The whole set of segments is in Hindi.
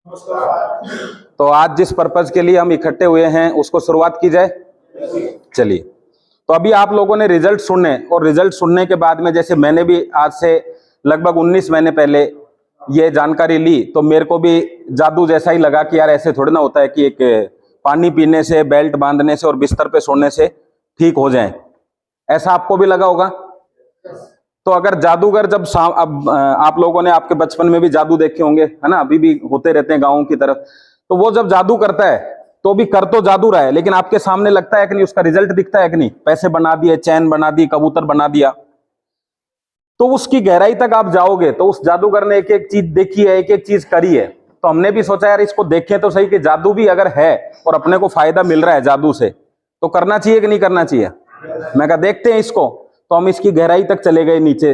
तो आज जिस पर्पज के लिए हम इकट्ठे हुए हैं उसको शुरुआत की जाए। चलिए, तो अभी आप लोगों ने रिजल्ट सुनने और रिजल्ट सुनने के बाद में, जैसे मैंने भी आज से लगभग 19 महीने पहले ये जानकारी ली, तो मेरे को भी जादू जैसा ही लगा कि यार ऐसे थोड़ी ना होता है कि एक पानी पीने से, बेल्ट बांधने से और बिस्तर पे सोने से ठीक हो जाए। ऐसा आपको भी लगा होगा। तो अगर जादूगर जब अब आप लोगों ने आपके बचपन में भी जादू देखे होंगे, है ना, अभी भी होते रहते हैं गाँव की तरफ। तो वो जब जादू करता है तो भी कर तो जादू रहा है, लेकिन आपके सामने लगता है कि नहीं, उसका रिजल्ट दिखता है कि नहीं। पैसे बना दिए, चैन बना दी, कबूतर बना दिया। तो उसकी गहराई तक आप जाओगे तो उस जादूगर ने एक एक चीज देखी है, एक एक चीज करी है। तो हमने भी सोचा यार इसको देखें तो सही कि जादू भी अगर है और अपने को फायदा मिल रहा है जादू से, तो करना चाहिए कि नहीं करना चाहिए। मैं कहा देखते हैं इसको। तो हम इसकी गहराई तक चले गए नीचे,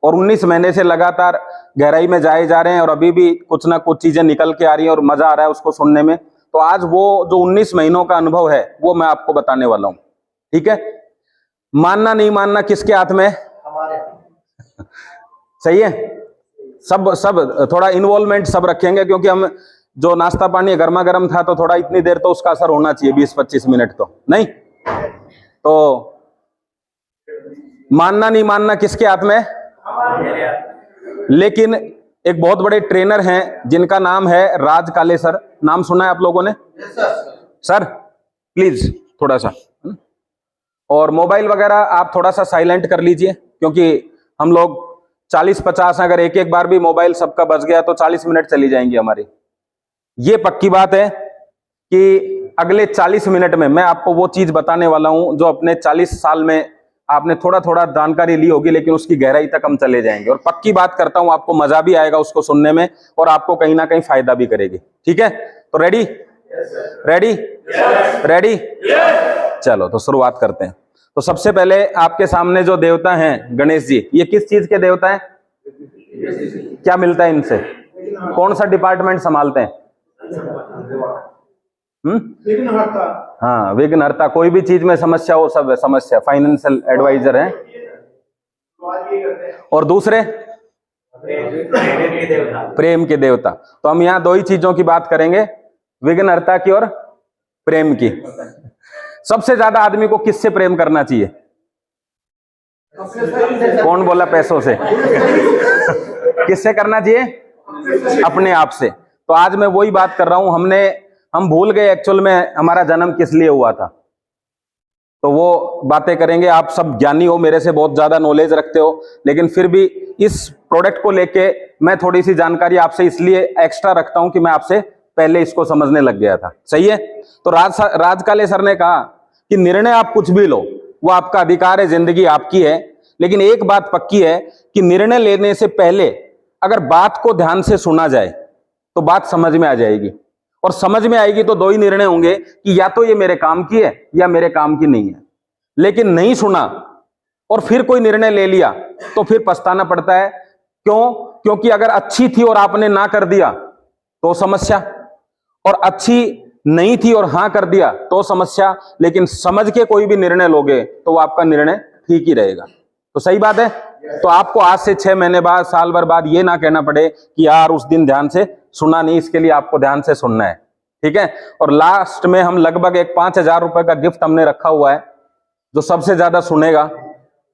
और 19 महीने से लगातार गहराई में जाए जा रहे हैं, और अभी भी कुछ ना कुछ चीजें निकल के आ रही हैं और मजा आ रहा है उसको सुनने में। तो आज वो जो 19 महीनों का अनुभव है वो मैं आपको बताने वाला हूं। ठीक है, मानना नहीं मानना किसके हाथ में है? सही है। सब थोड़ा इन्वॉल्वमेंट सब रखेंगे, क्योंकि हम जो नाश्ता पानी गर्मा गर्म था तो थोड़ा इतनी देर तो उसका असर होना चाहिए, 20-25 मिनट तो नहीं। तो मानना नहीं मानना किसके हाथ में है? लेकिन एक बहुत बड़े ट्रेनर हैं जिनका नाम है राज काले सर। नाम सुना है आप लोगों ने? सर प्लीज थोड़ा सा, और मोबाइल वगैरह आप थोड़ा सा साइलेंट कर लीजिए, क्योंकि हम लोग 40-50 अगर एक एक बार भी मोबाइल सबका बज गया तो 40 मिनट चली जाएंगी हमारी। ये पक्की बात है कि अगले 40 मिनट में मैं आपको वो चीज बताने वाला हूं जो अपने 40 साल में आपने थोड़ा थोड़ा जानकारी ली होगी, लेकिन उसकी गहराई तक हम चले जाएंगे। और पक्की बात करता हूं, आपको मजा भी आएगा उसको सुनने में, और आपको कहीं ना कहीं फायदा भी करेगी। ठीक है, तो रेडी? रेडी? रेडी? चलो तो शुरुआत करते हैं। तो सबसे पहले आपके सामने जो देवता हैं गणेश जी, ये किस चीज के देवता हैं? क्या मिलता है इनसे? कौन सा डिपार्टमेंट संभालते हैं? हाँ, विघ्नहर्ता। कोई भी चीज में समस्या हो, सब समस्या, फाइनेंशियल एडवाइजर है। और दूसरे प्रेम के देवता। तो हम यहाँ दो ही चीजों की बात करेंगे, विघ्नहर्ता की और प्रेम की। सबसे ज्यादा आदमी को किससे प्रेम करना चाहिए? कौन बोला पैसों से? किससे करना चाहिए? अपने आप से। तो आज मैं वही बात कर रहा हूं। हम भूल गए एक्चुअल में हमारा जन्म किस लिए हुआ था, तो वो बातें करेंगे। आप सब ज्ञानी हो, मेरे से बहुत ज्यादा नॉलेज रखते हो, लेकिन फिर भी इस प्रोडक्ट को लेके मैं थोड़ी सी जानकारी आपसे इसलिए एक्स्ट्रा रखता हूं कि मैं आपसे पहले इसको समझने लग गया था। सही है। तो राज काले सर ने कहा कि निर्णय आप कुछ भी लो, वो आपका अधिकार है, जिंदगी आपकी है, लेकिन एक बात पक्की है कि निर्णय लेने से पहले अगर बात को ध्यान से सुना जाए तो बात समझ में आ जाएगी। और समझ में आएगी तो दो ही निर्णय होंगे कि या तो ये मेरे काम की है या मेरे काम की नहीं है। लेकिन नहीं सुना और फिर कोई निर्णय ले लिया तो फिर पछताना पड़ता है। क्यों? क्योंकि अगर अच्छी थी और आपने ना कर दिया तो समस्या, और अच्छी नहीं थी और हां कर दिया तो समस्या। लेकिन समझ के कोई भी निर्णय लोगे तो वो आपका निर्णय ठीक ही रहेगा। तो सही बात है। तो आपको आज से 6 महीने बाद, साल भर बाद ये ना कहना पड़े कि यार उस दिन ध्यान से सुना नहीं। इसके लिए आपको ध्यान से सुनना है। ठीक है। और लास्ट में हम लगभग एक 5000 रुपए का गिफ्ट हमने रखा हुआ है। जो सबसे ज्यादा सुनेगा,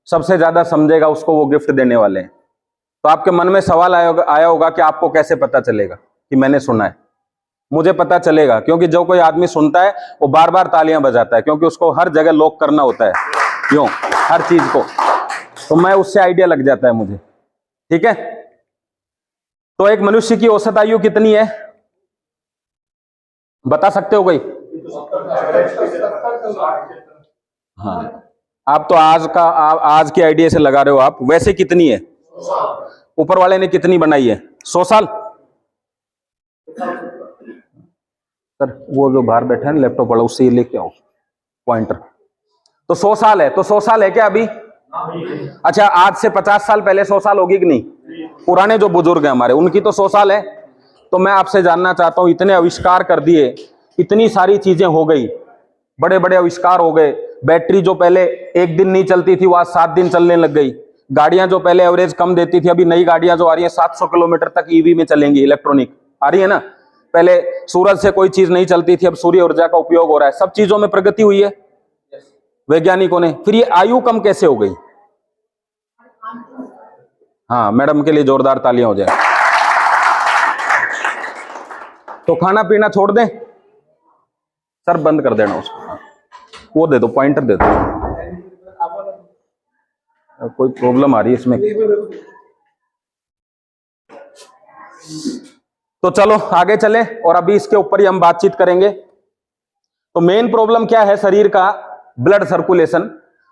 सबसे ज्यादा समझेगा, उसको वो गिफ्ट देने वाले हैं। तो आपके मन में सवाल आया होगा कि आपको कैसे पता चलेगा कि मैंने सुना है? मुझे पता चलेगा क्योंकि जो कोई आदमी सुनता है वो बार बार तालियां बजाता है, क्योंकि उसको हर जगह लॉक करना होता है। क्यों? हर चीज को। तो मैं उससे आइडिया लग जाता है मुझे। ठीक है। तो एक मनुष्य की औसत आयु कितनी है, बता सकते हो कोई? हाँ, आप तो आज के आइडिया से लगा रहे हो आप। वैसे कितनी है? ऊपर वाले ने कितनी बनाई है? 100 साल। सर वो जो बाहर बैठा है ना लैपटॉप वाला, उससे लेके आओ पॉइंटर। तो 100 साल है। तो 100 साल है क्या अभी? अच्छा, आज से 50 साल पहले 100 साल होगी कि नहीं? पुराने जो बुजुर्ग हैं हमारे, उनकी तो 100 साल है। तो मैं आपसे जानना चाहता हूं, इतने आविष्कार कर दिए, इतनी सारी चीजें हो गई, बड़े बड़े आविष्कार हो गए। बैटरी जो पहले 1 दिन नहीं चलती थी वो आज 7 दिन चलने लग गई। गाड़ियां जो पहले एवरेज कम देती थी, अभी नई गाड़ियां जो आ रही हैं 700 किलोमीटर तक ईवी में चलेंगी, इलेक्ट्रॉनिक आ रही है ना। पहले सूरज से कोई चीज नहीं चलती थी, अब सूर्य ऊर्जा का उपयोग हो रहा है। सब चीजों में प्रगति हुई है वैज्ञानिकों ने। फिर ये आयु कम कैसे हो गई? हाँ, मैडम के लिए जोरदार तालियां हो जाए। तो खाना पीना छोड़ दें सर, बंद कर देना उसको, वो दे दो, पॉइंटर दे दो। कोई प्रॉब्लम आ रही है इसमें? तो चलो आगे चले और अभी इसके ऊपर ही हम बातचीत करेंगे। तो मेन प्रॉब्लम क्या है शरीर का? Blood circulation.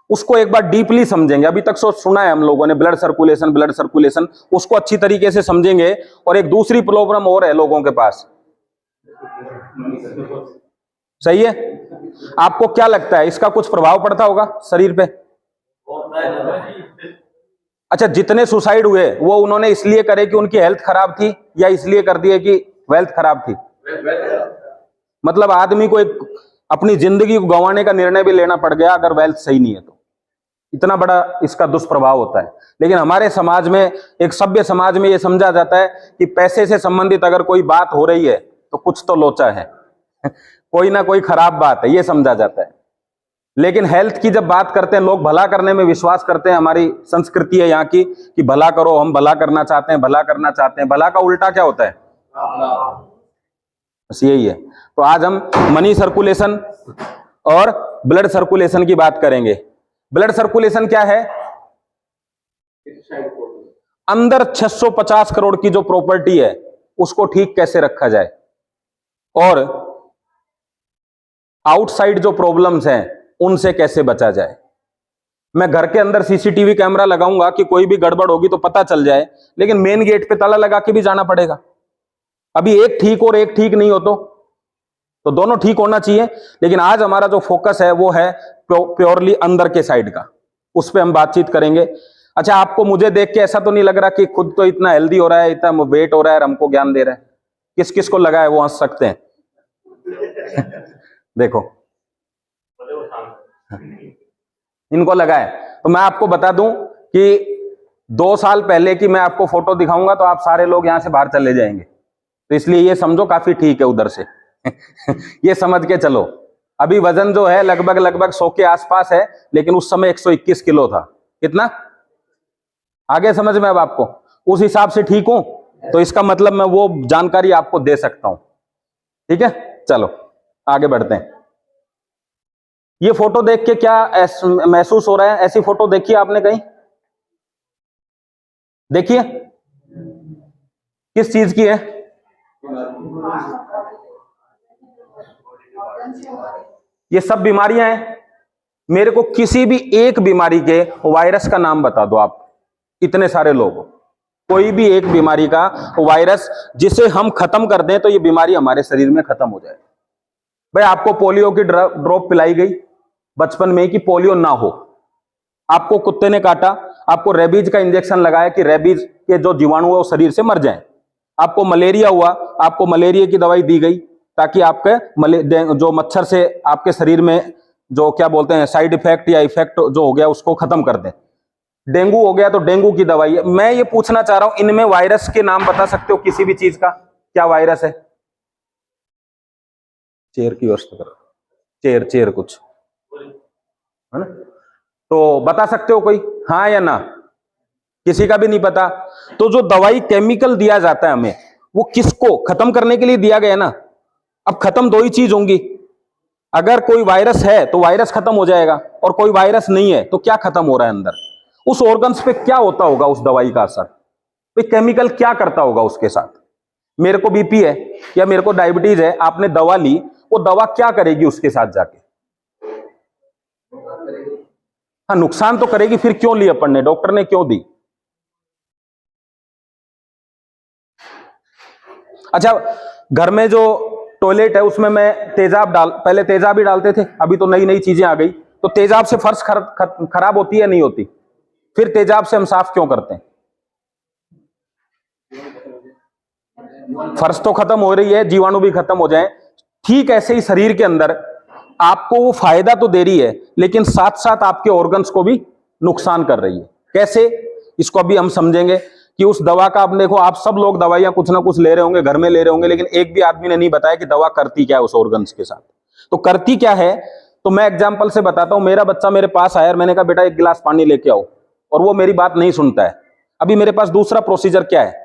उसको एक बार डीपली समझेंगे। अभी तक सुना है हम लोगों ने ब्लड सर्कुलेशन, उसको अच्छी तरीके से समझेंगे। और एक दूसरी प्रॉब्लम और है लोगों के पास, सही है? आपको क्या लगता है इसका कुछ प्रभाव पड़ता होगा शरीर पे? अच्छा, जितने सुसाइड हुए वो उन्होंने इसलिए करे कि उनकी हेल्थ खराब थी, या इसलिए कर दिए कि वेल्थ खराब थी? मतलब आदमी को एक अपनी जिंदगी को गंवाने का निर्णय भी लेना पड़ गया अगर वेल्थ सही नहीं है तो। इतना बड़ा इसका दुष्प्रभाव होता है। लेकिन हमारे समाज में, एक सभ्य समाज में, यह समझा जाता है कि पैसे से संबंधित अगर कोई बात हो रही है तो कुछ तो लोचा है कोई ना कोई खराब बात है, यह समझा जाता है। लेकिन हेल्थ की जब बात करते हैं, लोग भला करने में विश्वास करते हैं। हमारी संस्कृति है यहाँ की कि भला करो, हम भला करना चाहते हैं, भला करना चाहते हैं। भला का उल्टा क्या होता है? बस यही है। तो आज हम मनी सर्कुलेशन और ब्लड सर्कुलेशन की बात करेंगे। ब्लड सर्कुलेशन क्या है? अंदर 650 करोड़ की जो प्रॉपर्टी है उसको ठीक कैसे रखा जाए, और आउटसाइड जो प्रॉब्लम्स हैं उनसे कैसे बचा जाए। मैं घर के अंदर सीसीटीवी कैमरा लगाऊंगा कि कोई भी गड़बड़ होगी तो पता चल जाए, लेकिन मेन गेट पे ताला लगा के भी जाना पड़ेगा। अभी एक ठीक और एक ठीक नहीं हो तो दोनों ठीक होना चाहिए। लेकिन आज हमारा जो फोकस है वो है प्योरली अंदर के साइड का, उस पर हम बातचीत करेंगे। अच्छा, आपको मुझे देख के ऐसा तो नहीं लग रहा कि खुद तो इतना हेल्दी हो रहा है, इतना वेट हो रहा है और हमको ज्ञान दे रहा है? किस किस को लगा है वो हंस सकते हैं देखो इनको लगा है। तो मैं आपको बता दूं कि 2 साल पहले की मैं आपको फोटो दिखाऊंगा तो आप सारे लोग यहां से बाहर चले जाएंगे। तो इसलिए ये समझो काफी ठीक है उधर से ये समझ के चलो। अभी वजन जो है लगभग 100 के आसपास है, लेकिन उस समय 121 किलो था। कितना? आगे समझ में अब आपको? उस हिसाब से ठीक हूं, तो इसका मतलब मैं वो जानकारी आपको दे सकता हूं। ठीक है, चलो आगे बढ़ते हैं। ये फोटो देख के क्या महसूस हो रहा है? ऐसी फोटो देखी आपने कहीं? देखिए, किस चीज की है? ये सब बीमारियां हैं। मेरे को किसी भी एक बीमारी के वायरस का नाम बता दो आप। इतने सारे लोग, कोई भी एक बीमारी का वायरस जिसे हम खत्म कर दें तो ये बीमारी हमारे शरीर में खत्म हो जाए। भाई, आपको पोलियो की ड्रॉप पिलाई गई बचपन में कि पोलियो ना हो। आपको कुत्ते ने काटा, आपको रेबीज का इंजेक्शन लगाया कि रेबीज के जो जीवाणु है वो शरीर से मर जाएं। आपको मलेरिया हुआ, आपको मलेरिया की दवाई दी गई ताकि आपके जो मच्छर से आपके शरीर में जो क्या बोलते हैं साइड इफेक्ट या इफेक्ट जो हो गया उसको खत्म कर दें। डेंगू हो गया तो डेंगू की दवाई है। मैं ये पूछना चाह रहा हूं, इनमें वायरस के नाम बता सकते हो किसी भी चीज का? क्या वायरस है? चेयर की व्यवस्था करो, चेयर कुछ है ना, तो बता सकते हो कोई? हाँ या ना? किसी का भी नहीं पता। तो जो दवाई केमिकल दिया जाता है हमें, वो किसको खत्म करने के लिए दिया गया ना? अब खत्म 2 ही चीज होंगी। अगर कोई वायरस है तो वायरस खत्म हो जाएगा, और कोई वायरस नहीं है तो क्या खत्म हो रहा है अंदर? उस ऑर्गन्स पे क्या होता होगा उस दवाई का असर? तो केमिकल क्या करता होगा उसके साथ? मेरे को बीपी है या मेरे को डायबिटीज है, आपने दवा ली, वो दवा क्या करेगी उसके साथ जाके? हाँ, नुकसान तो करेगी। फिर क्यों ली अपन ने? डॉक्टर ने क्यों दी? अच्छा, घर में जो टॉयलेट है उसमें मैं तेजाब पहले तेजाब ही डालते थे, अभी तो नई नई चीजें आ गई। तो तेजाब से फर्श खराब होती है नहीं होती? फिर तेजाब से हम साफ क्यों करते हैं? फर्श तो खत्म हो रही है, जीवाणु भी खत्म हो जाए। ठीक ऐसे ही शरीर के अंदर आपको वो फायदा तो दे रही है, लेकिन साथ साथ आपके ऑर्गन्स को भी नुकसान कर रही है। कैसे? इसको अभी हम समझेंगे कि उस दवा का, आप देखो आप सब लोग दवाइयां कुछ ना कुछ ले रहे होंगे, घर में ले रहे होंगे, लेकिन एक भी आदमी ने नहीं बताया कि दवा करती क्या है उस ऑर्गन्स के साथ। तो करती क्या है, तो मैं एग्जांपल से बताता हूं। मेरा बच्चा मेरे पास आया और मैंने कहा बेटा 1 गिलास पानी लेके आओ, और वो मेरी बात नहीं सुनता है। अभी मेरे पास दूसरा प्रोसीजर क्या है,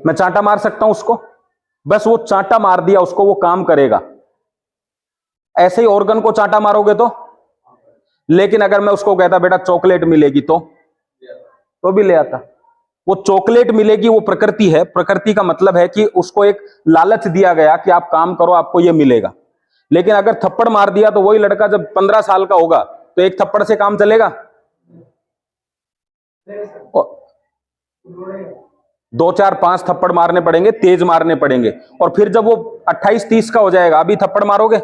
मैं चांटा मार सकता हूं उसको, बस वो चांटा मार दिया उसको, वो काम करेगा। ऐसे ही ऑर्गन को चांटा मारोगे तो, लेकिन अगर मैं उसको कहता बेटा चॉकलेट मिलेगी तो भी ले आता। वो चॉकलेट मिलेगी, वो प्रकृति है। प्रकृति का मतलब है कि उसको एक लालच दिया गया कि आप काम करो, आपको ये मिलेगा। लेकिन अगर थप्पड़ मार दिया तो वही लड़का जब 15 साल का होगा तो एक थप्पड़ से काम चलेगा? 2 4 5 थप्पड़ मारने पड़ेंगे, तेज मारने पड़ेंगे। और फिर जब वो 28 30 का हो जाएगा, अभी थप्पड़ मारोगे?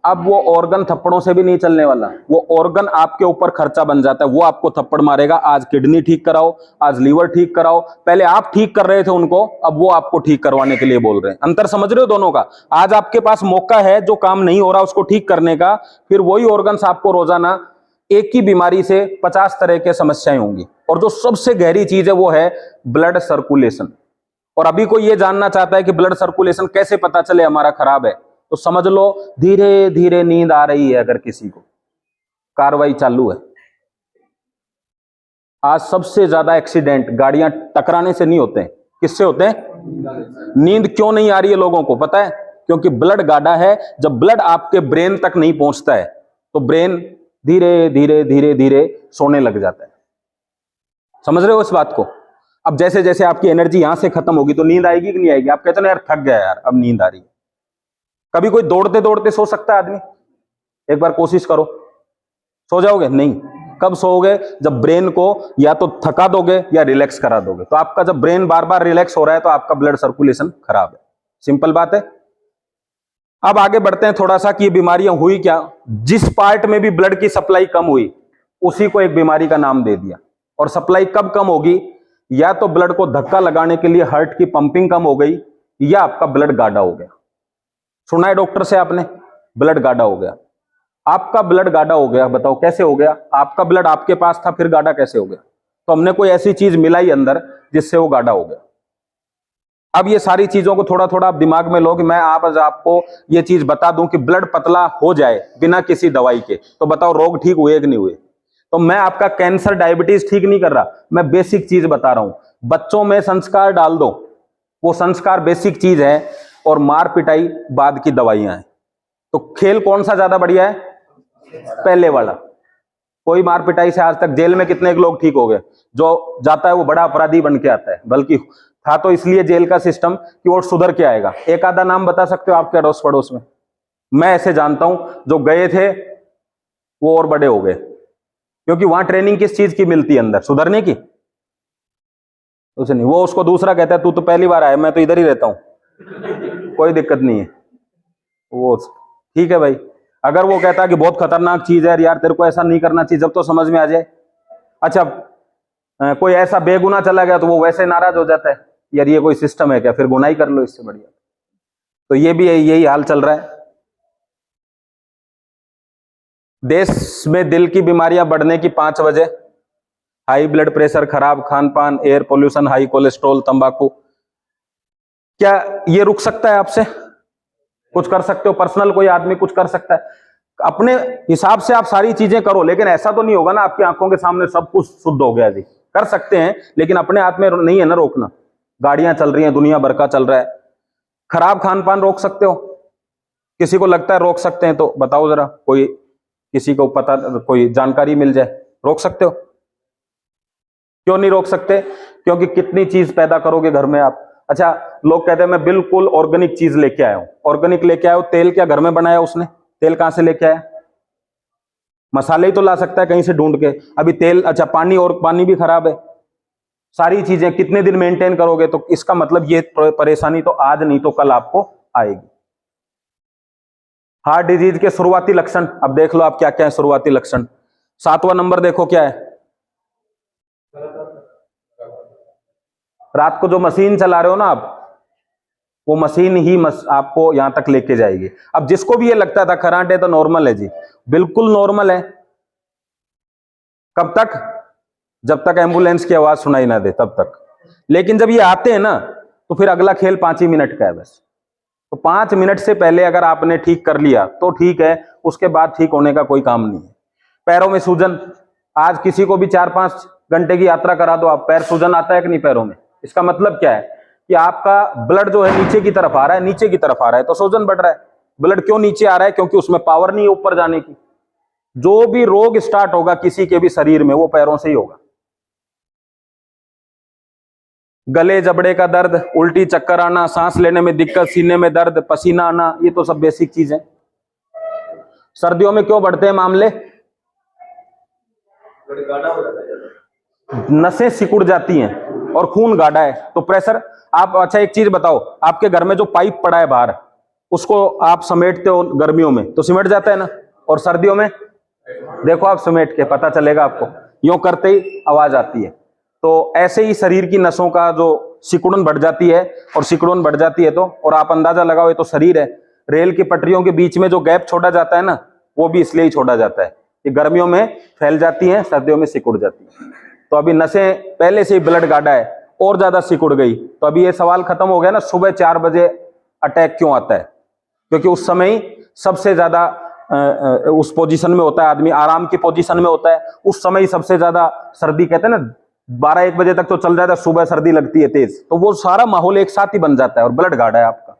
अब वो ऑर्गन थप्पड़ों से भी नहीं चलने वाला। वो ऑर्गन आपके ऊपर खर्चा बन जाता है, वो आपको थप्पड़ मारेगा। आज किडनी ठीक कराओ, आज लीवर ठीक कराओ। पहले आप ठीक कर रहे थे उनको, अब वो आपको ठीक करवाने के लिए बोल रहे हैं। अंतर समझ रहे हो दोनों का? आज आपके पास मौका है जो काम नहीं हो रहा उसको ठीक करने का, फिर वही ऑर्गन्स आपको रोजाना एक ही बीमारी से 50 तरह के समस्याएं होंगी। और जो सबसे गहरी चीज है वो है ब्लड सर्कुलेशन। और अभी कोई ये जानना चाहता है कि ब्लड सर्कुलेशन कैसे पता चले हमारा खराब है, तो समझ लो धीरे धीरे नींद आ रही है, अगर किसी को कार्रवाई चालू है। आज सबसे ज्यादा एक्सीडेंट गाड़ियां टकराने से नहीं होते हैं, किससे होते हैं? नींद क्यों नहीं आ रही है लोगों को पता है? क्योंकि ब्लड गाढ़ा है। जब ब्लड आपके ब्रेन तक नहीं पहुंचता है तो ब्रेन धीरे धीरे धीरे धीरे सोने लग जाता है। समझ रहे हो इस बात को? अब जैसे जैसे आपकी एनर्जी यहां से खत्म होगी तो नींद आएगी कि नहीं आएगी? आप कहते हो ना यार थक गया यार, अब नींद आ रही है। कभी कोई दौड़ते दौड़ते सो सकता है आदमी? एक बार कोशिश करो, सो जाओगे? नहीं। कब सोओगे? जब ब्रेन को या तो थका दोगे या रिलैक्स करा दोगे। तो आपका जब ब्रेन बार बार रिलैक्स हो रहा है तो आपका ब्लड सर्कुलेशन खराब है। सिंपल बात है। अब आगे बढ़ते हैं थोड़ा सा कि ये बीमारियां हुई क्या। जिस पार्ट में भी ब्लड की सप्लाई कम हुई उसी को एक बीमारी का नाम दे दिया। और सप्लाई कब कम होगी? या तो ब्लड को धक्का लगाने के लिए हार्ट की पंपिंग कम हो गई, या आपका ब्लड गाढ़ा हो गया। सुना है डॉक्टर से आपने, ब्लड गाढ़ा हो गया। आपका ब्लड गाढ़ा हो गया, बताओ कैसे हो गया? आपका ब्लड आपके पास था, फिर गाढ़ा कैसे हो गया? तो हमने कोई ऐसी चीज मिलाई अंदर जिससे वो गाढ़ा हो गया। अब ये सारी चीजों को थोड़ा थोड़ा आप दिमाग में लो कि मैं आज आपको ये चीज बता दूं कि ब्लड पतला हो जाए बिना किसी दवाई के, तो बताओ रोग ठीक हुए कि नहीं हुए? तो मैं आपका कैंसर डायबिटीज ठीक नहीं कर रहा, मैं बेसिक चीज बता रहा हूं। बच्चों में संस्कार डाल दो, वो संस्कार बेसिक चीज है, और मार पिटाई बाद की दवाइयां हैं। तो खेल कौन सा ज्यादा बढ़िया है? पहले वाला। कोई मार पिटाई से आज तक जेल में कितने लोग ठीक हो गए? जो जाता है वो बड़ा अपराधी बन के आता है, बल्कि था तो इसलिए जेल का सिस्टम कि वो सुधर के आएगा। एक आधा नाम बता सकते हो आपके अड़ोस पड़ोस में? मैं ऐसे जानता हूं जो गए थे वो और बड़े हो गए, क्योंकि वहां ट्रेनिंग किस चीज की मिलती है? अंदर सुधरने की। उसे नहीं, वो उसको दूसरा कहता है तू तो पहली बार आया, मैं तो इधर ही रहता हूं, कोई दिक्कत नहीं है। वो ठीक है भाई। अगर वो कहता है कि बहुत खतरनाक चीज है यार, तेरे को ऐसा नहीं करना चाहिए, जब तो समझ में आ जाए। अच्छा कोई ऐसा बेगुनाह चला गया तो वो वैसे नाराज हो जाता है, यार ये कोई सिस्टम है क्या? फिर गुनाह कर लो, इससे बढ़िया। तो ये भी यही हाल चल रहा है देश में। दिल की बीमारियां बढ़ने की 5 वजह: हाई ब्लड प्रेशर, खराब खान पान, एयर पोल्यूशन, हाई कोलेस्ट्रॉल, तंबाकू। क्या ये रुक सकता है आपसे? कुछ कर सकते हो? पर्सनल कोई आदमी कुछ कर सकता है? अपने हिसाब से आप सारी चीजें करो, लेकिन ऐसा तो नहीं होगा ना आपकी आंखों के सामने सब कुछ शुद्ध हो गया जी। कर सकते हैं, लेकिन अपने हाथ में नहीं है ना रोकना। गाड़ियां चल रही हैं, दुनिया भर का चल रहा है। खराब खान पान रोक सकते हो? किसी को लगता है रोक सकते हैं तो बताओ जरा, कोई किसी को पता, कोई जानकारी मिल जाए। रोक सकते हो? क्यों नहीं रोक सकते? क्योंकि कितनी चीज पैदा करोगे घर में आप। अच्छा लोग कहते हैं मैं बिल्कुल ऑर्गेनिक चीज लेके आया हूं। ऑर्गेनिक लेके आया हूं, तेल क्या घर में बनाया उसने? तेल कहां से लेके आया? मसाले ही तो ला सकता है कहीं से ढूंढ के। अभी तेल, अच्छा पानी, और पानी भी खराब है। सारी चीजें कितने दिन मेंटेन करोगे? तो इसका मतलब ये परेशानी तो आज नहीं तो कल आपको आएगी। हार्ट डिजीज के शुरुआती लक्षण, अब देख लो आप क्या क्या है शुरुआती लक्षण। 7वां नंबर देखो क्या है। रात को जो मशीन चला रहे हो ना आप, वो मशीन ही आपको यहां तक लेके जाएगी। अब जिसको भी ये लगता था करंट है तो नॉर्मल है जी, बिल्कुल नॉर्मल है। कब तक? जब तक एम्बुलेंस की आवाज सुनाई ना दे तब तक। लेकिन जब ये आते हैं ना तो फिर अगला खेल 5 ही मिनट का है बस। तो 5 मिनट से पहले अगर आपने ठीक कर लिया तो ठीक है, उसके बाद ठीक होने का कोई काम नहीं है। पैरों में सूजन, आज किसी को भी 4-5 घंटे की यात्रा करा दो आप, पैर सूजन आता है कि नहीं पैरों में? इसका मतलब क्या है कि आपका ब्लड जो है नीचे की तरफ आ रहा है, नीचे की तरफ आ रहा है, तो सूजन बढ़ रहा है। ब्लड क्यों नीचे आ रहा है? क्योंकि उसमें पावर नहीं है ऊपर जाने की। जो भी रोग स्टार्ट होगा किसी के भी शरीर में वो पैरों से ही होगा। गले जबड़े का दर्द, उल्टी चक्कर आना, सांस लेने में दिक्कत, सीने में दर्द, पसीना आना, ये तो सब बेसिक चीज है। सर्दियों में क्यों बढ़ते हैं मामले? नसें सिकुड़ जाती हैं और खून गाढ़ा है तो प्रेशर। आप अच्छा एक चीज बताओ, आपके घर में जो पाइप पड़ा है बाहर, उसको आप समेटते हो गर्मियों में तो सिमट जाता है ना, और सर्दियों में देखो आप समेट के, पता चलेगा आपको, यूं करते ही आवाज आती है। तो ऐसे ही शरीर की नसों का जो सिकुड़न बढ़ जाती है, और सिकुड़न बढ़ जाती है तो, और आप अंदाजा लगाओ ये तो शरीर है, रेल की पटरियों के बीच में जो गैप छोड़ा जाता है ना, वो भी इसलिए ही छोड़ा जाता है कि गर्मियों में फैल जाती हैं, सर्दियों में सिकुड़ जाती है। तो अभी नसें पहले से ही ब्लड गाढ़ा है और ज्यादा सिकुड़ गई, तो अभी ये सवाल खत्म हो गया ना, सुबह 4 बजे अटैक क्यों आता है? क्योंकि उस समय ही सबसे ज्यादा उस पोजीशन में होता है आदमी, आराम की पोजीशन में होता है, उस समय ही सबसे ज्यादा सर्दी, कहते हैं ना 12-1 बजे तक तो चल जाता है, सुबह सर्दी लगती है तेज, तो वो सारा माहौल एक साथ ही बन जाता है और ब्लड गाढ़ा है आपका।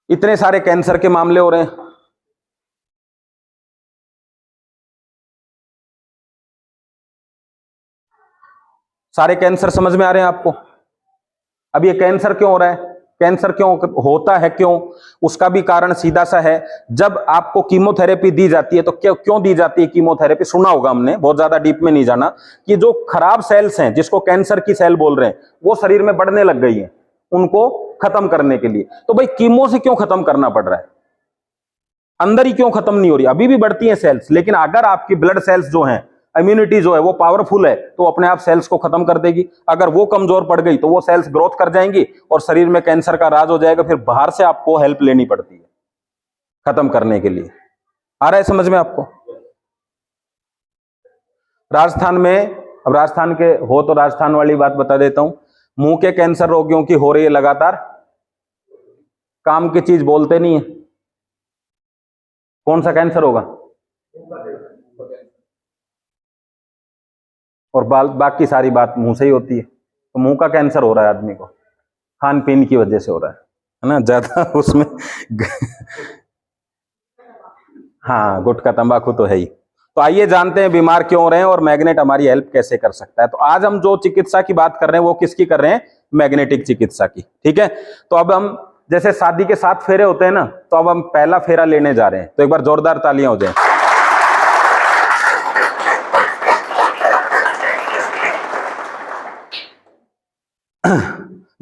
इतने सारे कैंसर के मामले हो रहे हैं। सारे कैंसर समझ में आ रहे हैं आपको? अब ये कैंसर क्यों हो रहा है, कैंसर क्यों होता है, क्यों? उसका भी कारण सीधा सा है, जब आपको कीमोथेरेपी दी जाती है तो क्यों दी जाती है कीमोथेरेपी? सुना होगा हमने, बहुत ज्यादा डीप में नहीं जाना, कि जो खराब सेल्स हैं जिसको कैंसर की सेल बोल रहे हैं वो शरीर में बढ़ने लग गई हैं, उनको खत्म करने के लिए। तो भाई कीमो से क्यों खत्म करना पड़ रहा है? अंदर ही क्यों खत्म नहीं हो रही? अभी भी बढ़ती हैं सेल्स, लेकिन अगर आपकी ब्लड सेल्स जो हैं, इम्यूनिटी जो है वो पावरफुल है, तो अपने आप सेल्स को खत्म कर देगी। अगर वो कमजोर पड़ गई तो वो सेल्स ग्रोथ कर जाएंगी और शरीर में कैंसर का राज हो जाएगा। फिर बाहर से आपको हेल्प लेनी पड़ती है खत्म करने के लिए। आ रहा है समझ में आपको? राजस्थान में, अब राजस्थान के हो तो राजस्थान वाली बात बता देता हूं, मुंह के कैंसर रोगियों की हो रही है लगातार, काम की चीज बोलते नहीं है। कौन सा कैंसर होगा? और बाकी सारी बात मुंह से ही होती है। तो मुंह का कैंसर हो रहा है आदमी को, खान पीन की वजह से हो रहा है ना, ज्यादा उसमें हाँ, गुटखा तंबाकू तो है ही। तो आइए जानते हैं बीमार क्यों हो रहे हैं और मैग्नेट हमारी हेल्प कैसे कर सकता है। तो आज हम जो चिकित्सा की बात कर रहे हैं वो किसकी कर रहे हैं? मैग्नेटिक चिकित्सा की, ठीक है। तो अब हम जैसे शादी के 7 फेरे होते हैं ना, तो अब हम पहला फेरा लेने जा रहे हैं। तो एक बार जोरदार तालियां हो जाए।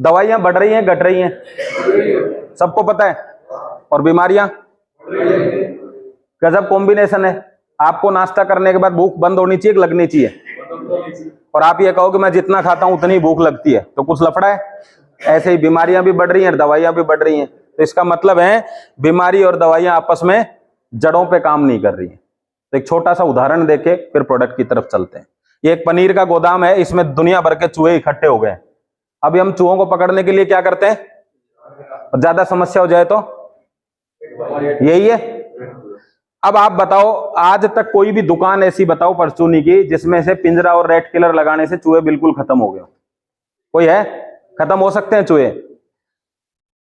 दवाइयां बढ़ रही हैं, घट रही हैं, सबको पता है, और बीमारियां गजब कॉम्बिनेशन है। आपको नाश्ता करने के बाद भूख बंद होनी चाहिए, लगनी चाहिए, और आप ये कहो कि मैं जितना खाता हूं उतनी भूख लगती है, तो कुछ लफड़ा है। ऐसे ही बीमारियां भी बढ़ रही हैं, दवाइयां भी बढ़ रही हैं। तो इसका मतलब है बीमारी और दवाइयां आपस में जड़ों पे काम नहीं कर रही हैं। तो एक छोटा सा उदाहरण देके फिर प्रोडक्ट की तरफ चलते हैं। ये एक पनीर का गोदाम है, इसमें दुनिया भर के चूहे इकट्ठे हो गए। अभी हम चूहों को पकड़ने के लिए क्या करते हैं? ज्यादा समस्या हो जाए तो यही है। अब आप बताओ, आज तक कोई भी दुकान ऐसी बताओ परचूनी की जिसमें से पिंजरा और रेट किलर लगाने से चूहे बिल्कुल खत्म हो गए? कोई है? खत्म हो सकते हैं चूहे।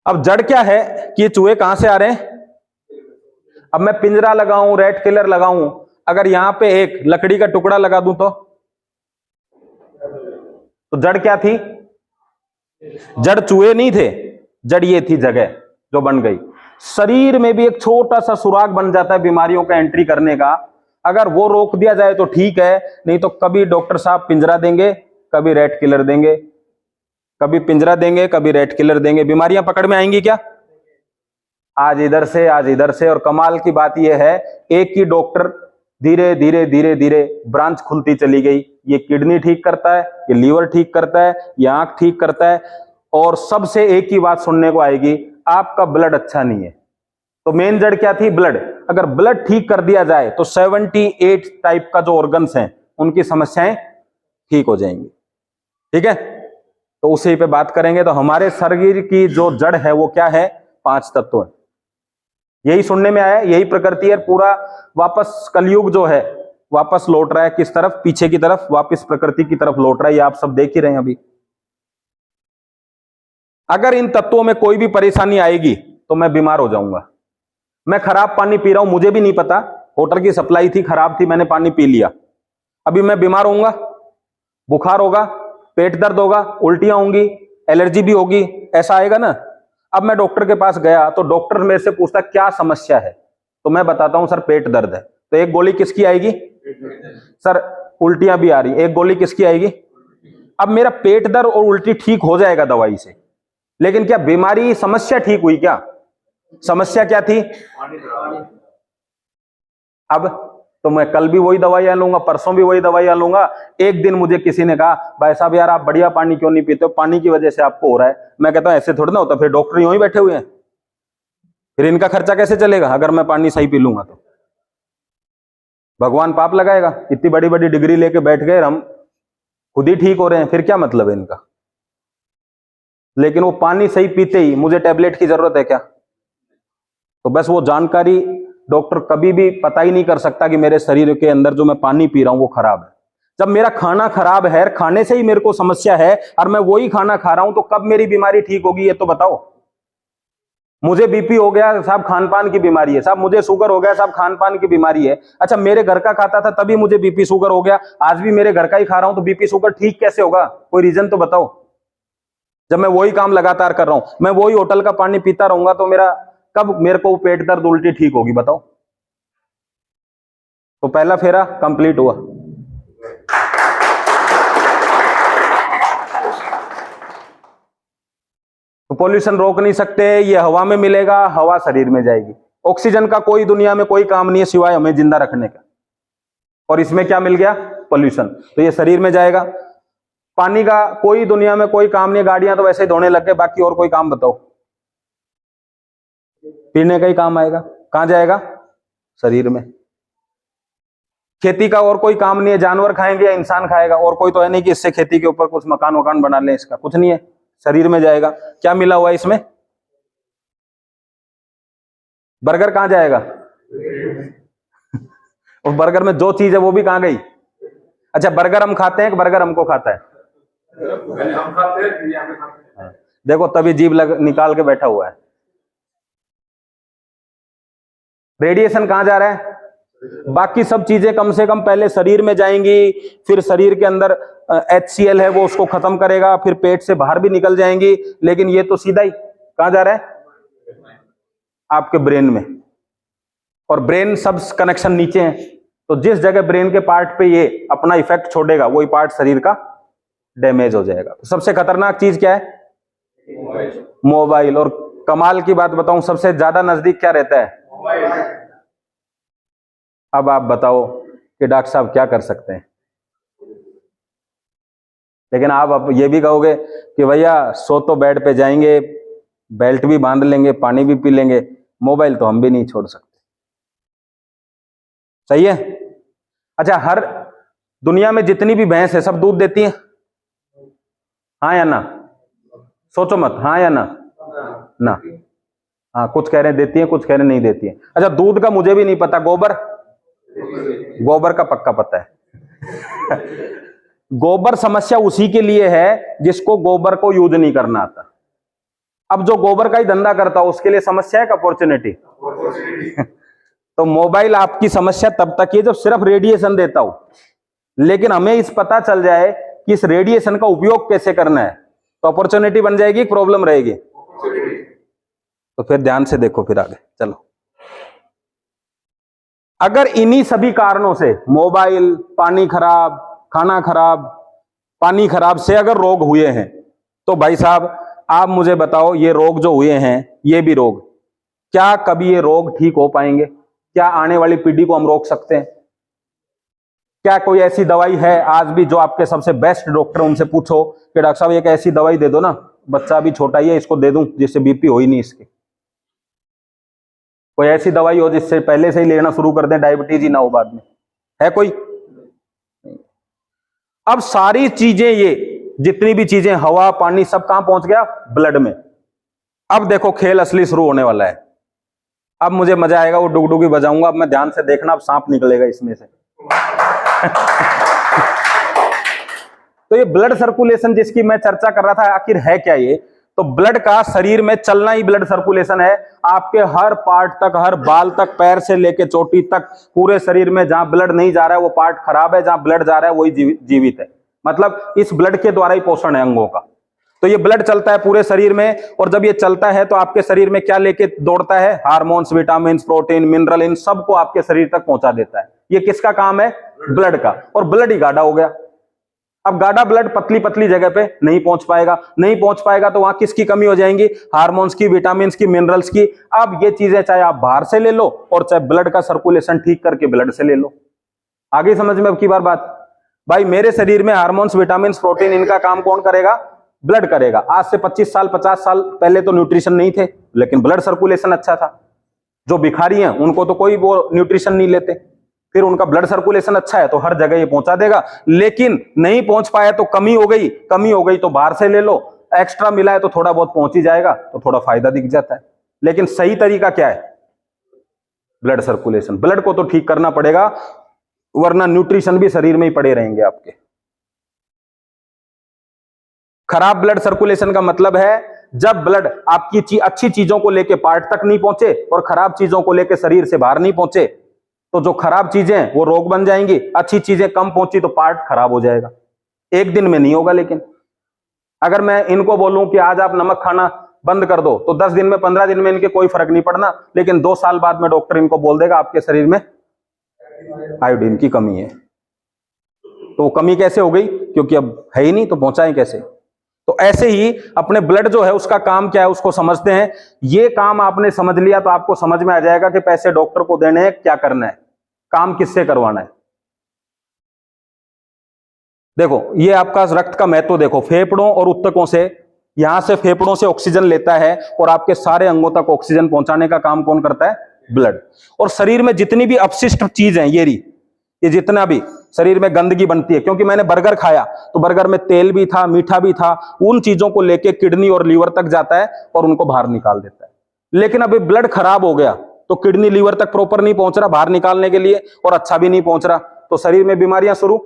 अब जड़ क्या है कि ये चूहे कहां से आ रहे हैं? अब मैं पिंजरा लगाऊं, रेट किलर लगाऊं, अगर यहां पे एक लकड़ी का टुकड़ा लगा दूं तो जड़ क्या थी? जड़ चूहे नहीं थे, जड़ ये थी जगह जो बन गई। शरीर में भी एक छोटा सा सुराग बन जाता है बीमारियों का एंट्री करने का। अगर वो रोक दिया जाए तो ठीक है, नहीं तो कभी डॉक्टर साहब पिंजरा देंगे, कभी रेट किलर देंगे, कभी पिंजरा देंगे, कभी रेट किलर देंगे। बीमारियां पकड़ में आएंगी क्या? आज इधर से, आज इधर से। और कमाल की बात यह है, एक ही डॉक्टर धीरे धीरे धीरे धीरे ब्रांच खुलती चली गई। ये किडनी ठीक करता है, ये लीवर ठीक करता है, ये आंख ठीक करता है, और सबसे एक ही बात सुनने को आएगी, आपका ब्लड अच्छा नहीं है। तो मेन जड़ क्या थी? ब्लड। अगर ब्लड ठीक कर दिया जाए तो 78 टाइप का जो ऑर्गन्स हैं उनकी समस्याएं ठीक हो जाएंगी। ठीक है, तो उसी पे बात करेंगे। तो हमारे शरीर की जो जड़ है वो क्या है? 5 तत्व है। यही सुनने में आया, यही प्रकृति है। पूरा वापस कलयुग जो है वापस लौट रहा है किस तरफ? पीछे की तरफ, वापस प्रकृति की तरफ लौट रहा है। ये आप सब देख ही रहे हैं अभी। अगर इन तत्वों में कोई भी परेशानी आएगी तो मैं बीमार हो जाऊंगा। मैं खराब पानी पी रहा हूं, मुझे भी नहीं पता, होटल की सप्लाई थी, खराब थी, मैंने पानी पी लिया, अभी मैं बीमार होऊंगा, बुखार होगा, पेट दर्द होगा, उल्टियां होंगी, एलर्जी भी होगी, ऐसा आएगा ना। अब मैं डॉक्टर के पास गया तो डॉक्टर मेरे से पूछता क्या समस्या है, तो मैं बताता हूं सर पेट दर्द है। तो एक गोली किसकी आएगी? सर उल्टियां भी आ रही, एक गोली किसकी आएगी? अब मेरा पेट दर्द और उल्टी ठीक हो जाएगा दवाई से, लेकिन क्या बीमारी, समस्या ठीक हुई क्या? समस्या क्या थी? अब तो मैं कल भी वही दवाइयां लूंगा, परसों भी वही दवाइयां लूंगा। एक दिन मुझे किसी ने कहा भाई साहब यार आप बढ़िया पानी क्यों नहीं पीते हो, पानी की वजह से आपको हो रहा है। मैं कहता हूं ऐसे थोड़ा ना होता, फिर डॉक्टर यूं ही बैठे हुए हैं, फिर इनका खर्चा कैसे चलेगा अगर मैं पानी सही पी लूंगा तो? भगवान पाप लगाएगा। इतनी बड़ी बड़ी डिग्री लेके बैठ गए, हम खुद ही ठीक हो रहे हैं, फिर क्या मतलब है इनका? लेकिन वो पानी सही पीते ही मुझे टैबलेट की जरूरत है क्या? तो बस वो जानकारी डॉक्टर कभी भी पता ही नहीं कर सकता कि मेरे शरीर के अंदर जो मैं पानी पी रहा हूं वो खराब है। जब मेरा खाना खराब है, खाने से ही मेरे को समस्या है, और मैं वही खाना खा रहा हूं, तो कब मेरी बीमारी ठीक होगी ये तो बताओ। मुझे बीपी हो गया साहब, खान पान की बीमारी है। साहब मुझे शुगर हो गया साहब, खान पान की बीमारी है। अच्छा मेरे घर का खाता था तभी मुझे बीपी शुगर हो गया, आज भी मेरे घर का ही खा रहा हूं तो बीपी शुगर ठीक कैसे होगा? कोई रीजन तो बताओ। जब मैं वही काम लगातार कर रहा हूं, मैं वही होटल का पानी पीता रहूंगा, तो मेरा कब मेरे को पेट दर्द उल्टी ठीक होगी बताओ? तो पहला फेरा कंप्लीट हुआ। तो पॉल्यूशन रोक नहीं सकते, ये हवा में मिलेगा, हवा शरीर में जाएगी। ऑक्सीजन का कोई दुनिया में कोई काम नहीं है सिवाय हमें जिंदा रखने का, और इसमें क्या मिल गया? पॉल्यूशन, तो ये शरीर में जाएगा। पानी का कोई दुनिया में कोई काम नहीं, गाड़ियां तो वैसे ही धोने लग गए, बाकी और कोई काम बताओ? पीने का ही काम आएगा, कहां जाएगा? शरीर में। खेती का और कोई काम नहीं है, जानवर खाएंगे या इंसान खाएगा? और कोई तो है नहीं कि इससे खेती के ऊपर कुछ मकान वकान बना ले, इसका कुछ नहीं है, शरीर में जाएगा। क्या मिला हुआ है इसमें? बर्गर कहां जाएगा? और बर्गर में जो चीज है वो भी कहां गई? अच्छा बर्गर हम खाते हैं कि बर्गर हमको खाता है? हम खाते हैं। देखो तभी जीभ निकाल के बैठा हुआ है। रेडिएशन कहां जा रहा है? बाकी सब चीजें कम से कम पहले शरीर में जाएंगी, फिर शरीर के अंदर HCl है वो उसको खत्म करेगा, फिर पेट से बाहर भी निकल जाएंगी, लेकिन ये तो सीधा ही कहां जा रहा है? आपके ब्रेन में। और ब्रेन सब कनेक्शन नीचे है, तो जिस जगह ब्रेन के पार्ट पे ये अपना इफेक्ट छोड़ेगा वही पार्ट शरीर का डैमेज हो जाएगा। तो सबसे खतरनाक चीज क्या है? मोबाइल। और कमाल की बात बताऊं, सबसे ज्यादा नजदीक क्या रहता है? अब आप बताओ कि डॉक्टर साहब क्या कर सकते हैं? लेकिन आप अब ये भी कहोगे कि भैया सो तो बेड पे जाएंगे, बेल्ट भी बांध लेंगे, पानी भी पी लेंगे, मोबाइल तो हम भी नहीं छोड़ सकते। सही है? अच्छा हर दुनिया में जितनी भी भैंस है सब दूध देती है? हाँ या ना? सोचो मत, हाँ या ना? ना। हाँ कुछ कह रहे हैं देती है, कुछ कह रहे नहीं देती है। अच्छा दूध का मुझे भी नहीं पता, गोबर? गोबर का पक्का पता है। गोबर समस्या उसी के लिए है जिसको गोबर को यूज नहीं करना आता। अब जो गोबर का ही धंधा करता हो उसके लिए समस्या है कि अपॉर्चुनिटी? तो मोबाइल आपकी समस्या तब तक है जब सिर्फ रेडिएशन देता हो, लेकिन हमें इस पता चल जाए कि इस रेडिएशन का उपयोग कैसे करना है, तो अपॉर्चुनिटी बन जाएगी, प्रॉब्लम रहेगी? तो फिर ध्यान से देखो, फिर आगे चलो। अगर इन्हीं सभी कारणों से, मोबाइल, पानी खराब, खाना खराब, पानी खराब से अगर रोग हुए हैं, तो भाई साहब आप मुझे बताओ ये रोग जो हुए हैं, ये भी रोग, क्या कभी ये रोग ठीक हो पाएंगे? क्या आने वाली पीढ़ी को हम रोक सकते हैं? क्या कोई ऐसी दवाई है आज भी जो आपके सबसे बेस्ट डॉक्टर, उनसे पूछो कि डॉक्टर साहब एक ऐसी दवाई दे दो ना, बच्चा भी छोटा ही है, इसको दे दूं जिससे बीपी हो ही नहीं इसकी? कोई ऐसी दवाई हो जिससे पहले से ही लेना शुरू कर दें, डायबिटीज ही ना हो बाद में, है कोई? अब सारी चीजें, ये जितनी भी चीजें, हवा पानी, सब कहां पहुंच गया? ब्लड में। अब देखो खेल असली शुरू होने वाला है। अब मुझे मजा आएगा, वो डुगडुगी बजाऊंगा। अब मैं ध्यान से देखना, अब सांप निकलेगा इसमें से। तो ये ब्लड सर्कुलेशन जिसकी मैं चर्चा कर रहा था, आखिर है क्या ये? तो ब्लड का शरीर में चलना ही ब्लड सर्कुलेशन है। आपके हर पार्ट तक, हर बाल तक, पैर से लेके चोटी तक, पूरे शरीर में जहां ब्लड नहीं जा रहा है वो पार्ट खराब है, जहां ब्लड जा रहा है वही जीवित है। मतलब इस ब्लड के द्वारा ही पोषण है अंगों का। तो ये ब्लड चलता है पूरे शरीर में, और जब ये चलता है तो आपके शरीर में क्या लेके दौड़ता है? हार्मोन्स, विटामिन, प्रोटीन, मिनरल, इन सबको आपके शरीर तक पहुंचा देता है। ये किसका काम है? ब्लड का। और ब्लड ही गाढ़ा हो गया। अब गाढ़ा ब्लड पतली पतली जगह पे नहीं पहुंच पाएगा, नहीं पहुंच पाएगा तो वहां किसकी कमी हो जाएंगी? हार्मोन्स की, विटामिन की, मिनरल्स की। अब ये चीजें चाहे आप बाहर से ले लो और चाहे ब्लड का सर्कुलेशन ठीक करके ब्लड से ले लो। आगे समझ में अब की बार बात? भाई मेरे शरीर में हार्मोन्स, विटामिन, प्रोटीन, इनका काम कौन करेगा? ब्लड करेगा। आज से 25 साल 50 साल पहले तो न्यूट्रिशन नहीं थे, लेकिन ब्लड सर्कुलेशन अच्छा था। जो भिखारी हैं उनको तो कोई वो न्यूट्रिशन नहीं लेते, फिर उनका ब्लड सर्कुलेशन अच्छा है तो हर जगह ये पहुंचा देगा। लेकिन नहीं पहुंच पाया तो कमी हो गई, कमी हो गई तो बाहर से ले लो। एक्स्ट्रा मिला है तो थोड़ा बहुत पहुंच ही जाएगा, तो थोड़ा फायदा दिख जाता है। लेकिन सही तरीका क्या है? Blood circulation. ब्लड को तो ठीक करना पड़ेगा, वरना न्यूट्रिशन भी शरीर में ही पड़े रहेंगे आपके। खराब ब्लड सर्कुलेशन का मतलब है जब ब्लड आपकी अच्छी चीजों को लेके पार्ट तक नहीं पहुंचे और खराब चीजों को लेके शरीर से बाहर नहीं पहुंचे, तो जो खराब चीजें हैं वो रोग बन जाएंगी। अच्छी चीजें कम पहुंची तो पार्ट खराब हो जाएगा। एक दिन में नहीं होगा, लेकिन अगर मैं इनको बोलूं कि आज आप नमक खाना बंद कर दो तो 10 दिन में, 15 दिन में इनके कोई फर्क नहीं पड़ना। लेकिन 2 साल बाद में डॉक्टर इनको बोल देगा आपके शरीर में आयोडीन की कमी है। तो वो कमी कैसे हो गई? क्योंकि अब है ही नहीं, तो पहुंचाएं कैसे? तो ऐसे ही अपने ब्लड जो है उसका काम क्या है उसको समझते हैं। ये काम आपने समझ लिया तो आपको समझ में आ जाएगा कि पैसे डॉक्टर को देने हैं, क्या करना है, काम किससे करवाना है। देखो ये आपका रक्त का महत्व देखो, फेफड़ों और ऊतकों से, यहां से फेफड़ों से ऑक्सीजन लेता है और आपके सारे अंगों तक ऑक्सीजन पहुंचाने का काम कौन करता है? ब्लड। और शरीर में जितनी भी अपशिष्ट चीज है, ये जितना भी शरीर में गंदगी बनती है, क्योंकि मैंने बर्गर खाया तो बर्गर में तेल भी था, मीठा भी था, उन चीजों को लेके किडनी और लीवर तक जाता है और उनको बाहर निकाल देता है। लेकिन अभी ब्लड खराब हो गया तो किडनी लीवर तक प्रॉपर नहीं पहुंच रहा बाहर निकालने के लिए, और अच्छा भी नहीं पहुंच रहा, तो शरीर में बीमारियां शुरू।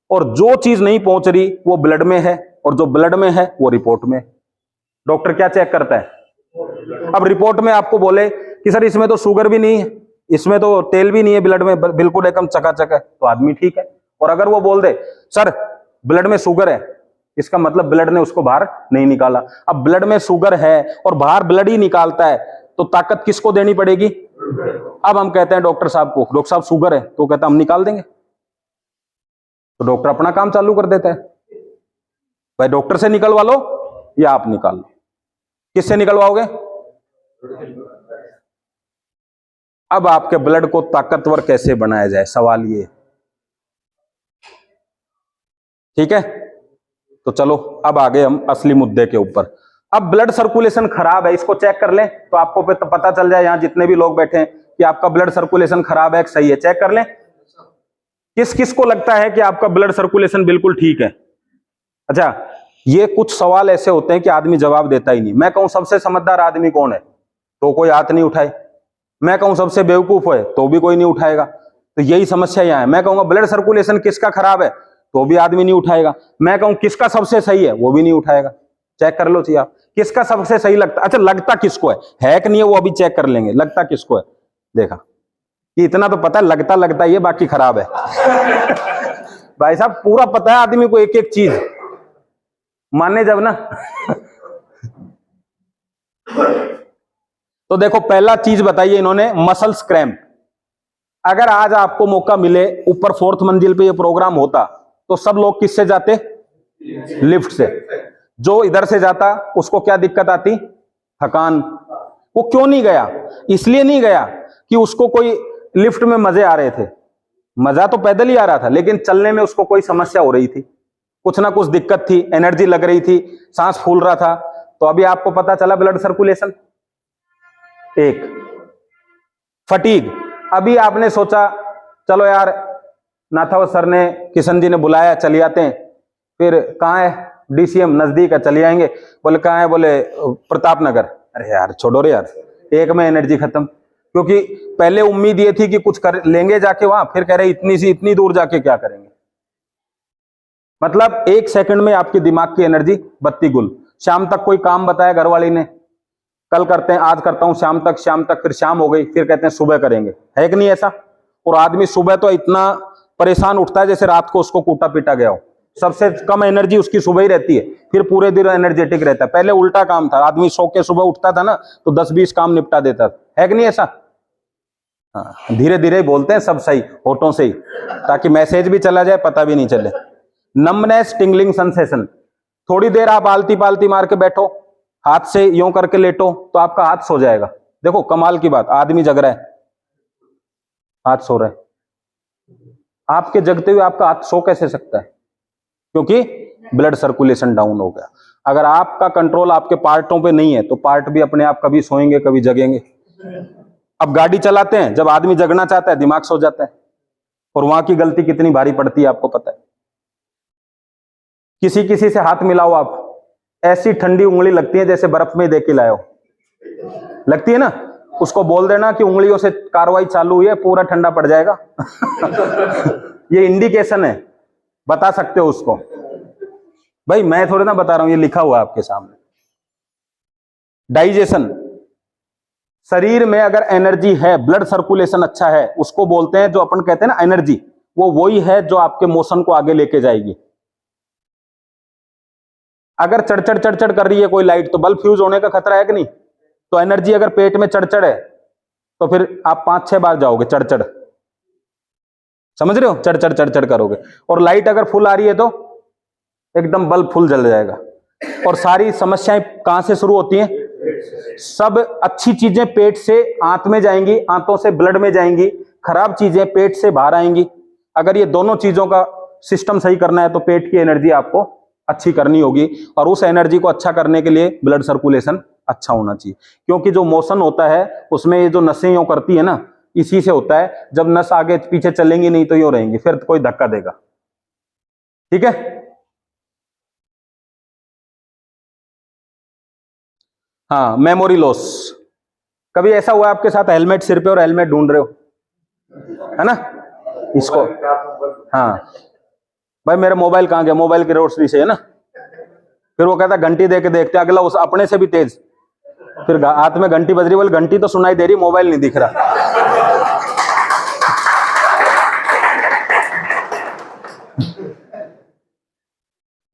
और जो चीज नहीं पहुंच रही वो ब्लड में है, और जो ब्लड में है वो रिपोर्ट में। डॉक्टर क्या चेक करता है? अब रिपोर्ट में आपको बोले कि सर इसमें तो शुगर भी नहीं है, इसमें तो तेल भी नहीं है, ब्लड में बिल्कुल एकदम चकाचक है, तो आदमी ठीक है। और अगर वो बोल दे सर ब्लड में शुगर है, इसका मतलब ब्लड ने उसको बाहर नहीं निकाला। अब ब्लड में शुगर है और बाहर ब्लड ही निकालता है, तो ताकत किसको देनी पड़ेगी? अब हम कहते हैं डॉक्टर साहब को, डॉक्टर साहब शुगर है, तो कहता हम निकाल देंगे, तो डॉक्टर अपना काम चालू कर देता है। भाई डॉक्टर से निकलवा लो या आप निकाल लो, किससे निकलवाओगे? अब आपके ब्लड को ताकतवर कैसे बनाया जाए, सवाल ये। ठीक है, तो चलो अब आगे हम असली मुद्दे के ऊपर। अब ब्लड सर्कुलेशन खराब है, इसको चेक कर लें तो आपको पता चल जाए, यहां जितने भी लोग बैठे हैं, कि आपका ब्लड सर्कुलेशन खराब है कि सही है। चेक कर लें। किस किस को लगता है कि आपका ब्लड सर्कुलेशन बिल्कुल ठीक है? अच्छा, ये कुछ सवाल ऐसे होते हैं कि आदमी जवाब देता ही नहीं। मैं कहूं सबसे समझदार आदमी कौन है, तो कोई हाथ नहीं उठाए। मैं कहूं सबसे बेवकूफ है, तो भी कोई नहीं उठाएगा। तो यही समस्या यहाँ है। मैं कहूंगा ब्लड सर्कुलेशन किसका खराब है, तो भी आदमी नहीं उठाएगा। मैं कहूं किसका सबसे सही है, वो भी नहीं उठाएगा। चेक कर लो चाहिए आप, किसका सबसे सही लगता। अच्छा, लगता किसको है कि नहीं है वो अभी चेक कर लेंगे। लगता किसको है? देखा कि इतना तो पता है, लगता ये बाकी खराब है। भाई साहब पूरा पता है आदमी को, एक एक चीज माने जब ना। तो देखो पहला चीज बताइए इन्होंने, मसल्स क्रैम्प। अगर आज आपको मौका मिले, ऊपर 4th मंजिल पे ये प्रोग्राम होता, तो सब लोग किससे जाते? लिफ्ट से। जो इधर से जाता उसको क्या दिक्कत आती? थकान। वो क्यों नहीं गया? इसलिए नहीं गया कि उसको कोई लिफ्ट में मजे आ रहे थे, मजा तो पैदल ही आ रहा था, लेकिन चलने में उसको कोई समस्या हो रही थी, कुछ ना कुछ दिक्कत थी, एनर्जी लग रही थी, सांस फूल रहा था। तो अभी आपको पता चला ब्लड सर्कुलेशन एक। फटीग। अभी आपने सोचा चलो यार नाथावत सर ने, किशन जी ने बुलाया, चले आते हैं। फिर कहाँ है डीसीएम, नजदीक है, चले आएंगे। बोले कहाँ है, बोले प्रताप नगर। अरे यार छोड़ो रे यार, एक में एनर्जी खत्म। क्योंकि पहले उम्मीद ये थी कि कुछ कर लेंगे जाके वहां, फिर कह रहे इतनी सी इतनी दूर जाके क्या करेंगे। मतलब 1 सेकंड में आपके दिमाग की एनर्जी बत्ती गुल। शाम तक कोई काम बताया घरवाली ने, कल करते हैं, आज करता हूं, शाम तक, फिर शाम हो गई, फिर कहते हैं सुबह करेंगे। है कि नहीं ऐसा? और आदमी सुबह तो इतना परेशान उठता है जैसे रात को उसको कूटा पीटा गया हो। सबसे कम एनर्जी उसकी सुबह ही रहती है, फिर पूरे दिन एनर्जेटिक रहता है। पहले उल्टा काम था, आदमी सो के सुबह उठता था ना तो 10-20 काम निपटा देता था। है कि नहीं ऐसा? हाँ, धीरे धीरे बोलते हैं सब सही, होठों से ही, ताकि मैसेज भी चला जाए, पता भी नहीं चले। Numbness, tingling sensation. थोड़ी देर आप आलती पालती मार के बैठो, हाथ से यूं करके लेटो तो आपका हाथ सो जाएगा। देखो कमाल की बात, आदमी जग रहा है, हाथ सो रहा है। आपके जगते हुए आपका हाथ सो कैसे सकता है? क्योंकि ब्लड सर्कुलेशन डाउन हो गया। अगर आपका कंट्रोल आपके पार्टों पे नहीं है तो पार्ट भी अपने आप कभी सोएंगे कभी जगेंगे। अब गाड़ी चलाते हैं, जब आदमी जगना चाहता है दिमाग सो जाता है, और वहां की गलती कितनी भारी पड़ती है आपको पता है। किसी किसी से हाथ मिलाओ आप, ऐसी ठंडी उंगली लगती है जैसे बर्फ में दे के लाओ, लगती है ना। उसको बोल देना कि उंगलियों से कार्रवाई चालू हुई है, पूरा ठंडा पड़ जाएगा। ये इंडिकेशन है, बता सकते हो उसको। भाई मैं थोड़ी ना बता रहा हूं, ये लिखा हुआ है आपके सामने। डाइजेशन, शरीर में अगर एनर्जी है, ब्लड सर्कुलेशन अच्छा है, उसको बोलते हैं, जो अपन कहते हैं ना एनर्जी, वो वही है जो आपके मोशन को आगे लेके जाएगी। अगर चढ़ कर रही है कोई लाइट तो बल्ब फ्यूज होने का खतरा है कि नहीं? तो एनर्जी अगर पेट में चढ़ है तो फिर आप 5-6 बार जाओगे चढ़, समझ रहे हो? चढ़ करोगे। और लाइट अगर फुल आ रही है तो एकदम बल्ब फुल जल जाएगा। और सारी समस्याएं कहां से शुरू होती हैं? सब अच्छी चीजें पेट से आंत में जाएंगी, आंतों से ब्लड में जाएंगी, खराब चीजें पेट से बाहर आएंगी। अगर ये दोनों चीजों का सिस्टम सही करना है तो पेट की एनर्जी आपको अच्छी करनी होगी, और उस एनर्जी को अच्छा करने के लिए ब्लड सर्कुलेशन अच्छा होना चाहिए। क्योंकि जो मोशन होता है उसमें ये जो नसें यूं करती है ना, इसी से होता है। जब नस आगे पीछे चलेंगी नहीं तो यूं रहेंगी, फिर कोई धक्का देगा। ठीक है? हाँ, मेमोरी लॉस। कभी ऐसा हुआ आपके साथ, हेलमेट सिर पे और हेलमेट ढूंढ रहे हो, है ना? इसको हाँ भाई मेरा मोबाइल कहाँ गया, मोबाइल की रोशनी से, है ना? फिर वो कहता घंटी दे के देखते, अगला उस अपने से भी तेज, फिर हाथ में घंटी बज रही, बोले घंटी तो सुनाई दे रही, मोबाइल नहीं दिख रहा।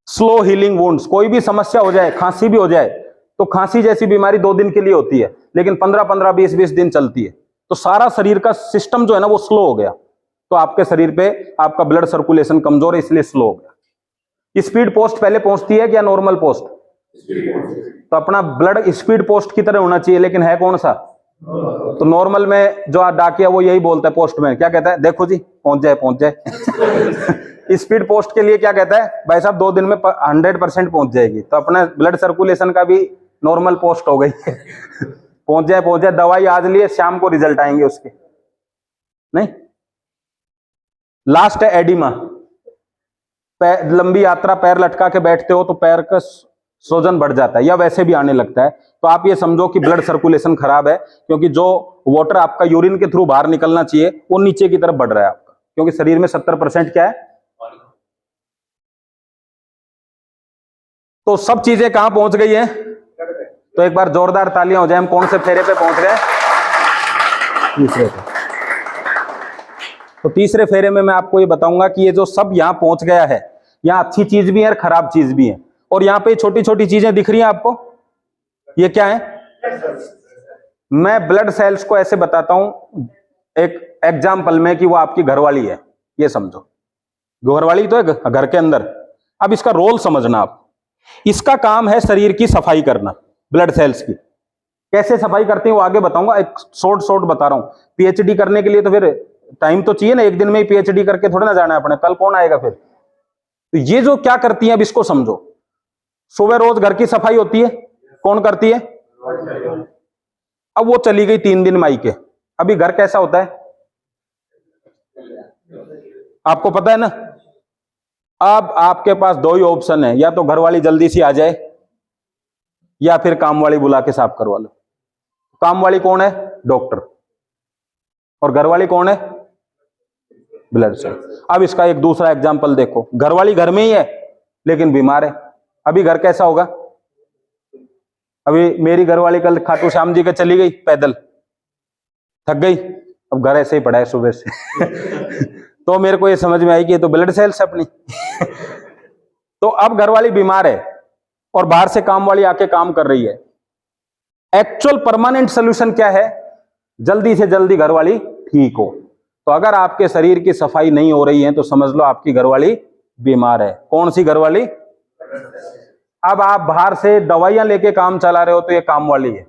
स्लो हीलिंग वुंड्स, कोई भी समस्या हो जाए, खांसी भी हो जाए तो खांसी जैसी बीमारी 2 दिन के लिए होती है, लेकिन 15-15, 20-20 दिन चलती है। तो सारा शरीर का सिस्टम जो है ना वो स्लो हो गया, तो आपके शरीर पे आपका ब्लड सर्कुलेशन कमजोर है, इसलिए स्लो हो गया। स्पीड पोस्ट पहले पहुंचती है क्या नॉर्मल पोस्ट? तो अपना ब्लड स्पीड पोस्ट की तरह होना चाहिए, लेकिन है कौन सा? तो नॉर्मल में जो डाकिया वो यही बोलता है, पोस्टमैन क्या कहता है, देखो जी पहुंच जाए। स्पीड पोस्ट के लिए क्या कहता है, भाई साहब 2 दिन में 100% पहुंच जाएगी। तो अपना ब्लड सर्कुलेशन का भी नॉर्मल पोस्ट हो गई है। पहुंच जाए, दवाई आज लिए शाम को रिजल्ट आएंगे उसके, नहीं। लास्ट है एडिमा। लंबी यात्रा पैर लटका के बैठते हो तो पैर का सूजन बढ़ जाता है, या वैसे भी आने लगता है, तो आप ये समझो कि ब्लड सर्कुलेशन खराब है, क्योंकि जो वाटर आपका यूरिन के थ्रू बाहर निकलना चाहिए वो नीचे की तरफ बढ़ रहा है आपका, क्योंकि शरीर में 70% क्या है? तो सब चीजें कहां पहुंच गई है? तो एक बार जोरदार तालियां हो जाए। हम कौन से फेरे पे पहुंच गए? तीसरे पे। तो तीसरे फेरे में मैं आपको ये बताऊंगा कि ये जो सब यहां पहुंच गया है, यहां अच्छी चीज भी है और खराब चीज भी है। और यहां पे छोटी छोटी चीजें दिख रही हैं आपको, ये क्या है? मैं ब्लड सेल्स को ऐसे बताता हूं एक एग्जाम्पल में कि वो आपकी घरवाली है, ये समझो। घरवाली तो है घर के अंदर। अब इसका रोल समझना आप। इसका काम है शरीर की सफाई करना, ब्लड सेल्स की। कैसे सफाई करते हैं वो आगे बताऊंगा, एक शॉर्ट बता रहा हूं। पीएचडी करने के लिए तो फिर टाइम तो चाहिए ना, एक दिन में ही पीएचडी करके थोड़ा ना जाना है अपने, कल कौन आएगा फिर। तो ये जो क्या करती है अब इसको समझो। सुबह रोज घर की सफाई होती है, कौन करती है? अब वो चली गई 3 दिन मायके, अभी घर कैसा होता है आपको पता है ना। अब आपके पास दो ही ऑप्शन है, या तो घरवाली जल्दी से आ जाए या फिर काम वाली बुला के साफ करवा लो। काम वाली कौन है? डॉक्टर। और घरवाली कौन है? Blood cell. अब इसका एक दूसरा एग्जांपल देखो, घरवाली घर में ही है लेकिन बीमार है। अभी घर कैसा होगा? अभी मेरी घरवाली कल खाटू श्याम जी के चली गई पैदल, थक गई, अब घर ऐसे ही पड़ा है सुबह से तो मेरे को ये समझ में आई कि ये तो ब्लड सेल्स अपनी तो अब घरवाली बीमार है और बाहर से काम वाली आके काम कर रही है। एक्चुअल परमानेंट सोल्यूशन क्या है? जल्दी से जल्दी घरवाली ठीक हो। तो अगर आपके शरीर की सफाई नहीं हो रही है तो समझ लो आपकी घरवाली बीमार है। कौन सी घरवाली? अब आप बाहर से दवाइयां लेके काम चला रहे हो तो ये काम वाली है।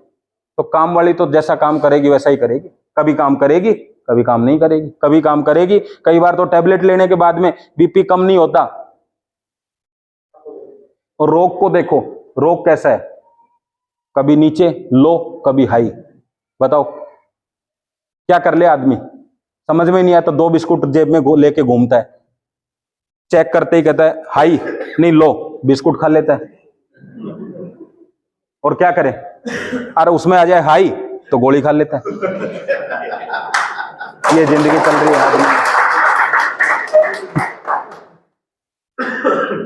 तो काम वाली तो जैसा काम करेगी वैसा ही करेगी, कभी काम करेगी कभी काम नहीं करेगी, कभी काम करेगी, कई बार तो टैबलेट लेने के बाद में बीपी कम नहीं होता। और रोग को देखो, रोग कैसा है? कभी नीचे लो कभी हाई। बताओ क्या कर ले आदमी? समझ में नहीं आता, 2 बिस्कुट जेब में लेके घूमता है, चेक करते ही कहता है हाई नहीं लो, बिस्कुट खा लेता है। और क्या करे? अरे उसमें आ जाए हाई तो गोली खा लेता है। ये जिंदगी चल रही है आदमी।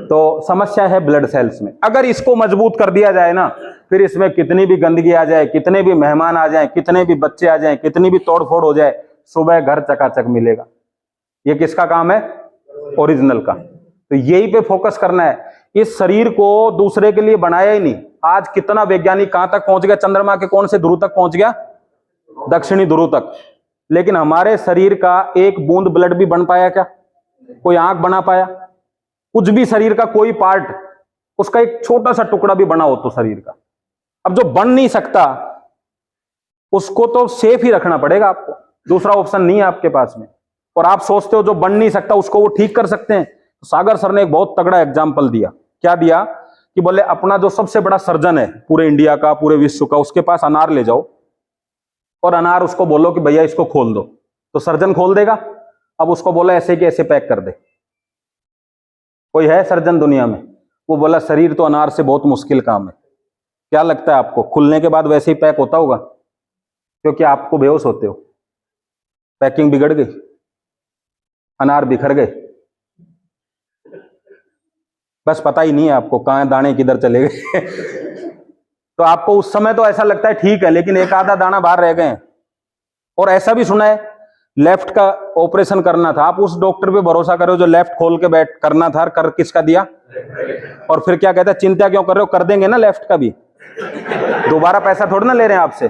तो समस्या है ब्लड सेल्स में। अगर इसको मजबूत कर दिया जाए ना, फिर इसमें कितनी भी गंदगी आ जाए, कितने भी मेहमान आ जाए, कितने भी बच्चे आ जाए, कितनी भी तोड़फोड़ हो जाए, सुबह घर चकाचक मिलेगा। ये किसका काम है? ओरिजिनल का। तो यही पे फोकस करना है। इस शरीर को दूसरे के लिए बनाया ही नहीं। आज कितना वैज्ञानिक कहां तक पहुंच गया? चंद्रमा के कौन से ध्रुव तक पहुंच गया? दक्षिणी ध्रुव तक। लेकिन हमारे शरीर का एक बूंद ब्लड भी बन पाया क्या? कोई आंख बना पाया? कुछ भी शरीर का कोई पार्ट, उसका एक छोटा सा टुकड़ा भी बना हो तो शरीर का। अब जो बन नहीं सकता उसको तो सेफ ही रखना पड़ेगा आपको, दूसरा ऑप्शन नहीं है आपके पास में। और आप सोचते हो जो बन नहीं सकता उसको वो ठीक कर सकते हैं। तो सागर सर ने एक बहुत तगड़ा एग्जाम्पल दिया। क्या दिया? कि बोले अपना जो सबसे बड़ा सर्जन है पूरे इंडिया का, पूरे विश्व का, उसके पास अनार ले जाओ और अनार उसको बोलो कि भैया इसको खोल दो, तो सर्जन खोल देगा। अब उसको बोला ऐसे कि ऐसे पैक कर दे। कोई है सर्जन दुनिया में? वो बोला शरीर तो अनार से बहुत मुश्किल काम है। क्या लगता है आपको खुलने के बाद वैसे ही पैक होता होगा? क्योंकि आपको बेहोश होते हो, पैकिंग बिगड़ गई, अनार बिखर गए, बस पता ही नहीं है आपको कहां दाने किधर चले गए तो आपको उस समय तो ऐसा लगता है ठीक है, लेकिन एक आधा दाना बाहर रह गए। और ऐसा भी सुना है लेफ्ट का ऑपरेशन करना था, आप उस डॉक्टर पे भरोसा करो जो लेफ्ट खोल के बैठ करना था, कर किसका दिया? और फिर क्या कहता है चिंता क्यों कर रहे हो, कर देंगे ना लेफ्ट का भी, दोबारा पैसा थोड़ा ना ले रहे हैं आपसे।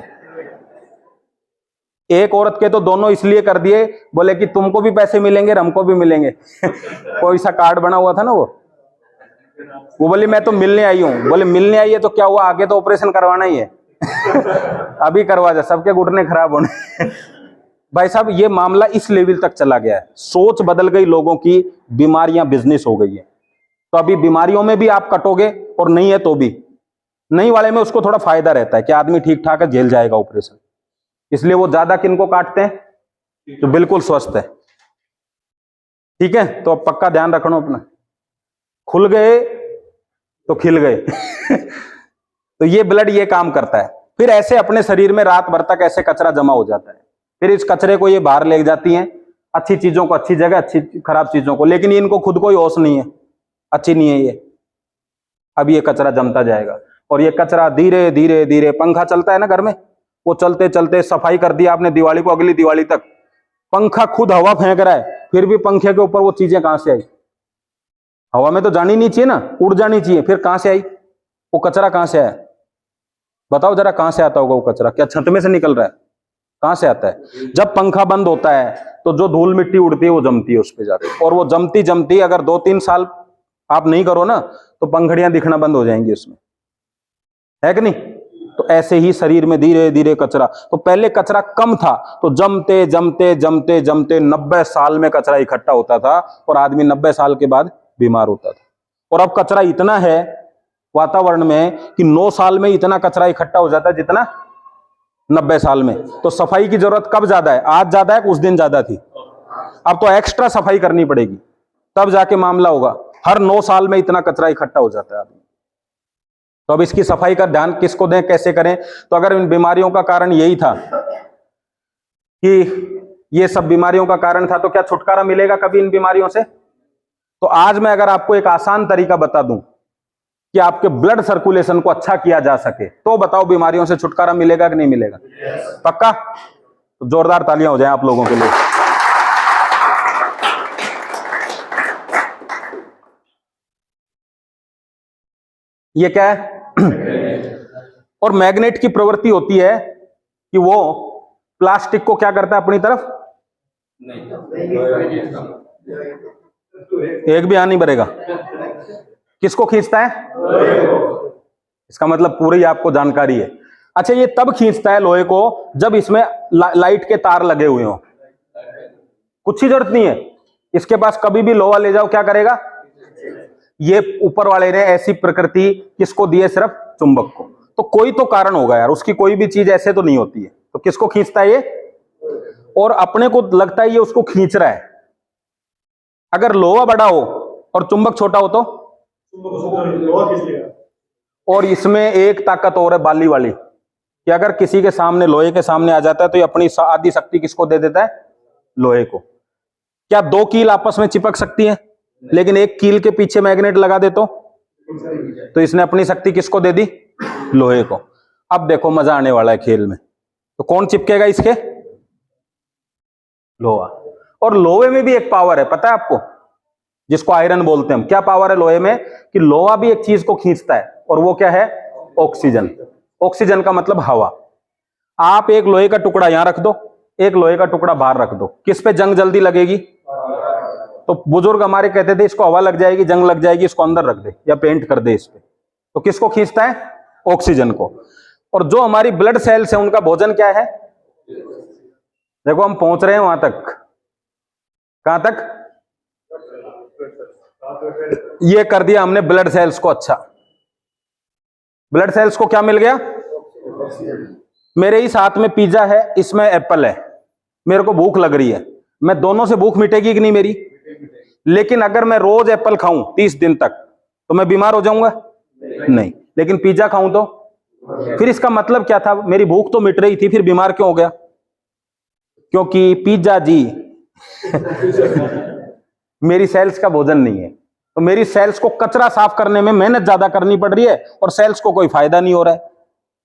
एक औरत के तो दोनों इसलिए कर दिए, बोले कि तुमको भी पैसे मिलेंगे और हमको भी मिलेंगे कोई सा कार्ड बना हुआ था ना वो बोली मैं तो मिलने आई हूं। बोले मिलने आई है तो क्या हुआ, आगे तो ऑपरेशन करवाना ही है अभी करवा जा, सबके घुटने खराब होने भाई साहब ये मामला इस लेवल तक चला गया है, सोच बदल गई लोगों की, बीमारियां बिजनेस हो गई है। तो अभी बीमारियों में भी आप कटोगे और नहीं है तो भी, नहीं वाले में उसको थोड़ा फायदा रहता है कि आदमी ठीक ठाक है, झेल जाएगा ऑपरेशन, इसलिए वो ज्यादा किनको काटते हैं? जो बिल्कुल स्वस्थ है। ठीक है, तो अब पक्का ध्यान रखना अपना, खुल गए तो खिल गए तो ये ब्लड ये काम करता है। फिर ऐसे अपने शरीर में रात भर तक ऐसे कचरा जमा हो जाता है, फिर इस कचरे को ये बाहर ले जाती हैं, अच्छी चीजों को अच्छी जगह, अच्छी खराब चीजों को, लेकिन इनको खुद कोई होश नहीं है, अच्छी नहीं है ये। अब ये कचरा जमता जाएगा और ये कचरा धीरे धीरे धीरे, पंखा चलता है ना घर में, वो चलते चलते सफाई कर दिया आपने दिवाली को, अगली दिवाली तक पंखा खुद हवा फेंक रहा है, फिर भी पंखे के ऊपर वो चीजें कहां से आई? हवा में तो जानी नहीं चाहिए ना, उड़ जानी चाहिए, फिर कहां से आई? वो कचरा कहां से आया? बताओ जरा, कहां से आता होगा वो कचरा? क्या छत में से निकल रहा है? कहां से आता है? जब पंखा बंद होता है तो जो धूल मिट्टी उड़ती है वो जमती है उस पे जाकर, और वो जमती जमती अगर 2-3 साल आप नहीं करो ना तो पंखड़ियां दिखना बंद हो जाएंगी उसमें, है कि नहीं? तो ऐसे ही शरीर में धीरे धीरे कचरा, तो पहले कचरा कम था तो जमते जमते जमते जमते 90 साल में कचरा इकट्ठा होता था और आदमी 90 साल के बाद बीमार होता था। और अब कचरा इतना है वातावरण में कि 9 साल में इतना कचरा इकट्ठा हो जाता है जितना 90 साल में। तो सफाई की जरूरत कब ज्यादा है? आज ज्यादा है, उस दिन ज्यादा थी। अब तो एक्स्ट्रा सफाई करनी पड़ेगी, तब जाके मामला होगा। हर 9 साल में इतना कचरा इकट्ठा हो जाता है आदमी। तो अब इसकी सफाई का ध्यान किसको दें, कैसे करें? तो अगर इन बीमारियों का कारण यही था कि ये सब बीमारियों का कारण था, तो क्या छुटकारा मिलेगा कभी इन बीमारियों से? तो आज मैं अगर आपको एक आसान तरीका बता दूं कि आपके ब्लड सर्कुलेशन को अच्छा किया जा सके, तो बताओ बीमारियों से छुटकारा मिलेगा कि नहीं मिलेगा? पक्का? तो जोरदार तालियां हो जाएं आप लोगों के लिए। ये क्या है? और मैग्नेट की प्रवृत्ति होती है कि वो प्लास्टिक को क्या करता है अपनी तरफ? एक भी नहीं भरेगा। किसको खींचता है? इसका मतलब पूरी आपको जानकारी है। अच्छा, ये तब खींचता है लोहे को जब इसमें लाइट के तार लगे हुए हो। कुछ ही जरूरत नहीं है, इसके पास कभी भी लोहा ले जाओ, क्या करेगा? ये ऊपर वाले ने ऐसी प्रकृति किसको दी है? सिर्फ चुंबक को। तो कोई तो कारण होगा यार, उसकी कोई भी चीज ऐसे तो नहीं होती है। तो किसको खींचता है ये? और अपने को लगता है ये उसको खींच रहा है। अगर लोहा बड़ा हो और चुंबक छोटा हो तो? और इसमें एक ताकत और है बाली वाली, कि अगर किसी के सामने लोहे के सामने आ जाता है तो ये अपनी आधी शक्ति किसको दे देता है? लोहे को। क्या दो कील आपस में चिपक सकती हैं? लेकिन एक कील के पीछे मैग्नेट लगा दे तो इसने अपनी शक्ति किसको दे दी? लोहे को। अब देखो मजा आने वाला है खेल में। तो कौन चिपकेगा इसके? लोहा। और लोहे में भी एक पावर है, पता है आपको, जिसको आयरन बोलते हैं हम। क्या पावर है लोहे में? कि लोहा भी एक चीज को खींचता है, और वो क्या है? ऑक्सीजन। ऑक्सीजन का मतलब हवा। आप एक लोहे का टुकड़ा यहां रख दो, एक लोहे का टुकड़ा बाहर रख दो, किस पे जंग जल्दी लगेगी? तो बुजुर्ग हमारे कहते थे इसको हवा लग जाएगी, जंग लग जाएगी, इसको अंदर रख दे या पेंट कर दे इस पे। तो किसको खींचता है? ऑक्सीजन को। और जो हमारी ब्लड सेल्स है उनका भोजन क्या है? देखो हम पहुंच रहे हैं वहां तक। कहां तक? ये कर दिया हमने ब्लड सेल्स को अच्छा। ब्लड सेल्स को क्या मिल गया? मेरे ही साथ में पिज्जा है, इसमें एप्पल है, मेरे को भूख लग रही है, मैं दोनों से भूख मिटेगी कि नहीं मेरी? लेकिन अगर मैं रोज एप्पल खाऊं 30 दिन तक तो मैं बीमार हो जाऊंगा? नहीं। लेकिन पिज्जा खाऊं तो? फिर इसका मतलब क्या था? मेरी भूख तो मिट रही थी, फिर बीमार क्यों हो गया? क्योंकि पिज्जा जी मेरी सेल्स का भोजन नहीं है। तो मेरी सेल्स को कचरा साफ करने में मेहनत ज्यादा करनी पड़ रही है और सेल्स को कोई फायदा नहीं हो रहा है।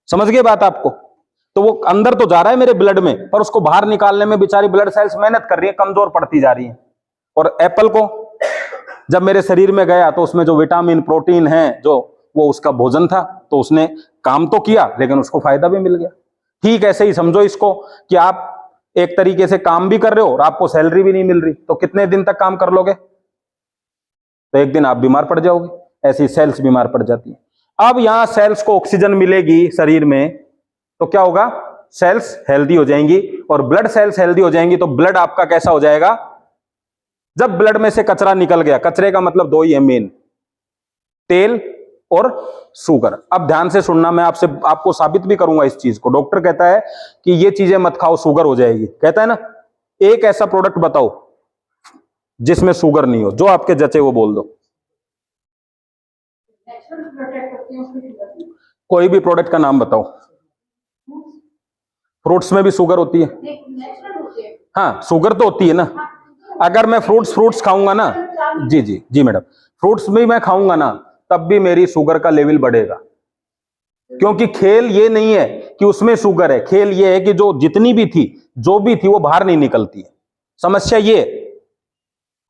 समझ गए बात आपको? तो वो अंदर तो जा रहा है मेरे ब्लड में, पर उसको बाहर निकालने में बेचारी ब्लड सेल्स मेहनत कर रही है, कमजोर पड़ती जा रही है। और एप्पल को जब मेरे शरीर में गया तो उसमें जो विटामिन प्रोटीन है, जो वो उसका भोजन था, तो उसने काम तो किया लेकिन उसको फायदा भी मिल गया। ठीक ऐसे ही समझो इसको कि आप एक तरीके से काम भी कर रहे हो और आपको सैलरी भी नहीं मिल रही, तो कितने दिन तक काम कर लोगे? तो एक दिन आप बीमार पड़ जाओगे। ऐसी सेल्स बीमार पड़ जाती है। अब यहां सेल्स को ऑक्सीजन मिलेगी शरीर में, तो क्या होगा? सेल्स हेल्दी हो जाएंगी। और ब्लड सेल्स हेल्दी हो जाएंगी तो ब्लड आपका कैसा हो जाएगा? जब ब्लड में से कचरा निकल गया, कचरे का मतलब दो ही है मेन, तेल और शुगर। अब ध्यान से सुनना, मैं आपको साबित भी करूंगा इस चीज को। डॉक्टर कहता है कि ये चीजें मत खाओ, शुगर हो जाएगी, कहता है ना। एक ऐसा प्रोडक्ट बताओ जिसमें शुगर नहीं हो, जो आपके जचे वो बोल दो। कोई भी प्रोडक्ट का नाम बताओ। फ्रूट्स में भी शुगर होती है? हाँ, शुगर तो होती है ना। अगर मैं फ्रूट्स खाऊंगा ना, जी जी जी मैडम, फ्रूट्स भी मैं खाऊंगा ना, तब भी मेरी शुगर का लेवल बढ़ेगा। क्योंकि खेल ये नहीं है कि उसमें शुगर है, खेल ये है कि जो जितनी भी थी, जो भी थी, वो बाहर नहीं निकलती है। समस्या ये,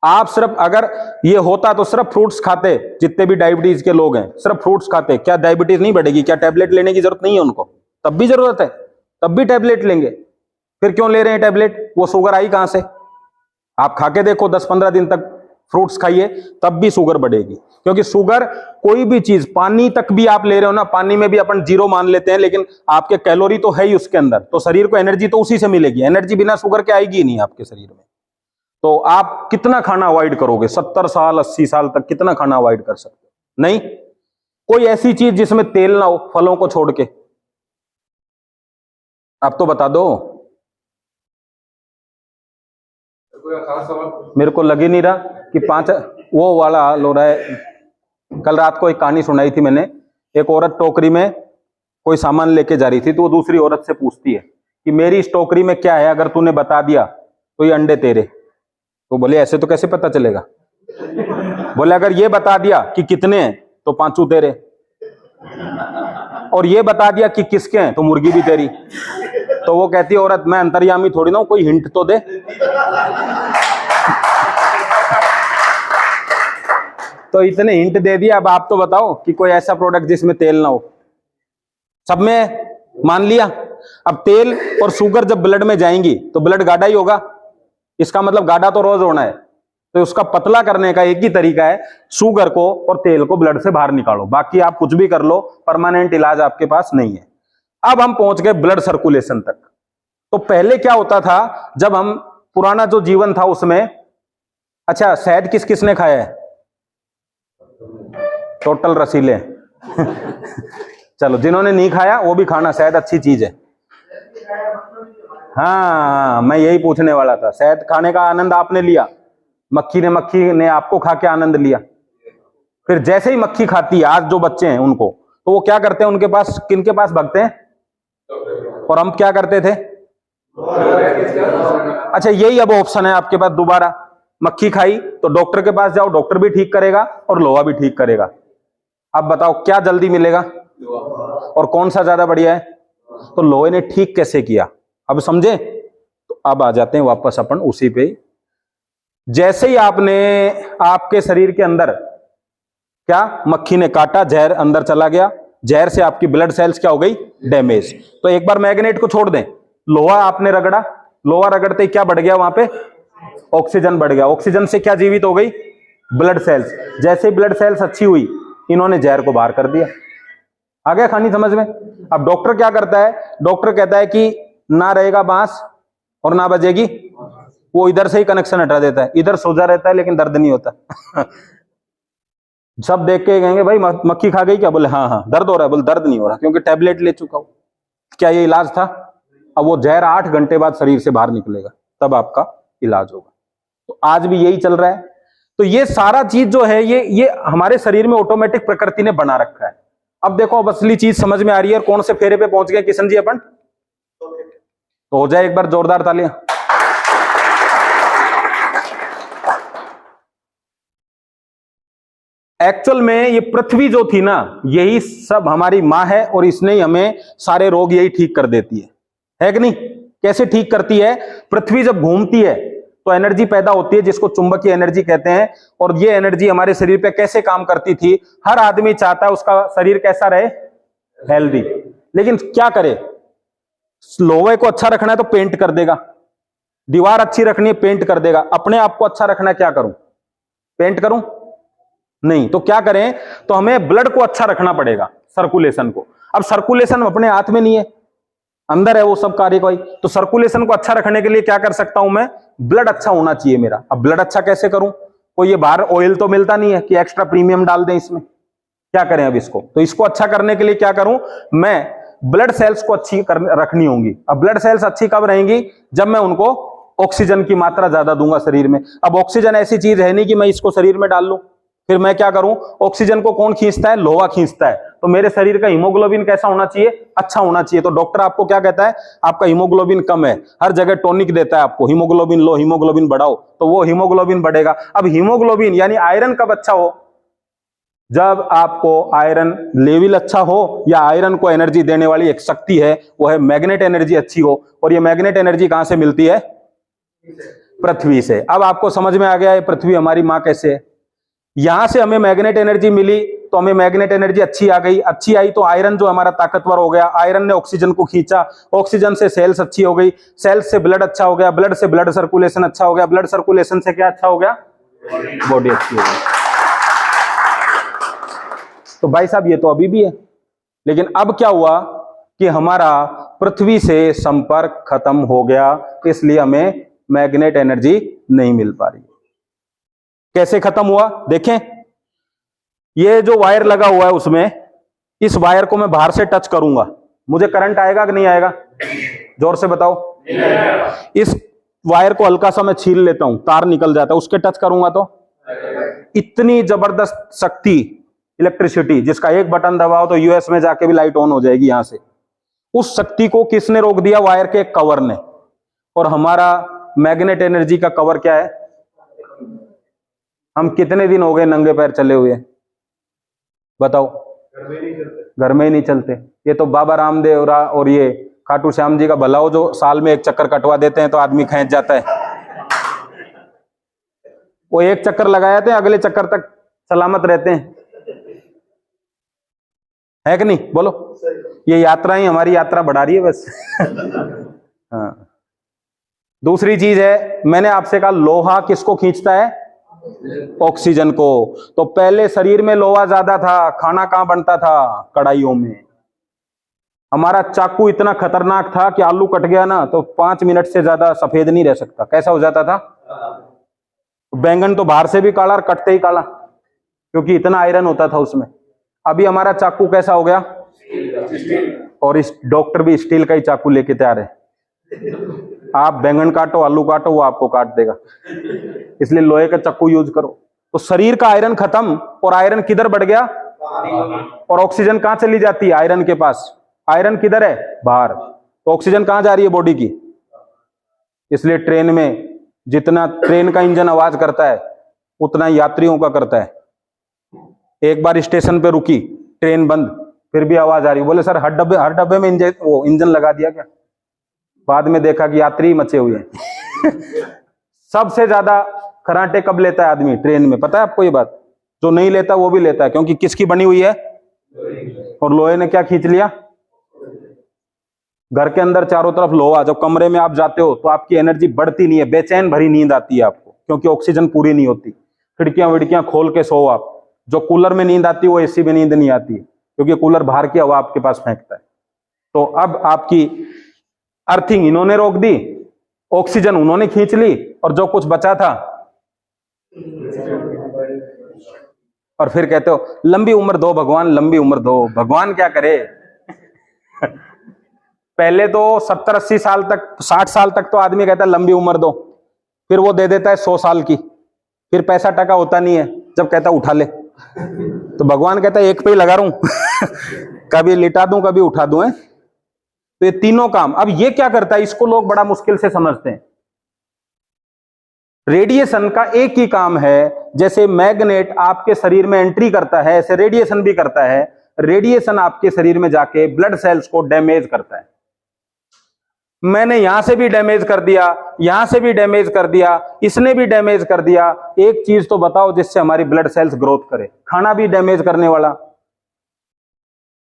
आप सिर्फ अगर ये होता तो सिर्फ फ्रूट्स खाते, जितने भी डायबिटीज के लोग हैं सिर्फ फ्रूट्स खाते, क्या डायबिटीज नहीं बढ़ेगी? क्या टैबलेट लेने की जरूरत नहीं है उनको? तब भी जरूरत है, तब भी टैबलेट लेंगे। फिर क्यों ले रहे हैं टैबलेट? वो शुगर आई कहां से? आप खा के देखो, 10-15 दिन तक फ्रूट्स खाइए, तब भी शुगर बढ़ेगी। क्योंकि शुगर कोई भी चीज, पानी तक भी आप ले रहे हो ना, पानी में भी अपन 0 मान लेते हैं, लेकिन आपके कैलोरी तो है ही उसके अंदर, तो शरीर को एनर्जी तो उसी से मिलेगी। एनर्जी बिना शुगर के आएगी नहीं आपके शरीर में। तो आप कितना खाना अवॉइड करोगे? 70 साल 80 साल तक कितना खाना अवॉइड कर सकते हो? नहीं। कोई ऐसी चीज जिसमें तेल ना हो, फलों को छोड़ के, आप तो बता दो, मेरे को लग ही नहीं रहा कि 5 वो वाला लो रहा है। कल रात को एक कहानी सुनाई थी मैंने, एक औरत टोकरी में कोई सामान लेके जा रही थी, तो वो दूसरी औरत से पूछती है कि मेरी इस टोकरी में क्या है, अगर तूने बता दिया तो ये अंडे तेरे। तो बोले ऐसे तो कैसे पता चलेगा? बोले अगर ये बता दिया कि कितने हैं तो 5 तेरे, और ये बता दिया कि किसके हैं तो मुर्गी भी तेरी। तो वो कहती है औरत, मैं अंतर्यामी थोड़ी ना हूं, कोई हिंट तो दे। तो इतने हिंट दे दिया, अब आप तो बताओ कि कोई ऐसा प्रोडक्ट जिसमें तेल ना हो। सब में मान लिया। अब तेल और शुगर जब ब्लड में जाएंगी तो ब्लड गाढ़ा ही होगा, इसका मतलब गाढ़ा तो रोज होना है। तो उसका पतला करने का एक ही तरीका है, शुगर को और तेल को ब्लड से बाहर निकालो, बाकी आप कुछ भी कर लो, परमानेंट इलाज आपके पास नहीं है। अब हम पहुंच गए ब्लड सर्कुलेशन तक। तो पहले क्या होता था, जब हम पुराना जो जीवन था उसमें, अच्छा शहद किस किस ने खाया है? टोटल रसीले। चलो जिन्होंने नहीं खाया वो भी खाना, शहद अच्छी चीज है। हाँ मैं यही पूछने वाला था, शहद खाने का आनंद आपने लिया, मक्खी ने आपको खा के आनंद लिया। फिर जैसे ही मक्खी खाती है, आज जो बच्चे हैं उनको, तो वो क्या करते हैं, उनके पास किनके पास भागते हैं? और हम क्या करते थे? अच्छा यही अब ऑप्शन है आपके पास दोबारा, मक्खी खाई तो डॉक्टर के पास जाओ, डॉक्टर भी ठीक करेगा और लोहा भी ठीक करेगा। अब बताओ क्या जल्दी मिलेगा और कौन सा ज्यादा बढ़िया है? तो लोहे ने ठीक कैसे किया, अब समझे? तो अब आ जाते हैं वापस अपन उसी पे। जैसे ही आपके शरीर के अंदर क्या, मक्खी ने काटा, जहर अंदर चला गया, जहर से आपकी ब्लड सेल्स क्या हो गई? डैमेज। तो एक बार मैग्नेट को छोड़ दें, लोहा आपने रगड़ा, लोहा रगड़ते ही क्या बढ़ गया वहां पे? ऑक्सीजन बढ़ गया। ऑक्सीजन से क्या जीवित हो गई? Blood cells. जैसे ही ब्लड सेल्स अच्छी हुई, इन्होंने जहर को बाहर कर दिया। आ गया कहानी समझ में? अब डॉक्टर क्या करता है? डॉक्टर कहता है कि ना रहेगा बांस और ना बजेगी, वो इधर से ही कनेक्शन हटा देता है, इधर सोजा रहता है लेकिन दर्द नहीं होता। सब देख के कहेंगे भाई मक्खी खा गई क्या? बोले हाँ हाँ। दर्द हो रहा है? बोले दर्द नहीं हो रहा क्योंकि टैबलेट ले चुका हूं। क्या ये इलाज था? अब वो जहर 8 घंटे बाद शरीर से बाहर निकलेगा, तब आपका इलाज होगा। तो आज भी यही चल रहा है। तो ये सारा चीज जो है ये हमारे शरीर में ऑटोमेटिक प्रकृति ने बना रखा है। अब देखो, अब असली चीज समझ में आ रही है। और कौन से फेरे पे पहुंच गए किशन जी अपन? तो हो जाए एक बार जोरदार तालियां। एक्चुअल में ये पृथ्वी जो थी ना, यही सब हमारी माँ है और इसने ही हमें सारे रोग यही ठीक कर देती है कि नहीं? कैसे ठीक करती है? पृथ्वी जब घूमती है तो एनर्जी पैदा होती है, जिसको चुंबकीय एनर्जी कहते हैं। और ये एनर्जी हमारे शरीर पे कैसे काम करती थी? हर आदमी चाहता है उसका शरीर कैसा रहे? हेल्दी। लेकिन क्या करे? लोहे को अच्छा रखना है तो पेंट कर देगा, दीवार अच्छी रखनी है पेंट कर देगा, अपने आप को अच्छा रखना है क्या करूं? पेंट करूं? नहीं। तो क्या करें? तो हमें ब्लड को अच्छा रखना पड़ेगा, सर्कुलेशन को। अब सर्कुलेशन अपने हाथ में नहीं है, अंदर है वो सब कार्यवाही। तो सर्कुलेशन को अच्छा रखने के लिए क्या कर सकता हूं मैं? ब्लड अच्छा होना चाहिए मेरा। अब ब्लड अच्छा कैसे करूं? कोई ये बाहर ऑयल तो मिलता नहीं है कि एक्स्ट्रा प्रीमियम डाल दें इसमें, क्या करें अब इसको? तो इसको अच्छा करने के लिए क्या करूं मैं? ब्लड सेल्स को अच्छी रखनी होंगी। अब ब्लड सेल्स अच्छी कब रहेंगी? जब मैं उनको ऑक्सीजन की मात्रा ज्यादा दूंगा शरीर में। अब ऑक्सीजन ऐसी चीज है नहीं कि मैं इसको शरीर में डाल लूं, फिर मैं क्या करूं? ऑक्सीजन को कौन खींचता है? लोहा खींचता है। तो मेरे शरीर का हीमोग्लोबिन कैसा होना चाहिए? अच्छा होना चाहिए। तो डॉक्टर आपको क्या कहता है? आपका हीमोग्लोबिन कम है, हर जगह टॉनिक देता है आपको, हीमोग्लोबिन लो, हीमोग्लोबिन बढ़ाओ, तो वो हीमोग्लोबिन बढ़ेगा। अब हीमोग्लोबिन यानी आयरन कब अच्छा हो? जब आपको आयरन लेवल अच्छा हो, या आयरन को एनर्जी देने वाली एक शक्ति है, वो है मैग्नेट एनर्जी अच्छी हो। और ये मैग्नेट एनर्जी कहां से मिलती है? पृथ्वी से। अब आपको समझ में आ गया है पृथ्वी हमारी मां कैसे है। यहां से हमें मैग्नेट एनर्जी मिली, तो हमें मैग्नेट एनर्जी अच्छी आ गई। अच्छी आई तो आयरन जो हमारा ताकतवर हो गया, आयरन ने ऑक्सीजन को खींचा, ऑक्सीजन से सेल्स अच्छी हो गई, सेल्स से ब्लड अच्छा हो गया, ब्लड से ब्लड सर्कुलेशन अच्छा हो गया, ब्लड सर्कुलेशन से क्या अच्छा हो गया? बॉडी अच्छी हो गई। तो भाई साहब ये तो अभी भी है, लेकिन अब क्या हुआ कि हमारा पृथ्वी से संपर्क खत्म हो गया, इसलिए हमें मैग्नेट एनर्जी नहीं मिल पा रही। कैसे खत्म हुआ? देखें, ये जो वायर लगा हुआ है उसमें, इस वायर को मैं बाहर से टच करूंगा, मुझे करंट आएगा कि नहीं आएगा? जोर से बताओ। इस वायर को हल्का सा मैं छील लेता हूं, तार निकल जाता है, उसके टच करूंगा तो इतनी जबरदस्त शक्ति, इलेक्ट्रिसिटी, जिसका एक बटन दबाओ तो यूएस में जाके भी लाइट ऑन हो जाएगी यहां से। उस शक्ति को किसने रोक दिया? वायर के एक कवर ने। और हमारा मैग्नेट एनर्जी का कवर क्या है? हम कितने दिन हो गए नंगे पैर चले हुए? बताओ। घर में ही नहीं चलते। ये तो बाबा रामदेव और ये खाटू श्याम जी का भला हो, जो साल में एक चक्कर कटवा देते हैं तो आदमी खींच जाता है। वो एक चक्कर लगाए थे, अगले चक्कर तक सलामत रहते हैं, है कि नहीं? बोलो। ये यात्रा ही हमारी यात्रा बढ़ा रही है बस। हाँ। दूसरी चीज है, मैंने आपसे कहा लोहा किसको खींचता है? ऑक्सीजन को। तो पहले शरीर में लोहा ज्यादा था, खाना कहां बनता था? कढ़ाइयों में। हमारा चाकू इतना खतरनाक था कि आलू कट गया ना तो 5 मिनट से ज्यादा सफेद नहीं रह सकता। कैसा हो जाता था? बैंगन तो बाहर से भी काला और कटते ही काला, क्योंकि इतना आयरन होता था उसमें। अभी हमारा चाकू कैसा हो गया? और इस डॉक्टर भी स्टील का ही चाकू लेके तैयार है। आप बैंगन काटो, आलू काटो, वो आपको काट देगा। इसलिए लोहे का चाकू यूज करो। तो शरीर का आयरन खत्म, और आयरन किधर बढ़ गया? और ऑक्सीजन कहां चली जाती है? आयरन के पास। आयरन किधर है? बाहर। तो ऑक्सीजन कहां जा रही है बॉडी की? इसलिए ट्रेन में जितना ट्रेन का इंजन आवाज करता है उतना यात्रियों का करता है। एक बार स्टेशन पे रुकी, ट्रेन बंद, फिर भी आवाज आ रही। बोले सर हर डब्बे में इंजन लगा दिया क्या? बाद में देखा कि यात्री मचे हुए हैं। सबसे ज्यादा खराटे कब लेता है आदमी? ट्रेन में। पता है आपको ये बात? जो नहीं लेता वो भी लेता है, क्योंकि किसकी बनी हुई है? और लोहे ने क्या खींच लिया? घर के अंदर चारों तरफ लोहा। जब कमरे में आप जाते हो तो आपकी एनर्जी बढ़ती नहीं है, बेचैन भरी नींद आती है आपको, क्योंकि ऑक्सीजन पूरी नहीं होती। खिड़कियां विड़कियां खोल के सो आप। जो कूलर में नींद आती है वो एसी में नींद नहीं आती, क्योंकि कूलर बाहर की हवा आपके पास फेंकता है। तो अब आपकी अर्थिंग इन्होंने रोक दी, ऑक्सीजन उन्होंने खींच ली, और जो कुछ बचा था, और फिर कहते हो लंबी उम्र दो भगवान, लंबी उम्र दो। भगवान क्या करे? पहले तो 70-80 साल तक, 60 साल तक तो आदमी कहता है लंबी उम्र दो, फिर वो दे देता है 100 साल की, फिर पैसा टका होता नहीं है, जब कहता उठा ले। तो भगवान कहता है एक पे ही लगा रहूं। कभी लिटा दूं, कभी उठा दूं। है तो ये तीनों काम। अब ये क्या करता है, इसको लोग बड़ा मुश्किल से समझते हैं। रेडिएशन का एक ही काम है, जैसे मैग्नेट आपके शरीर में एंट्री करता है, ऐसे रेडिएशन भी करता है। रेडिएशन आपके शरीर में जाके ब्लड सेल्स को डैमेज करता है। मैंने यहां से भी डैमेज कर दिया, यहां से भी डैमेज कर दिया, इसने भी डैमेज कर दिया। एक चीज तो बताओ जिससे हमारी ब्लड सेल्स ग्रोथ करे। खाना भी डैमेज करने वाला।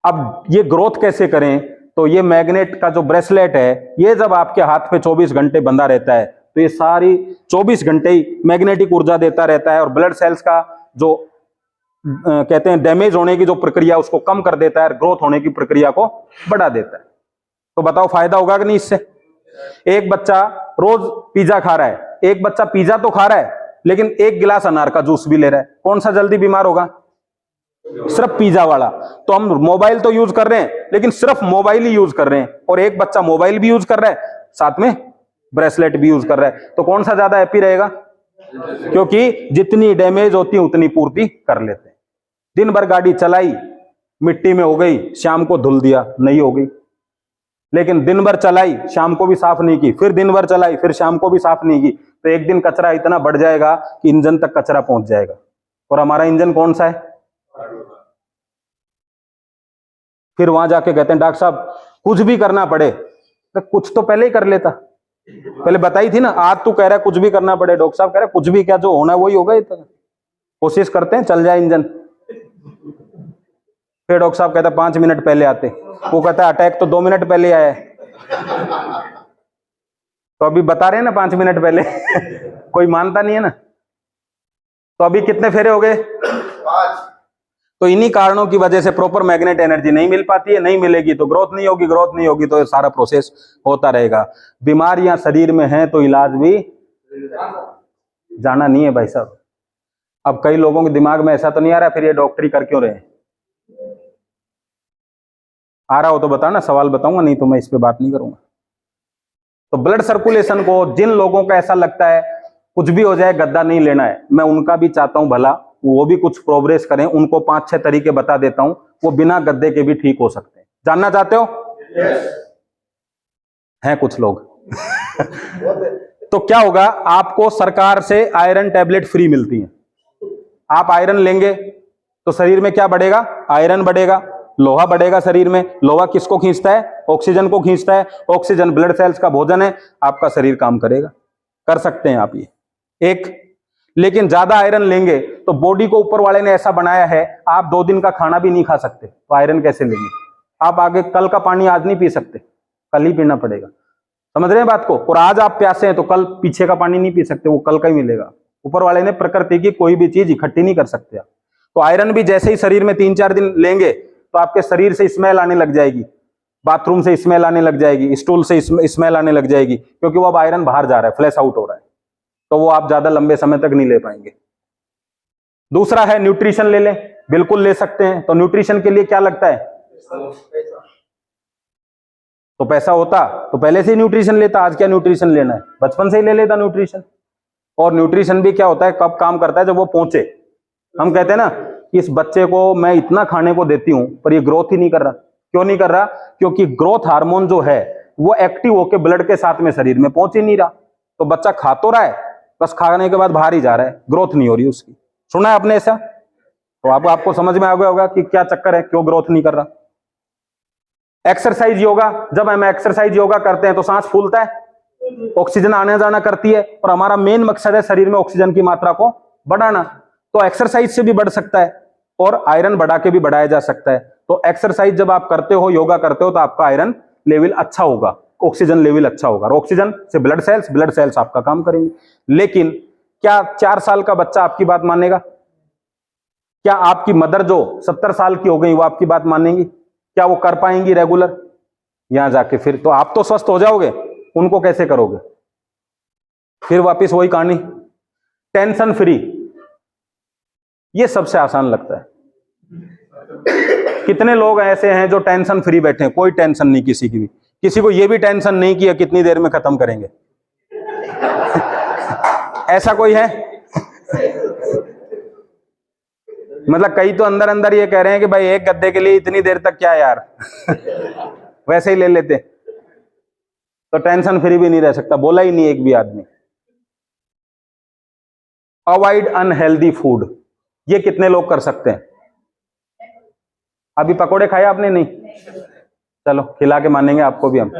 अब ये ग्रोथ कैसे करें? तो ये मैग्नेट का जो ब्रेसलेट है, ये जब आपके हाथ पे 24 घंटे बंधा रहता है तो ये सारी 24 घंटे ही मैग्नेटिक ऊर्जा देता रहता है, और ब्लड सेल्स का जो कहते हैं डैमेज होने की जो प्रक्रिया, उसको कम कर देता है, ग्रोथ होने की प्रक्रिया को बढ़ा देता है। तो बताओ फायदा होगा कि नहीं इससे? एक बच्चा रोज पिज्जा खा रहा है, एक बच्चा पिज्जा तो खा रहा है लेकिन एक गिलास अनार का जूस भी ले रहा है, कौन सा जल्दी बीमार होगा? सिर्फ पिज्जा वाला। तो हम मोबाइल तो यूज कर रहे हैं, लेकिन सिर्फ मोबाइल ही यूज कर रहे हैं, और एक बच्चा मोबाइल भी यूज कर रहा है, साथ में ब्रेसलेट भी यूज कर रहा है। तो कौन सा ज्यादा हैप्पी रहेगा? क्योंकि जितनी डैमेज होती है उतनी पूर्ति कर लेते हैं। दिन भर गाड़ी चलाई, मिट्टी में हो गई, शाम को धुल दिया, नहीं हो गई। लेकिन दिन भर चलाई, शाम को भी साफ नहीं की, फिर दिन भर चलाई, फिर शाम को भी साफ नहीं की, तो एक दिन कचरा इतना बढ़ जाएगा कि इंजन तक कचरा पहुंच जाएगा। और हमारा इंजन कौन सा है? फिर वहां जाके कहते हैं डॉक्टर साहब कुछ भी करना पड़े, तो कुछ तो पहले ही कर लेता। पहले बताई थी ना, आज तू कह रहा है कुछ भी करना पड़े, डॉक्टर साहब कह रहे कुछ भी क्या, जो होना है वही होगा। इतना कोशिश करते हैं चल जाए इंजन। फिर डॉक्टर साहब कहता 5 मिनट पहले आते, वो कहता है अटैक तो 2 मिनट पहले आया है। तो अभी बता रहे हैं ना 5 मिनट पहले। कोई मानता नहीं है ना। तो अभी कितने फेरे हो गए? 5। तो इन्हीं कारणों की वजह से प्रॉपर मैग्नेट एनर्जी नहीं मिल पाती है। नहीं मिलेगी तो ग्रोथ नहीं होगी, ग्रोथ नहीं होगी तो ये सारा प्रोसेस होता रहेगा। बीमारियां शरीर में हैं तो इलाज भी जाना नहीं है भाई साहब। अब कई लोगों के दिमाग में ऐसा तो नहीं आ रहा फिर ये डॉक्टरी कर क्यों रहे हैं? आ रहा हो तो बताओ ना, सवाल बताऊंगा, नहीं तो मैं इस पे बात नहीं करूंगा। तो ब्लड सर्कुलेशन को जिन लोगों का ऐसा लगता है कुछ भी हो जाए गद्दा नहीं लेना है, मैं उनका भी चाहता हूं भला, वो भी कुछ प्रोग्रेस करें। उनको 5-6 तरीके बता देता हूं, वो बिना गद्दे के भी ठीक हो सकते हैं। जानना चाहते हो? yes. हैं कुछ लोग तो क्या होगा, आपको सरकार से आयरन टैबलेट फ्री मिलती है। आप आयरन लेंगे तो शरीर में क्या बढ़ेगा? आयरन बढ़ेगा, लोहा बढ़ेगा शरीर में। लोहा किसको खींचता है? ऑक्सीजन को खींचता है। ऑक्सीजन ब्लड सेल्स का भोजन है, आपका शरीर काम करेगा। कर सकते हैं आप ये एक। लेकिन ज्यादा आयरन लेंगे तो बॉडी को ऊपर वाले ने ऐसा बनाया है, आप 2 दिन का खाना भी नहीं खा सकते, तो आयरन कैसे लेंगे? आप आगे कल का पानी आज नहीं पी सकते, कल ही पीना पड़ेगा। समझ रहे हैं बात को? और आज आप प्यासे हैं तो कल पीछे का पानी नहीं पी सकते, वो कल का ही मिलेगा। ऊपर वाले ने प्रकृति की कोई भी चीज इकट्ठी नहीं कर सकते आप। तो आयरन भी जैसे ही शरीर में 3-4 दिन लेंगे तो आपके शरीर से स्मेल आने लग जाएगी, बाथरूम से स्मेल आने लग जाएगी, स्टूल से स्मेल आने लग जाएगी, क्योंकि वो अब आयरन बाहर जा रहा है, फ्लैश आउट हो रहा है। तो वो आप ज्यादा लंबे समय तक नहीं ले पाएंगे। दूसरा है न्यूट्रिशन ले लें, बिल्कुल ले सकते हैं। तो न्यूट्रिशन के लिए क्या लगता है? तो पैसा होता तो पहले से ही न्यूट्रिशन लेता। आज क्या न्यूट्रिशन लेना है? बचपन से ही ले लेता न्यूट्रिशन। और न्यूट्रिशन भी क्या होता है, कब काम करता है? जब वो पहुंचे। हम कहते हैं ना, इस बच्चे को मैं इतना खाने को देती हूं पर ये ग्रोथ ही नहीं कर रहा। क्यों नहीं कर रहा? क्योंकि ग्रोथ हार्मोन जो है वो एक्टिव होकर ब्लड के साथ में शरीर में पहुंच ही नहीं रहा। तो बच्चा खा तो रहा है, बस खाने के बाद बाहर ही जा रहा है, ग्रोथ नहीं हो रही उसकी। सुना है आपने ऐसा? तो आपको समझ में आ गया होगा कि क्या चक्कर है, क्यों ग्रोथ नहीं कर रहा। एक्सरसाइज योगा, जब हम एक्सरसाइज योगा करते हैं तो सांस फूलता है, ऑक्सीजन आने जाना करती है, और हमारा मेन मकसद है शरीर में ऑक्सीजन की मात्रा को बढ़ाना। तो एक्सरसाइज से भी बढ़ सकता है और आयरन बढ़ा के भी बढ़ाया जा सकता है। तो एक्सरसाइज जब आप करते हो, योगा करते हो, तो आपका आयरन लेवल अच्छा होगा, ऑक्सीजन लेवल अच्छा होगा, और ऑक्सीजन से ब्लड सेल्स आपका काम करेंगे। लेकिन क्या 4 साल का बच्चा आपकी बात मानेगा? क्या आपकी मदर जो 70 साल की हो गई वो आपकी बात मानेंगी? क्या वो कर पाएंगी रेगुलर? यहां जाके फिर तो आप तो स्वस्थ हो जाओगे, उनको कैसे करोगे? फिर वापस वही कहानी, टेंशन फ्री। ये सबसे आसान लगता है। कितने लोग ऐसे हैं जो टेंशन फ्री बैठे हैं, कोई टेंशन नहीं किसी की भी। किसी को ये भी टेंशन नहीं कि कितनी देर में खत्म करेंगे ऐसा कोई है? मतलब कई तो अंदर अंदर ये कह रहे हैं कि भाई एक गद्दे के लिए इतनी देर तक क्या यार वैसे ही ले लेते। तो टेंशन फ्री भी नहीं रह सकता, बोला ही नहीं एक भी आदमी। अवॉइड अनहेल्दी फूड, ये कितने लोग कर सकते हैं? अभी पकोड़े खाए आपने? नहीं, चलो खिला के मानेंगे आपको भी हम।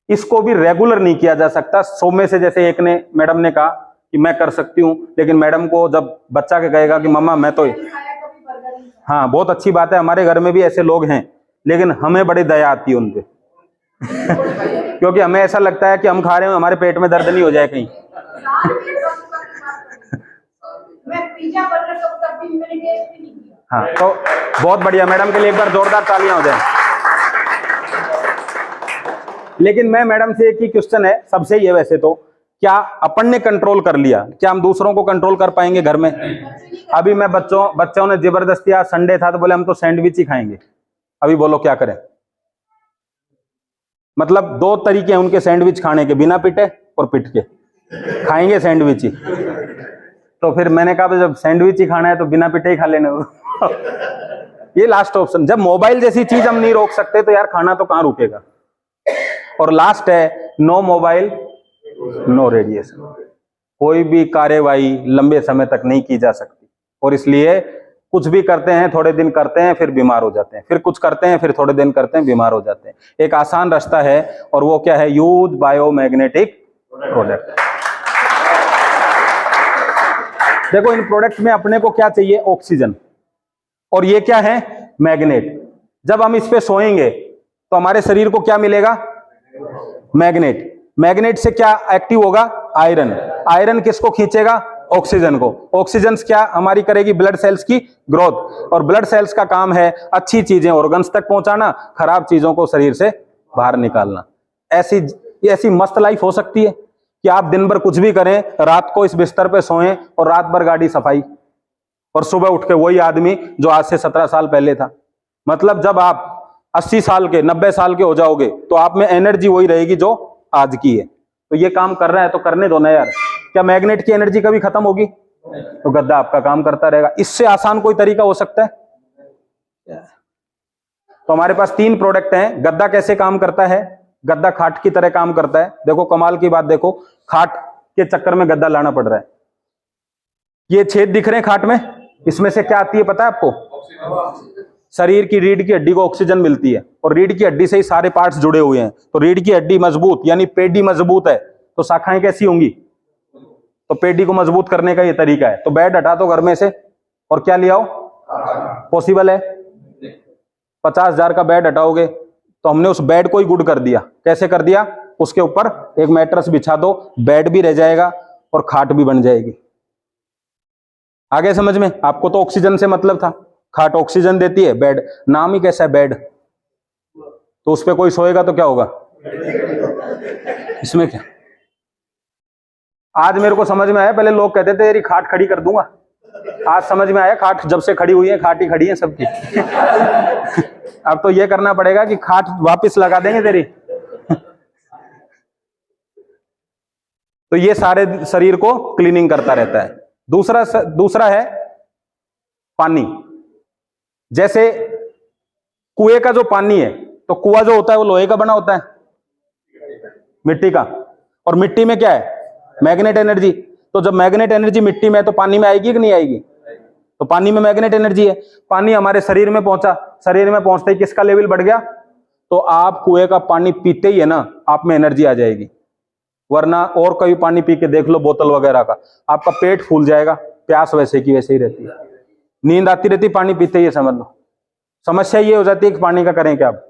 इसको भी रेगुलर नहीं किया जा सकता। 100 में से जैसे एक ने, मैडम ने कहा कि मैं कर सकती हूं, लेकिन मैडम को जब बच्चा के कहेगा कि मम्मा मैं तो, हाँ बहुत अच्छी बात है, हमारे घर में भी ऐसे लोग हैं, लेकिन हमें बड़ी दया आती है उनपे क्योंकि हमें ऐसा लगता है कि हम खा रहे हैं, हमारे पेट में दर्द नहीं हो जाए कहीं हाँ, तो बहुत बढ़िया, मैडम के लिए एक बार जोरदार तालियां हो जाए। लेकिन मैं मैडम से एक ही क्वेश्चन है, सबसे ही है वैसे तो, क्या अपन ने कंट्रोल कर लिया, क्या हम दूसरों को कंट्रोल कर पाएंगे घर में? अभी मैं बच्चों ने जबरदस्ती, आज संडे था तो बोले हम तो सैंडविच ही खाएंगे। अभी बोलो क्या करें? मतलब 2 तरीके हैं उनके सैंडविच खाने के, बिना पिटे और पिट के खाएंगे सैंडविच ही। तो फिर मैंने कहा जब सैंडविच ही खाना है तो बिना पिटे ही खा लेने ये लास्ट ऑप्शन। जब मोबाइल जैसी चीज हम नहीं रोक सकते तो यार खाना तो कहां रुकेगा। और लास्ट है नो मोबाइल नो रेडिएशन। कोई भी कार्यवाही लंबे समय तक नहीं की जा सकती, और इसलिए कुछ भी करते हैं, थोड़े दिन करते हैं फिर बीमार हो जाते हैं, फिर कुछ करते हैं फिर थोड़े दिन करते हैं बीमार हो जाते हैं। एक आसान रास्ता है, और वो क्या है? Use biomagnetic product. देखो इन प्रोडक्ट में अपने को क्या चाहिए? ऑक्सीजन, और ये क्या है? मैग्नेट। जब हम इस पे सोएंगे तो हमारे शरीर को क्या मिलेगा? मैग्नेट। मैग्नेट से क्या एक्टिव होगा? आयरन। आयरन किसको खींचेगा? ऑक्सीजन को। ऑक्सीजन क्या हमारी करेगी? ब्लड सेल्स की ग्रोथ। और ब्लड सेल्स का काम है अच्छी चीजें ऑर्गन्स तक पहुंचाना, खराब चीजों को शरीर से बाहर निकालना। ऐसी मस्त लाइफ हो सकती है कि आप दिन भर कुछ भी करें, रात को इस बिस्तर पे सोएं और रात भर गाड़ी सफाई, और सुबह उठ के वही आदमी जो आज से 17 साल पहले था। मतलब जब आप 80 साल के 90 साल के हो जाओगे तो आप में एनर्जी वही रहेगी जो आज की है। तो ये काम कर रहा है तो करने दो ना यार। क्या मैग्नेट की एनर्जी कभी खत्म होगी? तो गद्दा आपका काम करता रहेगा। इससे आसान कोई तरीका हो सकता है? तो हमारे पास 3 प्रोडक्ट हैं। गद्दा कैसे काम करता है? गद्दा खाट की तरह काम करता है। देखो कमाल की बात, देखो खाट के चक्कर में गद्दा लाना पड़ रहा है। ये छेद दिख रहे हैं खाट में, इसमें से क्या आती है पता है आपको? शरीर की रीढ़ की हड्डी को ऑक्सीजन मिलती है और रीढ़ की हड्डी से ही सारे पार्ट्स जुड़े हुए हैं। तो रीढ़ की हड्डी मजबूत यानी पेडी मजबूत है तो शाखाएं कैसी होंगी? तो पेडी को मजबूत करने का ये तरीका है। तो बेड हटा दो घर में से और क्या ले आओ? पॉसिबल है? 50,000 का बेड हटाओगे तो हमने उस बेड को ही गुड कर दिया। कैसे कर दिया? उसके ऊपर एक मैट्रेस बिछा दो, बेड भी रह जाएगा और खाट भी बन जाएगी। आगे समझ में? आपको तो ऑक्सीजन से मतलब था, खाट ऑक्सीजन देती है, बेड नाम ही कैसा है बेड, तो उस पर कोई सोएगा तो क्या होगा? इसमें क्या? आज मेरे को समझ में आया, पहले लोग कहते थे तेरी खाट खड़ी कर दूंगा, आज समझ में आया खाट जब से खड़ी हुई है खाट ही खड़ी है सबकी। अब तो ये करना पड़ेगा कि खाट वापस लगा देंगे तेरी। तो ये सारे शरीर को क्लीनिंग करता रहता है। दूसरा है पानी। जैसे कुएं का जो पानी है, तो कुआं जो होता है वो लोहे का बना होता है, मिट्टी का, और मिट्टी में क्या है? Magnet energy. तो जब मैग्नेट एनर्जी मिट्टी में है तो पानी में आएगी कि नहीं आएगी? तो पानी में मैग्नेट एनर्जी है। पानी हमारे शरीर में पहुंचा, शरीर में पहुंचते ही किसका लेवल बढ़ गया? तो आप कुएं का पानी पीते ही है ना, आप में एनर्जी आ जाएगी। वरना और कोई पानी पी के देख लो बोतल वगैरह का, आपका पेट फूल जाएगा, प्यास वैसे की वैसे ही रहती है, नींद आती रहती पानी पीते ही, समझ लो। समस्या ये हो जाती है कि पानी का करें क्या अब?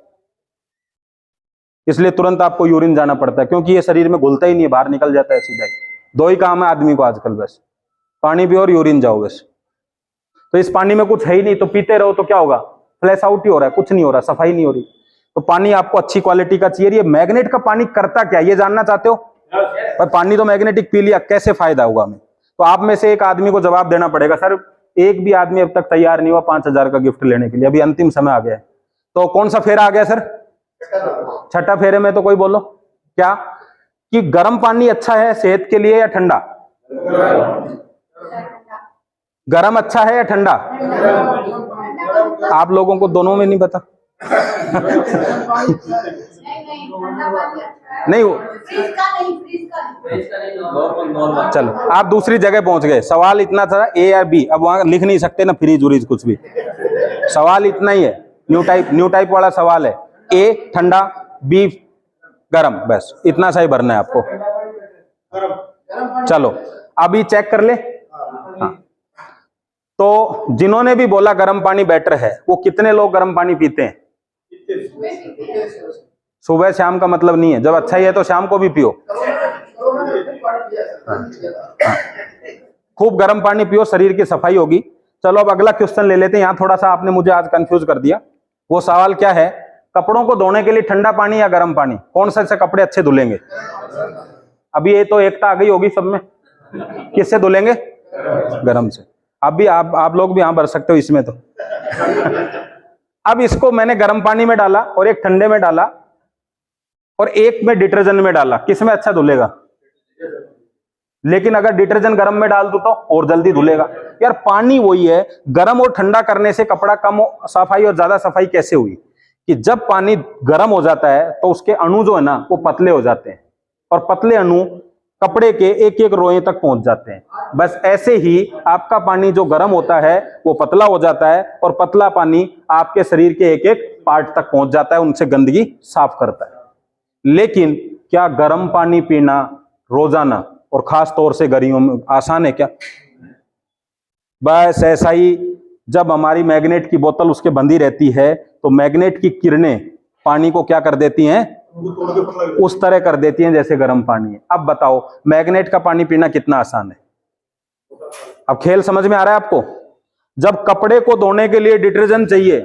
इसलिए तुरंत आपको यूरिन जाना पड़ता है, क्योंकि ये शरीर में घुलता ही नहीं है, बाहर निकल जाता है सीधा ही। 2 ही काम है आदमी को आजकल, बस पानी पियो और यूरिन जाओ बस। तो इस पानी में कुछ है ही नहीं, तो पीते रहो तो क्या होगा? फ्लैश आउट ही हो रहा है, कुछ नहीं हो रहा, सफाई नहीं हो रही। तो पानी आपको अच्छी क्वालिटी का चाहिए। ये मैग्नेट का पानी करता क्या, ये जानना चाहते हो? पर पानी तो मैग्नेटिक पी लिया, कैसे फायदा होगा हमें? तो आप में से एक आदमी को जवाब देना पड़ेगा। सर एक भी आदमी अब तक तैयार नहीं हुआ 5,000 का गिफ्ट लेने के लिए, अभी अंतिम समय आ गया है। तो कौन सा फेरा आ गया सर? छठा फेरे में। तो कोई बोलो क्या कि गर्म पानी अच्छा है सेहत के लिए या ठंडा? गर्म अच्छा है या ठंडा? आप लोगों को दोनों में नहीं पता। नहीं चलो आप दूसरी जगह पहुंच गए। सवाल इतना था ए या बी, अब वहां लिख नहीं सकते ना फ्रीज उरीज कुछ भी। सवाल इतना ही है, न्यू टाइप वाला सवाल है। ए ठंडा, बी गरम, बस इतना सा ही भरना है आपको। चलो अभी चेक कर ले। हाँ। तो जिन्होंने भी बोला गर्म पानी बेटर है, वो कितने लोग गर्म पानी पीते हैं? सुबह शाम का मतलब नहीं है, जब अच्छा ही है तो शाम को भी पियो। खूब गर्म पानी पियो, शरीर की सफाई होगी। चलो अब अगला क्वेश्चन ले लेते हैं। यहाँ थोड़ा सा आपने मुझे आज कंफ्यूज कर दिया। वो सवाल क्या है? कपड़ों को धोने के लिए ठंडा पानी या गर्म पानी, कौन सा से कपड़े अच्छे धुलेंगे? अभी ये तो एकता आ गई होगी सब में, किससे धुलेंगे? गर्म से। अब भी आप लोग भी यहां भर सकते हो इसमें। तो अब इसको मैंने गर्म पानी में डाला और एक ठंडे में डाला और एक में डिटर्जेंट में डाला, किस में अच्छा धुलेगा? लेकिन अगर डिटर्जेंट गर्म में डाल दो तो और जल्दी धुलेगा। यार पानी वही है, गर्म और ठंडा करने से कपड़ा कम सफाई और ज्यादा सफाई कैसे हुई? कि जब पानी गर्म हो जाता है तो उसके अणु जो है ना वो पतले हो जाते हैं, और पतले अणु कपड़े के एक एक रोए तक पहुंच जाते हैं। बस ऐसे ही आपका पानी जो गर्म होता है वो पतला हो जाता है, और पतला पानी आपके शरीर के एक एक पार्ट तक पहुंच जाता है, उनसे गंदगी साफ करता है। लेकिन क्या गर्म पानी पीना रोजाना और खास तौर से गर्मियों में आसान है क्या? बस ऐसा ही जब हमारी मैग्नेट की बोतल उसके बंधी रहती है तो मैग्नेट की किरणें पानी को क्या कर देती हैं? उस तरह कर देती हैं जैसे गर्म पानी है। अब बताओ मैग्नेट का पानी पीना कितना आसान है? अब खेल समझ में आ रहा है आपको? जब कपड़े को धोने के लिए डिटर्जेंट चाहिए,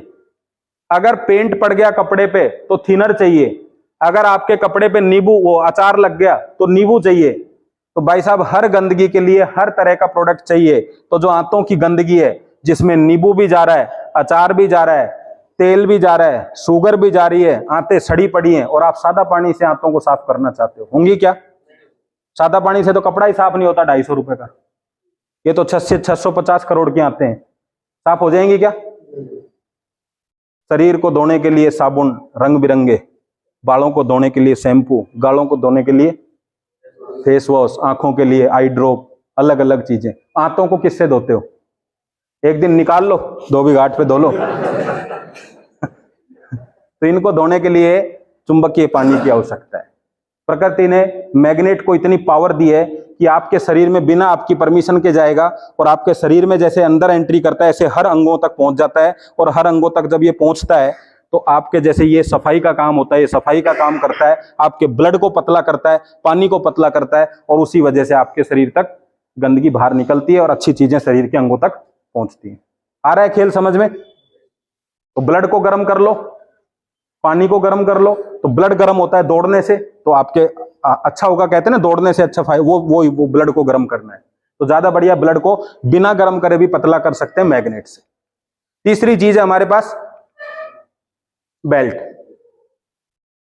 अगर पेंट पड़ गया कपड़े पे तो थिनर चाहिए, अगर आपके कपड़े पे नींबू वो अचार लग गया तो नींबू चाहिए। तो भाई साहब हर गंदगी के लिए हर तरह का प्रोडक्ट चाहिए। तो जो आंतों की गंदगी है जिसमें नींबू भी जा रहा है, अचार भी जा रहा है, तेल भी जा रहा है, शुगर भी जा रही है, आंतें सड़ी पड़ी हैं, और आप सादा पानी से आंतों को साफ करना चाहते हो, होंगी क्या? सादा पानी से तो कपड़ा ही साफ नहीं होता 250 रुपए का, ये तो 650 करोड़ की आंतें हैं, साफ हो जाएंगी क्या? शरीर को धोने के लिए साबुन रंग बिरंगे, बालों को धोने के लिए शैम्पू, गालों को धोने के लिए फेस वॉश, आंखों के लिए आई ड्रॉप, अलग अलग चीजें। आंतों को किससे धोते हो? एक दिन निकाल लो, धोबी घाट पे धो लो। तो इनको धोने के लिए चुंबकीय पानी की आवश्यकता है। प्रकृति ने मैग्नेट को इतनी पावर दी है कि आपके शरीर में बिना आपकी परमिशन के जाएगा, और आपके शरीर में जैसे अंदर एंट्री करता है ऐसे हर अंगों तक पहुंच जाता है, और हर अंगों तक जब ये पहुंचता है तो आपके जैसे ये सफाई का काम होता है, ये सफाई का काम करता है, आपके ब्लड को पतला करता है, पानी को पतला करता है, और उसी वजह से आपके शरीर तक गंदगी बाहर निकलती है और अच्छी चीजें शरीर के अंगों तक पहुंचती है। आ रहा है खेल समझ में? तो ब्लड को गर्म कर लो, पानी को गर्म कर लो, तो ब्लड गर्म होता है दौड़ने से, तो आपके अच्छा होगा, कहते हैं ना दौड़ने से अच्छा वो ब्लड को गर्म करना है, तो ज्यादा बढ़िया ब्लड को बिना गर्म करे भी पतला कर सकते हैं मैग्नेट से। तीसरी चीज है हमारे पास बेल्ट,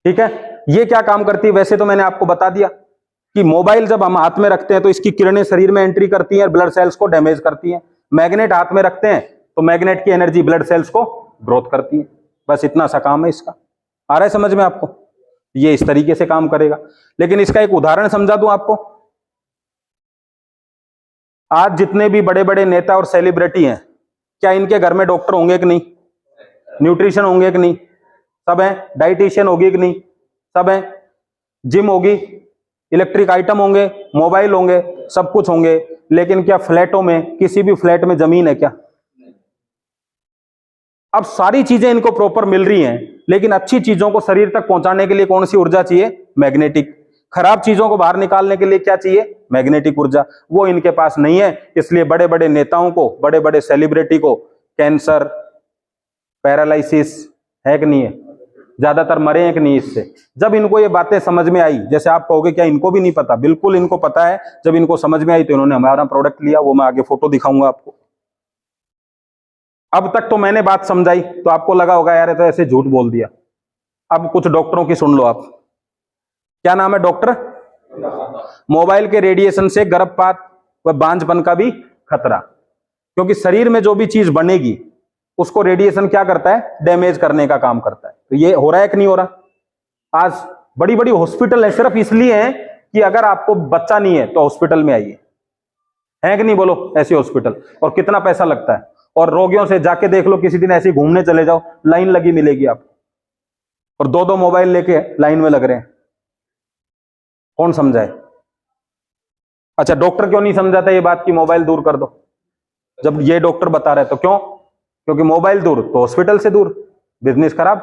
ठीक है। ये क्या काम करती है? वैसे तो मैंने आपको बता दिया कि मोबाइल जब हम हाथ में रखते हैं तो इसकी किरणें शरीर में एंट्री करती हैं, ब्लड सेल्स को डैमेज करती हैं। मैग्नेट हाथ में रखते हैं तो मैग्नेट की एनर्जी ब्लड सेल्स को ग्रोथ करती है। बस इतना सा काम है इसका। आ रहा है समझ में आपको? ये इस तरीके से काम करेगा। लेकिन इसका एक उदाहरण समझा दूं आपको। आज जितने भी बड़े बड़े नेता और सेलिब्रिटी हैं, क्या इनके घर में डॉक्टर होंगे कि नहीं? न्यूट्रिशन होंगे कि नहीं? सब हैं। डाइटिशियन होगी कि नहीं? सब हैं। जिम होगी, इलेक्ट्रिक आइटम होंगे, मोबाइल होंगे, सब कुछ होंगे। लेकिन क्या फ्लैटों में, किसी भी फ्लैट में जमीन है क्या? अब सारी चीजें इनको प्रॉपर मिल रही हैं, लेकिन अच्छी चीजों को शरीर तक पहुंचाने के लिए कौन सी ऊर्जा चाहिए? मैग्नेटिक। खराब चीजों को बाहर निकालने के लिए क्या चाहिए? मैग्नेटिक ऊर्जा। वो इनके पास नहीं है, इसलिए बड़े बड़े नेताओं को, बड़े बड़े सेलिब्रिटी को कैंसर, पैरालिसिस है कि नहीं है? ज्यादातर मरे हैं कि नहीं इससे? जब इनको ये बातें समझ में आई, जैसे आप कहोगे क्या इनको भी नहीं पता? बिल्कुल इनको पता है। जब इनको समझ में आई तो इन्होंने हमारा प्रोडक्ट लिया, वो मैं आगे फोटो दिखाऊंगा आपको। अब तक तो मैंने बात समझाई तो आपको लगा होगा यार ये तो ऐसे झूठ बोल दिया। अब कुछ डॉक्टरों की सुन लो आप। क्या नाम है डॉक्टर? मोबाइल के रेडिएशन से गर्भपात व बांझपन का भी खतरा, क्योंकि शरीर में जो भी चीज बनेगी उसको रेडिएशन क्या करता है? डैमेज करने का काम करता है। तो ये हो रहा है कि नहीं हो रहा? आज बड़ी बड़ी हॉस्पिटल है सिर्फ इसलिए है कि अगर आपको बच्चा नहीं है तो हॉस्पिटल में आइए, है कि नहीं? बोलो ऐसी हॉस्पिटल। और कितना पैसा लगता है। और रोगियों से जाके देख लो, किसी दिन ऐसे घूमने चले जाओ, लाइन लगी मिलेगी आपको, और दो दो मोबाइल लेके लाइन में लग रहे हैं। कौन समझाए? अच्छा, डॉक्टर क्यों नहीं समझाता ये बात कि मोबाइल दूर कर दो? जब ये डॉक्टर बता रहे तो क्यों? क्योंकि मोबाइल दूर तो हॉस्पिटल से दूर, बिजनेस खराब।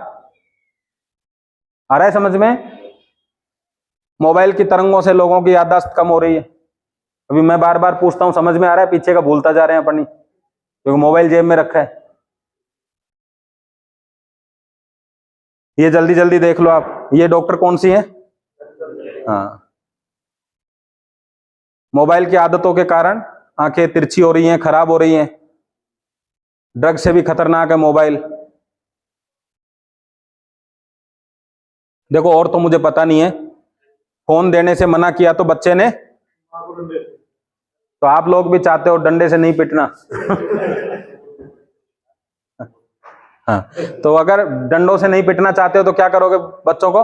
आ रहा है समझ में? मोबाइल की तरंगों से लोगों की याददाश्त कम हो रही है। अभी मैं बार बार पूछता हूं, समझ में आ रहा है? पीछे का भूलता जा रहे हैं अपनी, क्योंकि मोबाइल जेब में रखा है। ये जल्दी जल्दी देख लो आप, ये डॉक्टर कौन सी है? हाँ, मोबाइल की आदतों के कारण आंखें तिरछी हो रही हैं, खराब हो रही हैं। ड्रग से भी खतरनाक है मोबाइल। देखो, और तो मुझे पता नहीं है, फोन देने से मना किया तो बच्चे ने, तो आप लोग भी चाहते हो डंडे से नहीं पिटना। हाँ, तो अगर डंडों से नहीं पिटना चाहते हो तो क्या करोगे? बच्चों को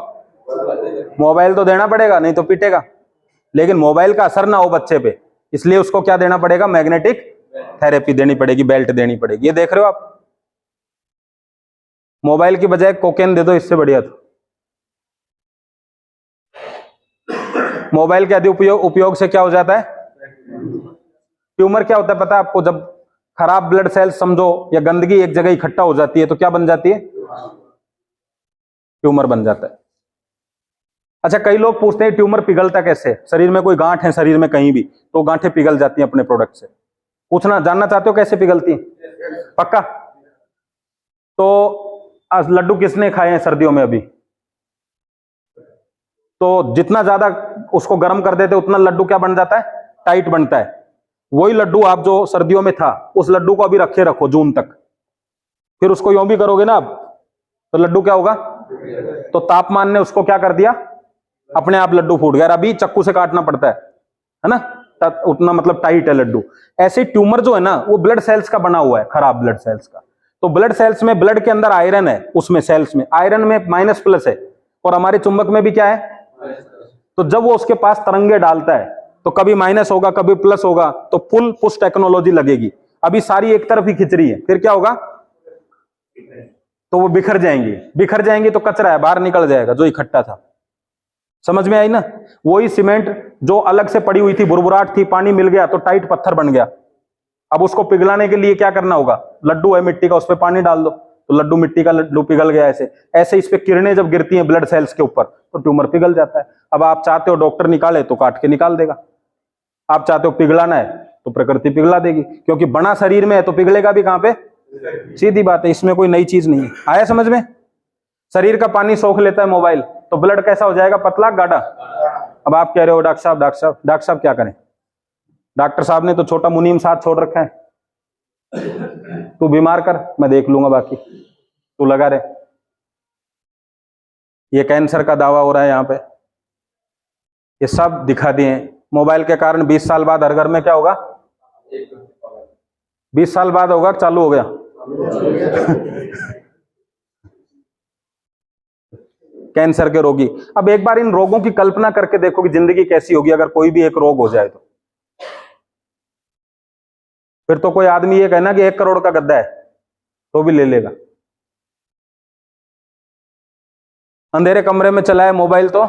मोबाइल तो देना पड़ेगा, नहीं तो पिटेगा। लेकिन मोबाइल का असर ना हो बच्चे पे, इसलिए उसको क्या देना पड़ेगा? मैग्नेटिक थेरेपी देनी पड़ेगी, बेल्ट देनी पड़ेगी। ये देख रहे हो आप, मोबाइल की बजाय कोकेन दे दो, इससे बढ़िया। तो मोबाइल के अधिक उपयोग से क्या हो जाता है? ट्यूमर क्या होता है पता है आपको? जब खराब ब्लड सेल्स समझो या गंदगी एक जगह इकट्ठा हो जाती है तो क्या बन जाती है? ट्यूमर बन जाता है। अच्छा, कई लोग पूछते हैं ट्यूमर पिघलता कैसे? शरीर में कोई गांठ है, शरीर में कहीं भी, तो गांठें पिघल जाती हैं अपने प्रोडक्ट से। पूछना, जानना चाहते हो कैसे पिघलती है? पक्का? तो आज लड्डू किसने खाए हैं सर्दियों में? अभी तो जितना ज्यादा उसको गर्म कर देते उतना लड्डू क्या बन जाता है? टाइट बनता है। वही लड्डू आप जो सर्दियों में था, उस लड्डू को अभी रखे रखो जून तक, फिर उसको यूं भी करोगे ना आप, तो लड्डू क्या होगा? तो तापमान ने उसको क्या कर दिया? अपने आप लड्डू फूट गया। अभी चक्कू से काटना पड़ता है ना, उतना मतलब टाइट है लड्डू। ऐसे ट्यूमर जो है ना वो ब्लड सेल्स का बना हुआ है, खराब ब्लड सेल्स का। तो ब्लड सेल्स में, ब्लड के अंदर आयरन है, उसमें सेल्स में आयरन में माइनस प्लस है, और हमारे चुंबक में भी क्या है? तो जब वो उसके पास तरंगे डालता है तो कभी माइनस होगा कभी प्लस होगा, तो पुल पुश टेक्नोलॉजी लगेगी। अभी सारी एक तरफ ही खिंच रही है, फिर क्या होगा? तो वो बिखर जाएंगी, बिखर जाएंगी तो कचरा है बाहर निकल जाएगा जो इकट्ठा था। समझ में आई ना? वही सीमेंट जो अलग से पड़ी हुई थी, बुरबुराहट थी, पानी मिल गया तो टाइट पत्थर बन गया। अब उसको पिघलाने के लिए क्या करना होगा? लड्डू है मिट्टी का, उस पर पानी डाल दो तो लड्डू, मिट्टी का लड्डू पिघल गया। ऐसे ऐसे इस पे किरणें जब गिरती हैं ब्लड सेल्स के ऊपर तो ट्यूमर पिघल जाता है। अब आप चाहते हो डॉक्टर निकाले तो काट के निकाल देगा, आप चाहते हो पिघलाना है तो प्रकृति पिघला देगी, क्योंकि बना शरीर में है तो पिघलेगा भी कहां पे? सीधी बात है, इसमें कोई नई चीज नहीं है। आया समझ में? शरीर का पानी सोख लेता है मोबाइल, तो ब्लड कैसा हो जाएगा? पतला गाढ़ा। अब आप कह रहे हो डॉक्टर साहब, डॉक्टर साहब, डॉक्टर साहब क्या करें? डॉक्टर साहब ने तो छोटा मुनीम साथ छोड़ रखा है, तू बीमार कर मैं देख लूंगा, बाकी तू लगा रहे। ये कैंसर का दावा हो रहा है यहाँ पे, ये सब दिखा दिए। मोबाइल के कारण 20 साल बाद हर घर में क्या होगा? 20 साल बाद होगा, चालू हो गया? कैंसर के रोगी। अब एक बार इन रोगों की कल्पना करके देखो कि जिंदगी कैसी होगी अगर कोई भी एक रोग हो जाए तो। फिर तो कोई आदमी ये कहना कि 1 करोड़ का गद्दा है तो भी ले लेगा। अंधेरे कमरे में चलाए मोबाइल तो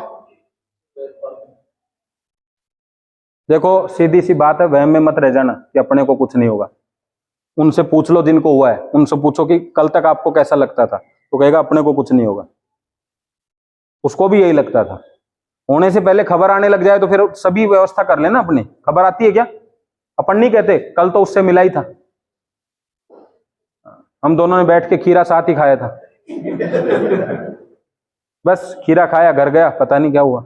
देखो, सीधी सी बात है, वहम में मत रह जाना कि अपने को कुछ नहीं होगा। उनसे पूछ लो जिनको हुआ है, उनसे पूछो कि कल तक आपको कैसा लगता था, तो कहेगा अपने को कुछ नहीं होगा। उसको भी यही लगता था। होने से पहले खबर आने लग जाए तो फिर सभी व्यवस्था कर लेना अपनी। खबर आती है क्या? अपन नहीं कहते कल तो उससे मिला ही था, हम दोनों ने बैठ के खीरा साथ ही खाया था, बस खीरा खाया घर गया, पता नहीं क्या हुआ।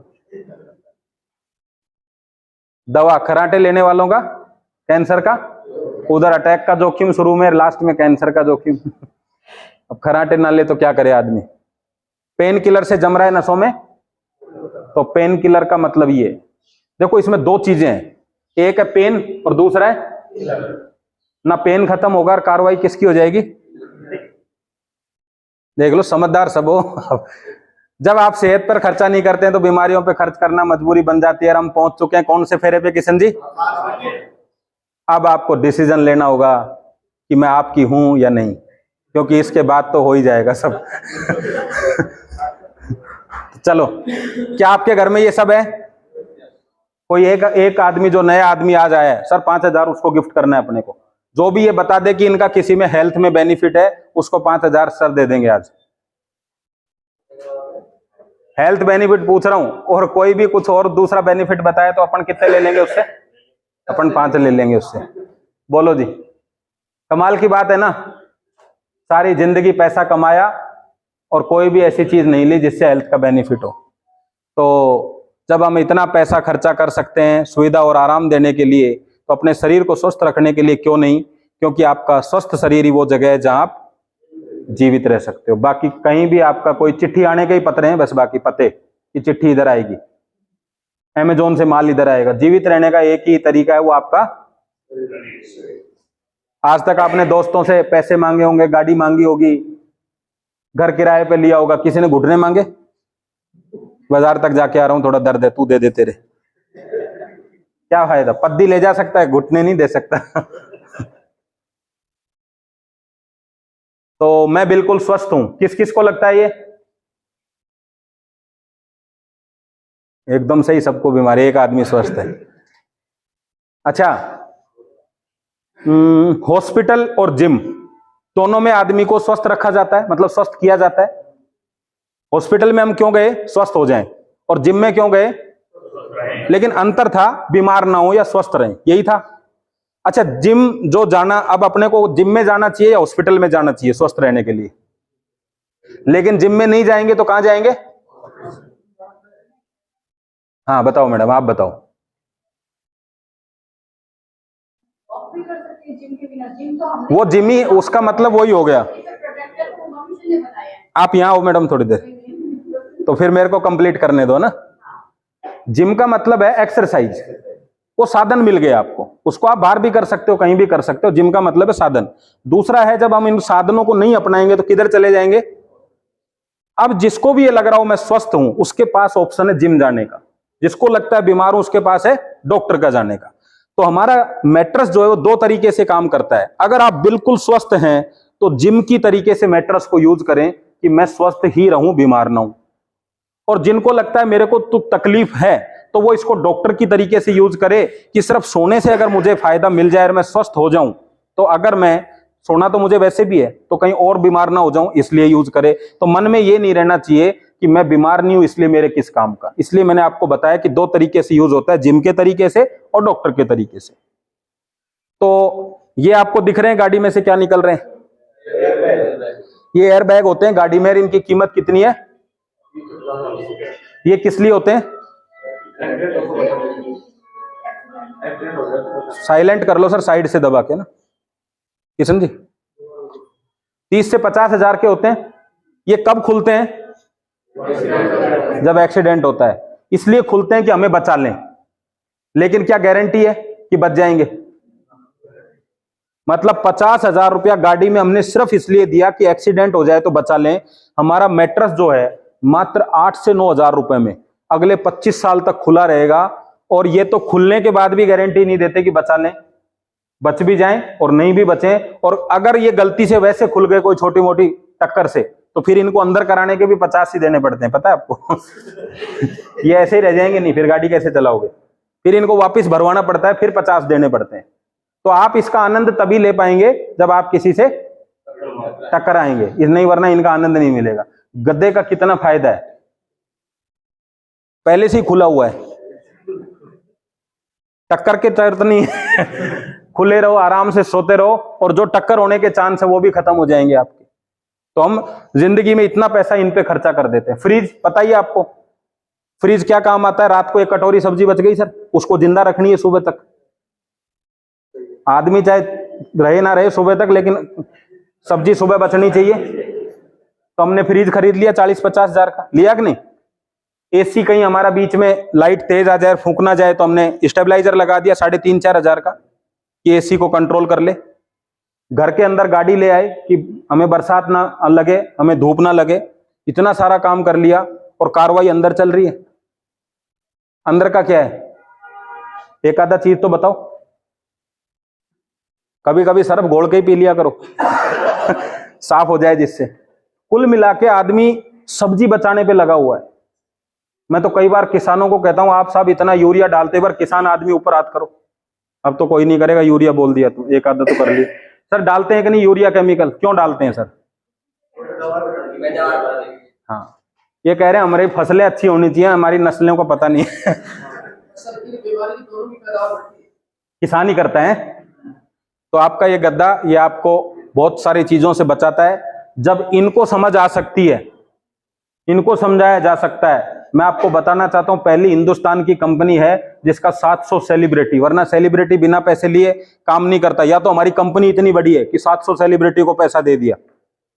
दवा खराटे लेने वालों का कैंसर का, उधर अटैक का जोखिम शुरू में, लास्ट में कैंसर का जोखिम। अब खराटे ना ले तो क्या करे आदमी? पेन किलर से जम रहा है नसों में, तो पेन किलर का मतलब ये देखो, इसमें 2 चीजें हैं, एक है पेन और दूसरा है ना। पेन खत्म होगा और कार्रवाई किसकी हो जाएगी? देख लो, समझदार सब हो। जब आप सेहत पर खर्चा नहीं करते हैं तो बीमारियों पे खर्च करना मजबूरी बन जाती है। हम पहुंच चुके हैं कौन से फेरे पे किशन जी? अब आपको डिसीजन लेना होगा कि मैं आपकी हूं या नहीं, क्योंकि इसके बाद तो हो ही जाएगा सब। चलो, क्या आपके घर में ये सब है? कोई एक आदमी जो नया आदमी आज आया है, सर 5000 उसको गिफ्ट करना है अपने को। जो भी ये बता दे कि इनका किसी में हेल्थ में बेनिफिट है, उसको 5000 सर दे देंगे आज। हेल्थ बेनिफिट पूछ रहा हूं, और कोई भी कुछ और दूसरा बेनिफिट बताए तो अपन कितने ले लेंगे उससे? अपन 5 ले लेंगे उससे। बोलो जी, कमाल की बात है ना। सारी जिंदगी पैसा कमाया और कोई भी ऐसी चीज नहीं ली जिससे हेल्थ का बेनिफिट हो। तो जब हम इतना पैसा खर्चा कर सकते हैं सुविधा और आराम देने के लिए, तो अपने शरीर को स्वस्थ रखने के लिए क्यों नहीं? क्योंकि आपका स्वस्थ शरीर ही वो जगह है जहां आप जीवित रह सकते हो। बाकी कहीं भी आपका कोई चिट्ठी आने के ही पत्र हैं बस, बाकी पते कि चिट्ठी इधर आएगी, अमेजोन से माल इधर आएगा। जीवित रहने का एक ही तरीका है, वो आपका। आज तक आपने दोस्तों से पैसे मांगे होंगे, गाड़ी मांगी होगी, घर किराए पे लिया होगा, किसी ने घुटने मांगे? बाजार तक जाके आ रहा हूं, थोड़ा दर्द है, तू दे दे तेरे। क्या फायदा? पद्दी ले जा सकता है, घुटने नहीं दे सकता। तो मैं बिल्कुल स्वस्थ हूं। किस किस को लगता है ये? एकदम सही, सबको बीमारी, एक आदमी स्वस्थ है। अच्छा, हॉस्पिटल और जिम दोनों में आदमी को स्वस्थ रखा जाता है, मतलब स्वस्थ किया जाता है। हॉस्पिटल में हम क्यों गए? स्वस्थ हो जाएं। और जिम में क्यों गए? लेकिन अंतर था बीमार ना हो या स्वस्थ रहें, यही था। अच्छा, जिम जो जाना, अब अपने को जिम में जाना चाहिए या हॉस्पिटल में जाना चाहिए स्वस्थ रहने के लिए? लेकिन जिम में नहीं जाएंगे तो कहां जाएंगे? हाँ बताओ मैडम, आप बताओ। वो जिम ही, उसका मतलब वही हो गया। आप यहाँ आओ मैडम थोड़ी देर, तो फिर मेरे को कंप्लीट करने दो ना। जिम का मतलब है एक्सरसाइज, वो साधन मिल गया आपको, उसको आप बाहर भी कर सकते हो, कहीं भी कर सकते हो। जिम का मतलब है साधन। दूसरा है जब हम इन साधनों को नहीं अपनाएंगे तो किधर चले जाएंगे। अब जिसको भी ये लग रहा हो मैं स्वस्थ हूं, उसके पास ऑप्शन है जिम जाने का। जिसको लगता है बीमार हूं, उसके पास है डॉक्टर का जाने का। तो हमारा मैट्रेस जो है वो दो तरीके से काम करता है। अगर आप बिल्कुल स्वस्थ हैं तो जिम की तरीके से मैट्रेस को यूज करें कि मैं स्वस्थ ही रहूं, बीमार ना हूं। और जिनको लगता है मेरे को तो तकलीफ है, तो वो इसको डॉक्टर की तरीके से यूज करे कि सिर्फ सोने से अगर मुझे फायदा मिल जाए और मैं स्वस्थ हो जाऊं, तो अगर मैं सोना तो मुझे वैसे भी है, तो कहीं और बीमार ना हो जाऊं इसलिए यूज करे। तो मन में ये नहीं रहना चाहिए कि मैं बीमार नहीं हूं इसलिए मेरे किस काम का। इसलिए मैंने आपको बताया कि दो तरीके से यूज होता है, जिम के तरीके से और डॉक्टर के तरीके से। तो ये आपको दिख रहे हैं गाड़ी में से क्या निकल रहे हैं, ये एयर बैग होते हैं गाड़ी में। इनकी कीमत कितनी है, ये किस लिए होते हैं, साइलेंट कर लो सर साइड से दबा के ना किशन जी। 30 से 50 हजार के होते हैं। ये कब खुलते हैं, जब एक्सीडेंट होता है, इसलिए खुलते हैं कि हमें बचा लें। लेकिन क्या गारंटी है कि बच जाएंगे। मतलब 50,000 रुपया गाड़ी में हमने सिर्फ इसलिए दिया कि एक्सीडेंट हो जाए तो बचा लें। हमारा मैट्रेस जो है मात्र 8 से 9 हजार रुपए में अगले 25 साल तक खुला रहेगा। और ये तो खुलने के बाद भी गारंटी नहीं देते कि बचा लें, बच भी जाएं और नहीं भी बचें। और अगर ये गलती से वैसे खुल गए कोई छोटी मोटी टक्कर से, तो फिर इनको अंदर कराने के भी 50 ही देने पड़ते हैं, पता है आपको। ये ऐसे ही रह जाएंगे नहीं, फिर गाड़ी कैसे चलाओगे, फिर इनको वापस भरवाना पड़ता है, फिर 50 देने पड़ते हैं। तो आप इसका आनंद तभी ले पाएंगे जब आप किसी से टक्कर आएंगे, नहीं वरना इनका आनंद नहीं मिलेगा। गद्दे का कितना फायदा है, पहले से ही खुला हुआ है, टक्कर के जरूरत नहीं है। खुले रहो, आराम से सोते रहो, और जो टक्कर होने के चांस है वो भी खत्म हो जाएंगे आपके। तो हम जिंदगी में इतना पैसा इन पे खर्चा कर देते हैं। फ्रिज पता ही आपको, फ्रिज क्या काम आता है। रात को एक कटोरी सब्जी बच गई सर, उसको जिंदा रखनी है सुबह तक। आदमी चाहे रहे ना रहे सुबह तक, लेकिन सब्जी सुबह बचनी चाहिए। तो हमने फ्रिज खरीद लिया 40-50 हजार का, लिया कि नहीं। एसी कहीं हमारा बीच में लाइट तेज आ जाए, फूंक ना जाए, तो हमने स्टेबलाइजर लगा दिया 3.5-4 हजार का कि एसी को कंट्रोल कर ले। घर के अंदर गाड़ी ले आए कि हमें बरसात ना लगे, हमें धूप ना लगे। इतना सारा काम कर लिया और कार्रवाई अंदर चल रही है। अंदर का क्या है, एक आधा चीज तो बताओ। कभी कभी सर्फ घोल के ही पी लिया करो साफ हो जाए जिससे। कुल मिला के आदमी सब्जी बचाने पे लगा हुआ है। मैं तो कई बार किसानों को कहता हूं, आप साहब इतना यूरिया डालते बार किसान आदमी ऊपर हाथ करो। अब तो कोई नहीं करेगा, यूरिया बोल दिया तो एक आधा तो कर लिया। सर डालते हैं कि नहीं यूरिया केमिकल, क्यों डालते हैं सर। हाँ, ये कह रहे हैं हमारी फसलें अच्छी होनी चाहिए, हमारी नस्लों को पता नहीं है। किसान ही करता है। तो आपका ये गद्दा, ये आपको बहुत सारी चीजों से बचाता है। जब इनको समझ आ सकती है, इनको समझाया जा सकता है। मैं आपको बताना चाहता हूं, पहली हिंदुस्तान की कंपनी है जिसका 700 सेलिब्रिटी, वरना सेलिब्रिटी बिना पैसे लिए काम नहीं करता। या तो हमारी कंपनी इतनी बड़ी है कि 700 सेलिब्रिटी को पैसा दे दिया,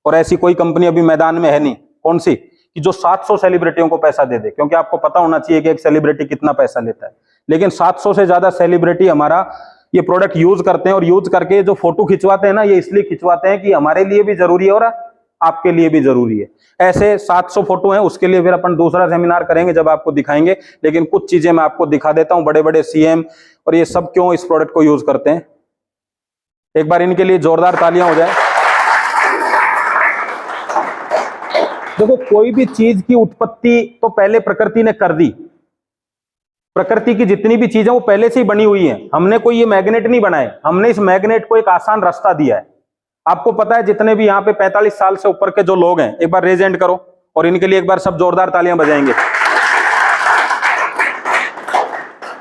और ऐसी कोई कंपनी अभी मैदान में है नहीं। कौन सी, कि जो 700 सेलिब्रिटियों को पैसा दे दे, क्योंकि आपको पता होना चाहिए कि एक सेलिब्रिटी कितना पैसा लेता है। लेकिन 700 से ज्यादा सेलिब्रिटी हमारा ये प्रोडक्ट यूज करते हैं, और यूज करके जो फोटो खिंचवाते हैं ना, ये इसलिए खिंचवाते हैं कि हमारे लिए भी जरूरी है और आपके लिए भी जरूरी है। ऐसे 700 फोटो हैं, उसके लिए फिर अपन दूसरा सेमिनार करेंगे जब आपको दिखाएंगे। लेकिन कुछ चीजें मैं आपको दिखा देता हूं, बड़े बड़े सीएम और ये सब क्यों इस प्रोडक्ट को यूज करते हैं। एक बार इनके लिए जोरदार तालियां हो जाए। देखो, कोई भी चीज की उत्पत्ति तो पहले प्रकृति ने कर दी। प्रकृति की जितनी भी चीजें वो पहले से ही बनी हुई हैं। हमने कोई ये मैग्नेट नहीं बनाए, हमने इस मैग्नेट को एक आसान रास्ता दिया है। आपको पता है जितने भी यहाँ पे 45 साल से ऊपर के जो लोग हैं, एक बार रेज हैंड करो, और इनके लिए एक बार सब जोरदार तालियां बजाएंगे।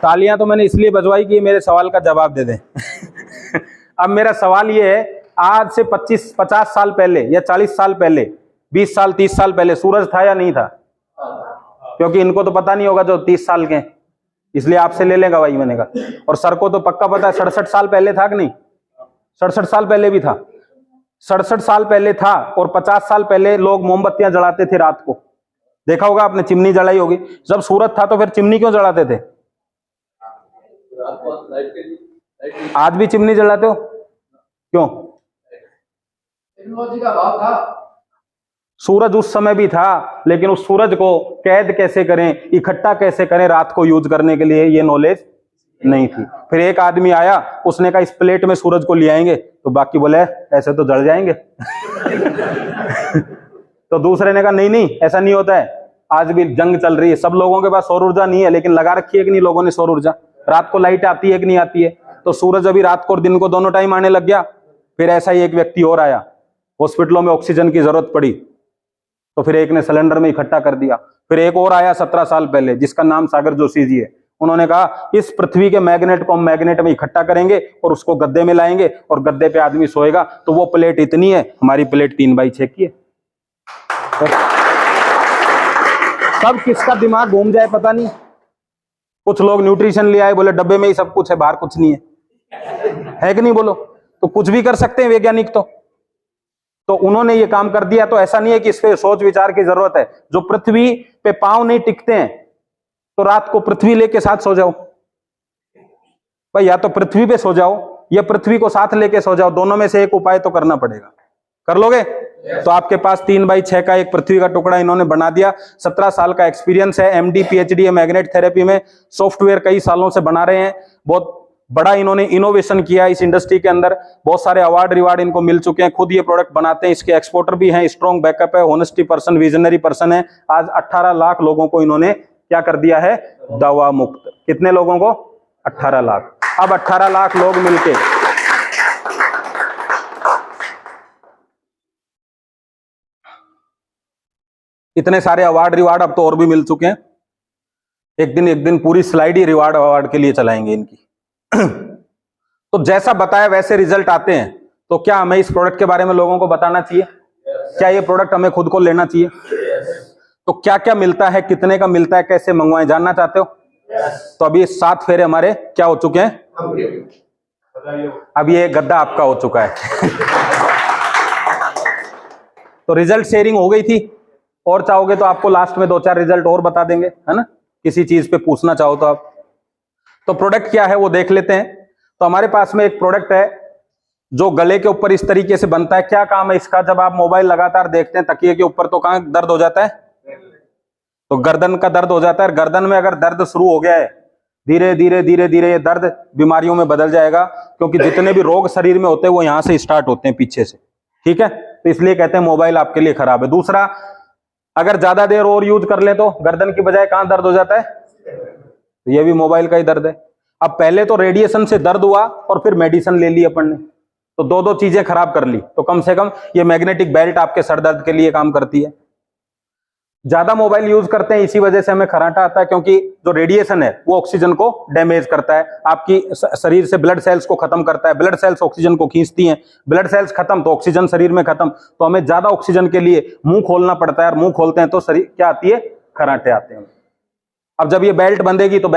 तालियां तो मैंने इसलिए बजवाई कि मेरे सवाल का जवाब दे दें। अब मेरा सवाल ये है, आज से 50 साल पहले या 40 साल पहले, 20 साल 30 साल पहले सूरज था या नहीं था? क्योंकि इनको तो पता नहीं होगा जो 30 साल के, इसलिए आपसे ले लेगा भाई, मैंने कहा। और सर को तो पक्का पता है 67 साल पहले था कि नहीं? 67 साल पहले भी था। 67 साल पहले था, और 50 साल पहले लोग मोमबत्तियां जलाते थे रात को। देखा होगा आपने, चिमनी जलाई होगी। जब सूरज था तो फिर चिमनी क्यों जलाते थे? आज भी चिमनी जलाते हो क्यों? टेक्नोलॉजी का अभाव था। सूरज उस समय भी था, लेकिन उस सूरज को कैद कैसे करें, इकट्ठा कैसे करें रात को यूज करने के लिए, ये नॉलेज नहीं थी। फिर एक आदमी आया, उसने कहा इस प्लेट में सूरज को ले आएंगे, तो बाकी बोले ऐसे तो जल जाएंगे। तो दूसरे ने कहा नहीं नहीं, ऐसा नहीं होता है, आज भी जंग चल रही है, सब लोगों के पास सौर ऊर्जा नहीं है, लेकिन लगा रखी है कि नहीं लोगों ने सौर ऊर्जा? रात को लाइट आती है कि नहीं आती है? तो सूरज अभी रात को और दिन को दोनों टाइम आने लग गया। फिर ऐसा ही एक व्यक्ति और आया, हॉस्पिटलों में ऑक्सीजन की जरूरत पड़ी, तो फिर एक ने सिलेंडर में इकट्ठा कर दिया। फिर एक और आया 17 साल पहले, जिसका नाम सागर जोशी जी है। उन्होंने कहा इस पृथ्वी के मैग्नेट को हम मैग्नेट में इकट्ठा करेंगे और उसको गद्दे में लाएंगे, और गद्दे पे आदमी सोएगा। तो वो प्लेट इतनी है, हमारी प्लेट 3x6 की है। सब किसका दिमाग घूम जाए पता नहीं। कुछ लोग न्यूट्रिशन ले आए, बोले डब्बे में ही सब कुछ है, बाहर कुछ नहीं है कि नहीं? बोलो, तो कुछ भी कर सकते हैं वैज्ञानिक तो उन्होंने ये काम कर दिया। तो ऐसा नहीं है कि इस पे सोच विचार की जरूरत है। जो पृथ्वी पे पांव नहीं टिकते हैं, तो रात को पृथ्वी लेके साथ सो जाओ भाई, या तो पृथ्वी पे सो जाओ या पृथ्वी को साथ लेके सो जाओ, दोनों में से एक उपाय तो करना पड़ेगा। कर लोगे? तो आपके पास 3x6 का एक पृथ्वी का टुकड़ा इन्होंने बना दिया। 17 साल का एक्सपीरियंस है, MD PhD है मैग्नेट थेरेपी में, सॉफ्टवेयर कई सालों से बना रहे हैं। बहुत बड़ा इन्होंने इनोवेशन किया इस इंडस्ट्री के अंदर, बहुत सारे अवार्ड रिवार्ड इनको मिल चुके हैं। खुद ये प्रोडक्ट बनाते हैं, इसके एक्सपोर्टर भी हैं, स्ट्रॉन्ग बैकअप है, ऑनेस्टी पर्सन, विजनरी पर्सन है। आज 18 लाख लोगों को इन्होंने क्या कर दिया है? दवा मुक्त। कितने लोगों को? 18 लाख। अब 18 लाख लोग मिलके इतने सारे अवार्ड रिवार्ड, अब तो और भी मिल चुके हैं। एक दिन पूरी स्लाइड ही रिवार्ड अवार्ड के लिए चलाएंगे इनकी। तो जैसा बताया वैसे रिजल्ट आते हैं। तो क्या हमें इस प्रोडक्ट के बारे में लोगों को बताना चाहिए? क्या ये प्रोडक्ट हमें खुद को लेना चाहिए? तो क्या क्या मिलता है, कितने का मिलता है, कैसे मंगवाएं, जानना चाहते हो? तो अभी 7 फेरे हमारे क्या हो चुके हैं? अब ये गद्दा आपका हो चुका है। तो रिजल्ट शेयरिंग हो गई थी, और चाहोगे तो आपको लास्ट में 2-4 रिजल्ट और बता देंगे, है ना? किसी चीज पे पूछना चाहो तो आप। तो प्रोडक्ट क्या है वो देख लेते हैं। तो हमारे पास में एक प्रोडक्ट है जो गले के ऊपर इस तरीके से बनता है। क्या काम है इसका? जब आप मोबाइल लगातार देखते हैं तकिए के ऊपर, तो कहां दर्द हो जाता है? तो गर्दन का दर्द हो जाता है। गर्दन में अगर दर्द शुरू हो गया है, धीरे धीरे धीरे धीरे ये दर्द बीमारियों में बदल जाएगा, क्योंकि जितने भी रोग शरीर में होते हैं वो यहां से स्टार्ट होते हैं, पीछे से। ठीक है? तो इसलिए कहते हैं मोबाइल आपके लिए खराब है। दूसरा, अगर ज्यादा देर और यूज कर ले तो गर्दन की बजाय कहां दर्द हो जाता है? तो ये भी मोबाइल का ही दर्द है। अब पहले तो रेडिएशन से दर्द हुआ और फिर मेडिसिन ले ली अपन ने, तो दो चीजें खराब कर ली। तो कम से कम ये मैग्नेटिक बेल्ट आपके सर दर्द के लिए काम करती है। ज्यादा मोबाइल यूज करते हैं इसी वजह से हमें खर्राटा आता है, क्योंकि जो रेडिएशन है वो ऑक्सीजन को डैमेज करता है, आपकी शरीर से ब्लड सेल्स को खत्म करता है। ब्लड सेल्स ऑक्सीजन को खींचती हैं, ब्लड सेल्स खत्म तो ऑक्सीजन शरीर में खत्म, तो हमें ज्यादा ऑक्सीजन के लिए मुंह खोलना पड़ता है, और मुंह खोलते हैं तो शरीर क्या आती है? खर्राटे आते हैं। अब जब ये बेल्ट बंधेगी तो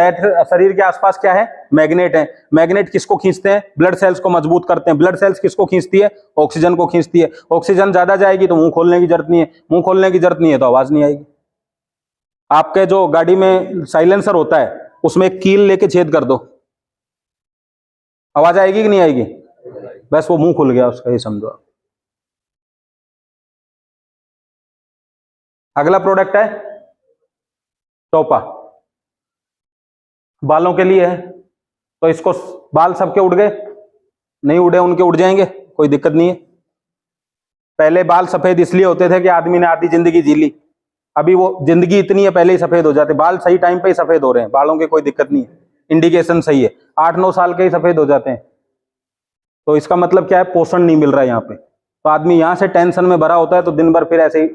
शरीर के आसपास क्या है? मैग्नेट है। मैग्नेट किसको खींचते हैं? ब्लड सेल्स को मजबूत करते हैं। ब्लड सेल्स किसको खींचती है? ऑक्सीजन को खींचती है। ऑक्सीजन ज्यादा जाएगी तो मुंह खोलने की जरूरत नहीं है, मुंह खोलने की जरूरत नहीं है तो आवाज नहीं आएगी। आपके जो गाड़ी में साइलेंसर होता है उसमें एक कील लेके छेद कर दो, आवाज आएगी कि नहीं आएगी? बस वो मुंह खुल गया उसका, ये समझो। अगला प्रोडक्ट है टोपा, बालों के लिए है। तो इसको, बाल सबके उड़ गए? नहीं उड़े, उनके उड़ जाएंगे, कोई दिक्कत नहीं है। पहले बाल सफेद इसलिए होते थे कि आदमी ने आधी जिंदगी जी ली, अभी वो जिंदगी इतनी है पहले ही सफेद हो जाते। बाल सही टाइम पे ही सफेद हो रहे हैं, बालों के कोई दिक्कत नहीं है, इंडिकेशन सही है। 8-9 साल के ही सफेद हो जाते हैं। तो इसका मतलब क्या है? पोषण नहीं मिल रहा है यहाँ पे। तो आदमी यहाँ से टेंशन में भरा होता है, तो दिन भर फिर ऐसे ही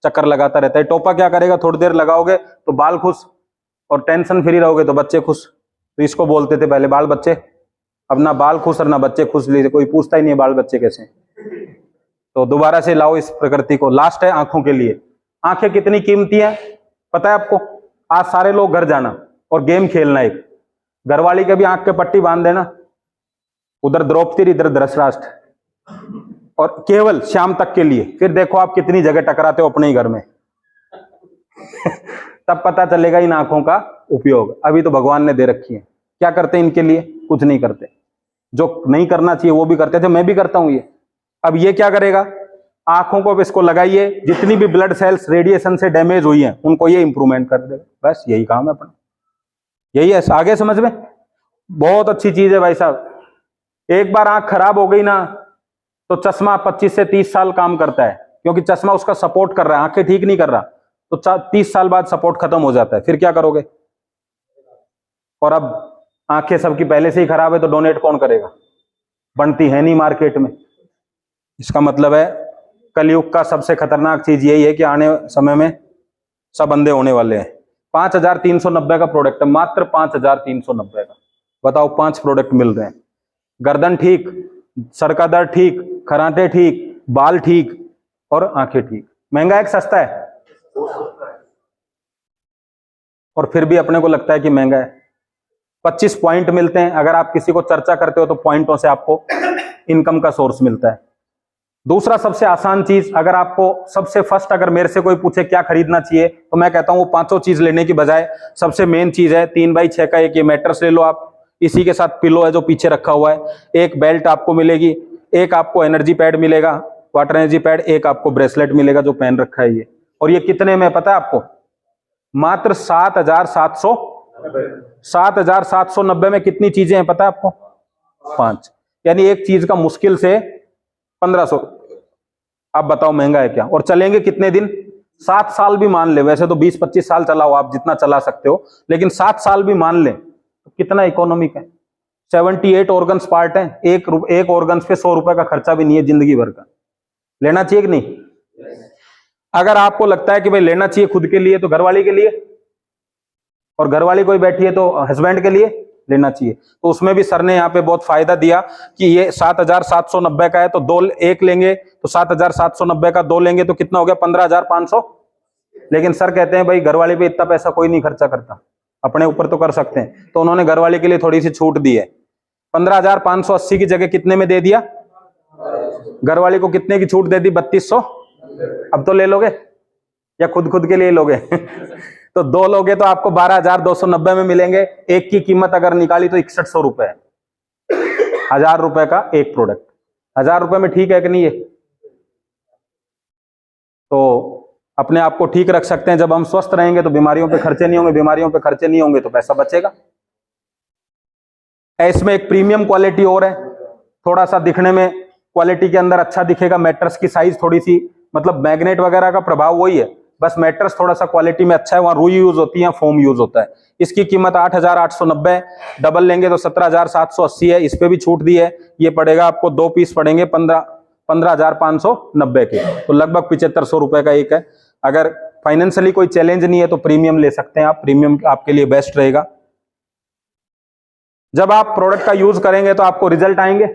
चक्कर लगाता रहता है। टोपा क्या करेगा? थोड़ी देर लगाओगे तो बाल खुश, और टेंशन फ्री रहोगे तो बच्चे खुश। तो इसको बोलते थे पहले बाल बच्चे। अब ना बाल खुश और ना बच्चे खुश, लीजिए कोई पूछता ही नहीं है बाल बच्चे कैसे। तो दोबारा से लाओ इस प्रकृति को। लास्ट है आंखों के लिए। आंखें कितनी कीमती है पता है आपको? आज सारे लोग घर जाना और गेम खेलना, एक घरवाली के भी आंख के पट्टी बांध देना, उधर द्रौपदी इधर धृतराष्ट्र, और केवल शाम तक के लिए, फिर देखो आप कितनी जगह टकराते हो अपने ही घर में तब पता चलेगा इन आंखों का उपयोग। अभी तो भगवान ने दे रखी है। क्या करते हैं इनके लिए? कुछ नहीं करते। जो नहीं करना चाहिए वो भी करते थे, मैं भी करता हूं ये। अब ये क्या करेगा? आंखों को इसको लगाइए, जितनी भी ब्लड सेल्स रेडिएशन से डैमेज हुई हैं उनको ये इंप्रूवमेंट कर देगा। बस यही काम है अपना, यही है। आगे समझ में? बहुत अच्छी चीज है भाई साहब। एक बार आंख खराब हो गई ना तो चश्मा 25 से 30 साल काम करता है, क्योंकि चश्मा उसका सपोर्ट कर रहा है, आंखें ठीक नहीं कर रहा, तो 30 साल बाद सपोर्ट खत्म हो जाता है। फिर क्या करोगे? और अब आंखें सबकी पहले से ही खराब है तो डोनेट कौन करेगा? बनती है नहीं मार्केट में। इसका मतलब है कलयुग का सबसे खतरनाक चीज यही है कि आने समय में सब अंधे होने वाले हैं। 5390 का प्रोडक्ट है, मात्र 5390 का। बताओ, 5 प्रोडक्ट मिल रहे हैं। गर्दन ठीक, सर का दर्द ठीक, खराटे ठीक, बाल ठीक और आंखें ठीक। महंगा है कि सस्ता है? और फिर भी अपने को लगता है कि महंगा है। 25 पॉइंट मिलते हैं। अगर आप किसी को चर्चा करते हो तो पॉइंटों से आपको इनकम का सोर्स मिलता है। दूसरा सबसे आसान चीज, अगर आपको सबसे फर्स्ट अगर मेरे से कोई पूछे क्या खरीदना चाहिए तो मैं कहता हूं वो 500 चीज लेने की बजाय सबसे मेन चीज है 3x6 का एक ये मैट्रेस ले लो आप। इसी के साथ पिलो है जो पीछे रखा हुआ है, एक बेल्ट आपको मिलेगी, एक आपको एनर्जी पैड मिलेगा, वाटर एनर्जी पैड, एक आपको ब्रेसलेट मिलेगा जो पहन रखा है ये। और ये कितने में पता है आपको? मात्र 7,790 में कितनी चीजें हैं पता है आपको? 5। यानी एक चीज का मुश्किल से 1500। आप बताओ महंगा है क्या? और चलेंगे कितने दिन? 7 साल भी मान ले। वैसे तो 20-25 साल चलाओ आप, जितना चला सकते हो, लेकिन 7 साल भी मान ले तो कितना इकोनॉमिक है। 78 ऑर्गन्स पार्ट है, एक ऑर्गन्स पे 100 रुपए का खर्चा भी नहीं है जिंदगी भर का। लेना चाहिए कि नहीं? अगर आपको लगता है कि भाई लेना चाहिए खुद के लिए तो घरवाली के लिए, और घरवाली कोई बैठी है तो हस्बैंड के लिए लेना चाहिए। तो उसमें भी सर ने यहाँ पे बहुत फायदा दिया कि ये 7,790 का है तो एक लेंगे तो 7,790 का 2 लेंगे तो कितना हो गया? 15,500। लेकिन सर कहते हैं भाई घरवाली पे इतना पैसा कोई नहीं खर्चा करता, अपने ऊपर तो कर सकते हैं। तो उन्होंने घरवाली के लिए थोड़ी सी छूट दी है। 15,580 की जगह कितने में दे दिया? घरवाली को कितने की छूट दे दी? 3200। अब तो ले लोगे या खुद के लिए लोगे? तो 2 लोगे तो आपको 12,290 में मिलेंगे। एक की कीमत अगर निकाली तो 6100 रुपए है। 1000 रुपए का एक प्रोडक्ट। 1000 रुपए में ठीक है कि नहीं? है तो अपने आप को ठीक रख सकते हैं। जब हम स्वस्थ रहेंगे तो बीमारियों पे खर्चे नहीं होंगे, बीमारियों पे खर्चे नहीं होंगे तो पैसा बचेगा। इसमें एक प्रीमियम क्वालिटी और है, थोड़ा सा दिखने में क्वालिटी के अंदर अच्छा दिखेगा। मैट्रेस की साइज थोड़ी सी, मतलब मैग्नेट वगैरह का प्रभाव वही है, बस मैट्रेस थोड़ा सा क्वालिटी में अच्छा है। वहां रुई यूज होती है, फोम यूज होता है। इसकी कीमत 8,890, डबल लेंगे तो 17,780 है। इस पे भी छूट दी है। ये पड़ेगा आपको 2 पीस पड़ेंगे 15,590 के, तो लगभग 7500 रुपए का एक है। अगर फाइनेंशियली कोई चैलेंज नहीं है तो प्रीमियम ले सकते हैं आप। प्रीमियम आपके लिए बेस्ट रहेगा। जब आप प्रोडक्ट का यूज करेंगे तो आपको रिजल्ट आएंगे,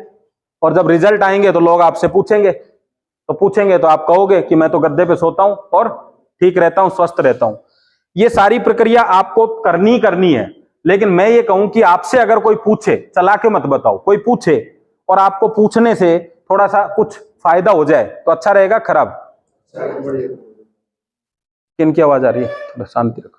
और जब रिजल्ट आएंगे तो लोग आपसे पूछेंगे, तो आप कहोगे कि मैं तो गद्दे पे सोता हूं और ठीक रहता हूं, स्वस्थ रहता हूं। ये सारी प्रक्रिया आपको करनी है। लेकिन मैं ये कहूं कि आपसे अगर कोई पूछे, चला के मत बताओ, कोई पूछे और आपको पूछने से थोड़ा सा कुछ फायदा हो जाए तो अच्छा रहेगा, खराब? किनकी आवाज आ रही है? थोड़ा शांति रखो।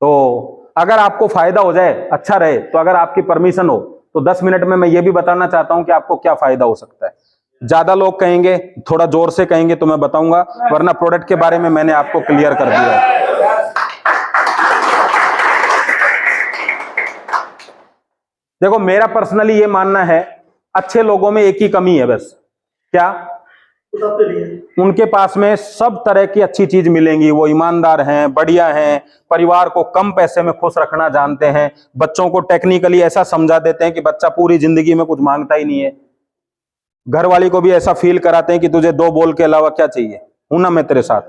तो अगर आपको फायदा हो जाए, अच्छा रहे, तो अगर आपकी परमिशन हो तो 10 मिनट में मैं ये भी बताना चाहता हूं कि आपको क्या फायदा हो सकता है। ज्यादा लोग कहेंगे, थोड़ा जोर से कहेंगे तो मैं बताऊंगा, वरना प्रोडक्ट के बारे में मैंने आपको क्लियर कर दिया है। देखो, मेरा पर्सनली ये मानना है, अच्छे लोगों में एक ही कमी है बस। क्या? उनके पास में सब तरह की अच्छी चीज मिलेंगी। वो ईमानदार हैं, बढ़िया हैं, परिवार को कम पैसे में खुश रखना जानते हैं, बच्चों को टेक्निकली ऐसा समझा देते हैं कि बच्चा पूरी जिंदगी में कुछ मांगता ही नहीं है। घर वाली को भी ऐसा फील कराते हैं कि तुझे 2 बोल के अलावा क्या चाहिए, हूं ना मैं तेरे साथ।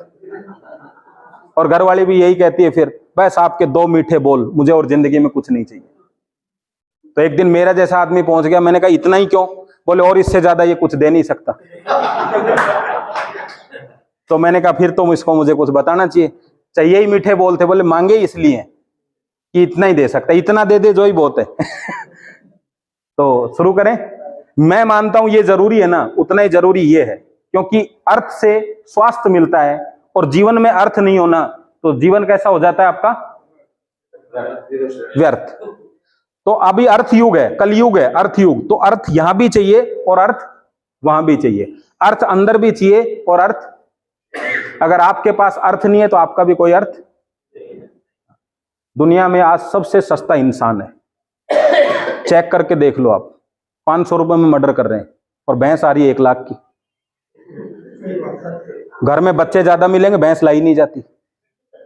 और घर वाली भी यही कहती है फिर, बस आपके 2 मीठे बोल, मुझे और जिंदगी में कुछ नहीं चाहिए। तो एक दिन मेरा जैसा आदमी पहुंच गया, मैंने कहा इतना ही क्यों? बोले और इससे ज्यादा ये कुछ दे नहीं सकता। तो मैंने कहा फिर तो इसको मुझे कुछ बताना चाहिए ही मीठे बोलते। बोले मांगे इसलिए कि इतना ही दे सकता है, इतना दे दे जो ही बहुत है। तो शुरू करें। मैं मानता हूं ये जरूरी है ना, उतना ही जरूरी ये है, क्योंकि अर्थ से स्वास्थ्य मिलता है, और जीवन में अर्थ नहीं होना तो जीवन कैसा हो जाता है आपका? व्यर्थ। तो अभी अर्थ युग है, कलयुग है, अर्थ युग, तो अर्थ यहां भी चाहिए और अर्थ वहां भी चाहिए, अर्थ अंदर भी चाहिए और अर्थ, अगर आपके पास अर्थ नहीं है तो आपका भी कोई अर्थ। दुनिया में आज सबसे सस्ता इंसान है, चेक करके देख लो आप, 500 रुपए में मर्डर कर रहे हैं, और भैंस आ रही है 1 लाख की। घर में बच्चे ज्यादा मिलेंगे, भैंस लाई नहीं जाती,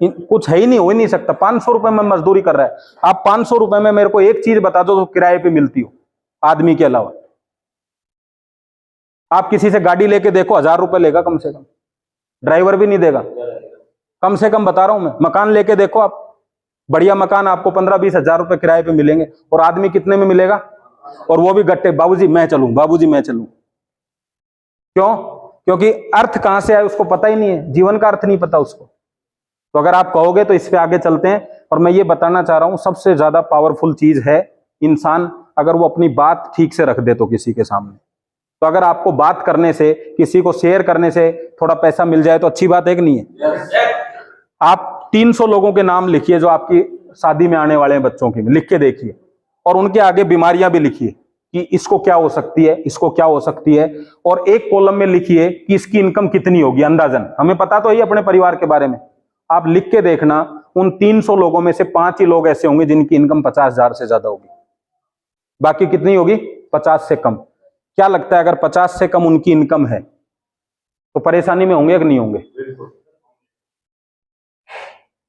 कुछ है ही नहीं, हो ही नहीं सकता। 500 रुपए में मजदूरी कर रहा है। आप 500 रुपए में मेरे को एक चीज बता दो जो किराए पे मिलती हो आदमी के अलावा। आप किसी से गाड़ी लेके देखो, 1000 रुपए लेगा कम से कम, ड्राइवर भी नहीं देगा, कम से कम बता रहा हूं मैं। मकान लेके देखो आप, बढ़िया मकान आपको 15-20 हजार रुपए किराए पे मिलेंगे, और आदमी कितने में मिलेगा? और वो भी गट्टे, बाबूजी मैं चलूं, बाबूजी मैं चलूं। क्यों? क्योंकि अर्थ कहां से आए उसको पता ही नहीं है, जीवन का अर्थ नहीं पता उसको। तो अगर आप कहोगे तो इस पे आगे चलते हैं। और मैं ये बताना चाह रहा हूं, सबसे ज्यादा पावरफुल चीज है इंसान, अगर वो अपनी बात ठीक से रख दे तो किसी के सामने। तो अगर आपको बात करने से, किसी को शेयर करने से थोड़ा पैसा मिल जाए तो अच्छी बात है कि नहीं है? आप 300 लोगों के नाम लिखिए जो आपकी शादी में आने वाले हैं, बच्चों के, लिख के देखिए, और उनके आगे बीमारियां भी लिखिए कि इसको क्या हो सकती है, इसको क्या हो सकती है, और एक कॉलम में लिखिए कि इसकी इनकम कितनी होगी अंदाजन। हमें पता तो है अपने परिवार के बारे में, आप लिख के देखना, उन 300 लोगों में से 5 ही लोग ऐसे होंगे जिनकी इनकम 50,000 से ज्यादा होगी, बाकी कितनी होगी? 50 से कम। क्या लगता है अगर 50 से कम उनकी इनकम है तो परेशानी में होंगे कि नहीं होंगे?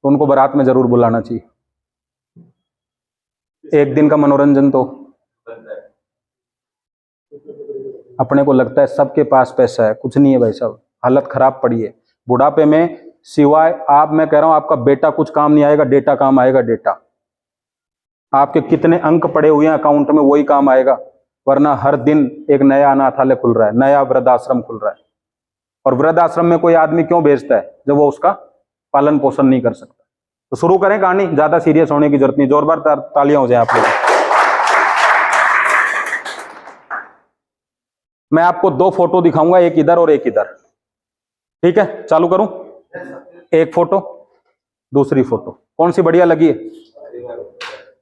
तो उनको बारात में जरूर बुलाना चाहिए, एक दिन का मनोरंजन तो। अपने को लगता है सबके पास पैसा है, कुछ नहीं है भाई साहब, हालत खराब पड़ी है। बुढ़ापे में सिवाय आप, मैं कह रहा हूं आपका बेटा कुछ काम नहीं आएगा, डेटा काम आएगा। डेटा, आपके कितने अंक पड़े हुए हैं अकाउंट में, वही काम आएगा। वरना हर दिन एक नया अनाथालय खुल रहा है, नया वृद्धाश्रम खुल रहा है। और वृद्धाश्रम में कोई आदमी क्यों भेजता है जब वो उसका पालन पोषण नहीं कर सकता? तो शुरू करें कहानी, ज्यादा सीरियस होने की जरूरत नहीं। जोरदार तालियां हो जाए आप लोग। मैं आपको 2 फोटो दिखाऊंगा, एक इधर और एक इधर, ठीक है? चालू करूं? एक फोटो, दूसरी फोटो, कौन सी बढ़िया लगी है?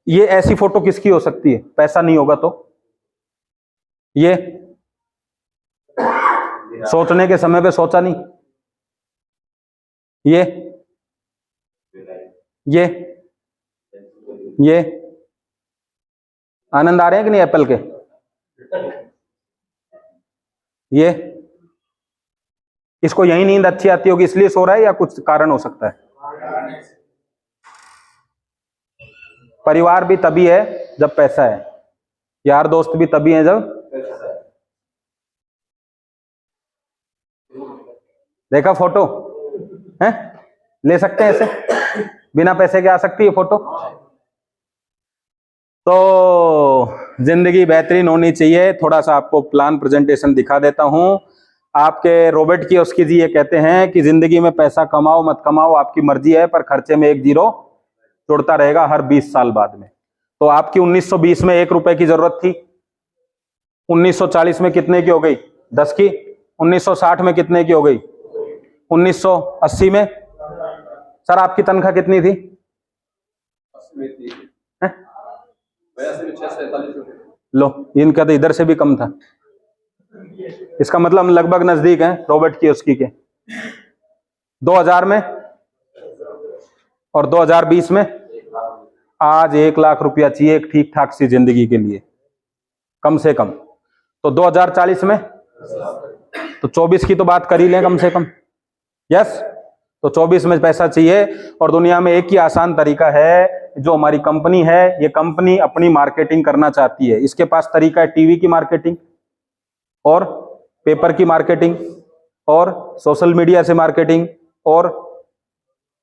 ये ऐसी फोटो किसकी हो सकती है? पैसा नहीं होगा तो ये सोचने के समय पे सोचा नहीं। ये आनंद आ रहे हैं कि नहीं एप्पल के? ये इसको यही नींद अच्छी आती होगी इसलिए सो रहा है, या कुछ कारण हो सकता है? परिवार भी तभी है जब पैसा है, यार दोस्त भी तभी है जब। देखा फोटो है? ले सकते हैं ऐसे, बिना पैसे के आ सकती है फोटो। तो जिंदगी बेहतरीन होनी चाहिए। थोड़ा सा आपको प्लान प्रेजेंटेशन दिखा देता हूं। आपके रॉबर्ट कियोसाकी जी ये कहते हैं कि जिंदगी में पैसा कमाओ मत कमाओ आपकी मर्जी है, पर खर्चे में 1 जीरो जुड़ता रहेगा हर 20 साल बाद में। तो आपकी 1920 में 1 रुपए की जरूरत थी, 1940 में कितने की हो गई? 10 की। 1960 में कितने की हो गई? 1980 में? सर आपकी तनख्वाह कितनी थी? लो, इनका तो इधर से भी कम था। इसका मतलब लगभग नजदीक है रॉबर्ट कियोसाकी के। 2000 में और 2020 में आज 1 लाख रुपया चाहिए एक ठीक ठाक सी जिंदगी के लिए, कम से कम। तो 2040 में तो 24 की तो बात कर ही लें कम से कम। यस, तो 24 में पैसा चाहिए। और दुनिया में एक ही आसान तरीका है, जो हमारी कंपनी है, ये कंपनी अपनी मार्केटिंग करना चाहती है। इसके पास तरीका है टीवी की मार्केटिंग, और पेपर की मार्केटिंग, और सोशल मीडिया से मार्केटिंग, और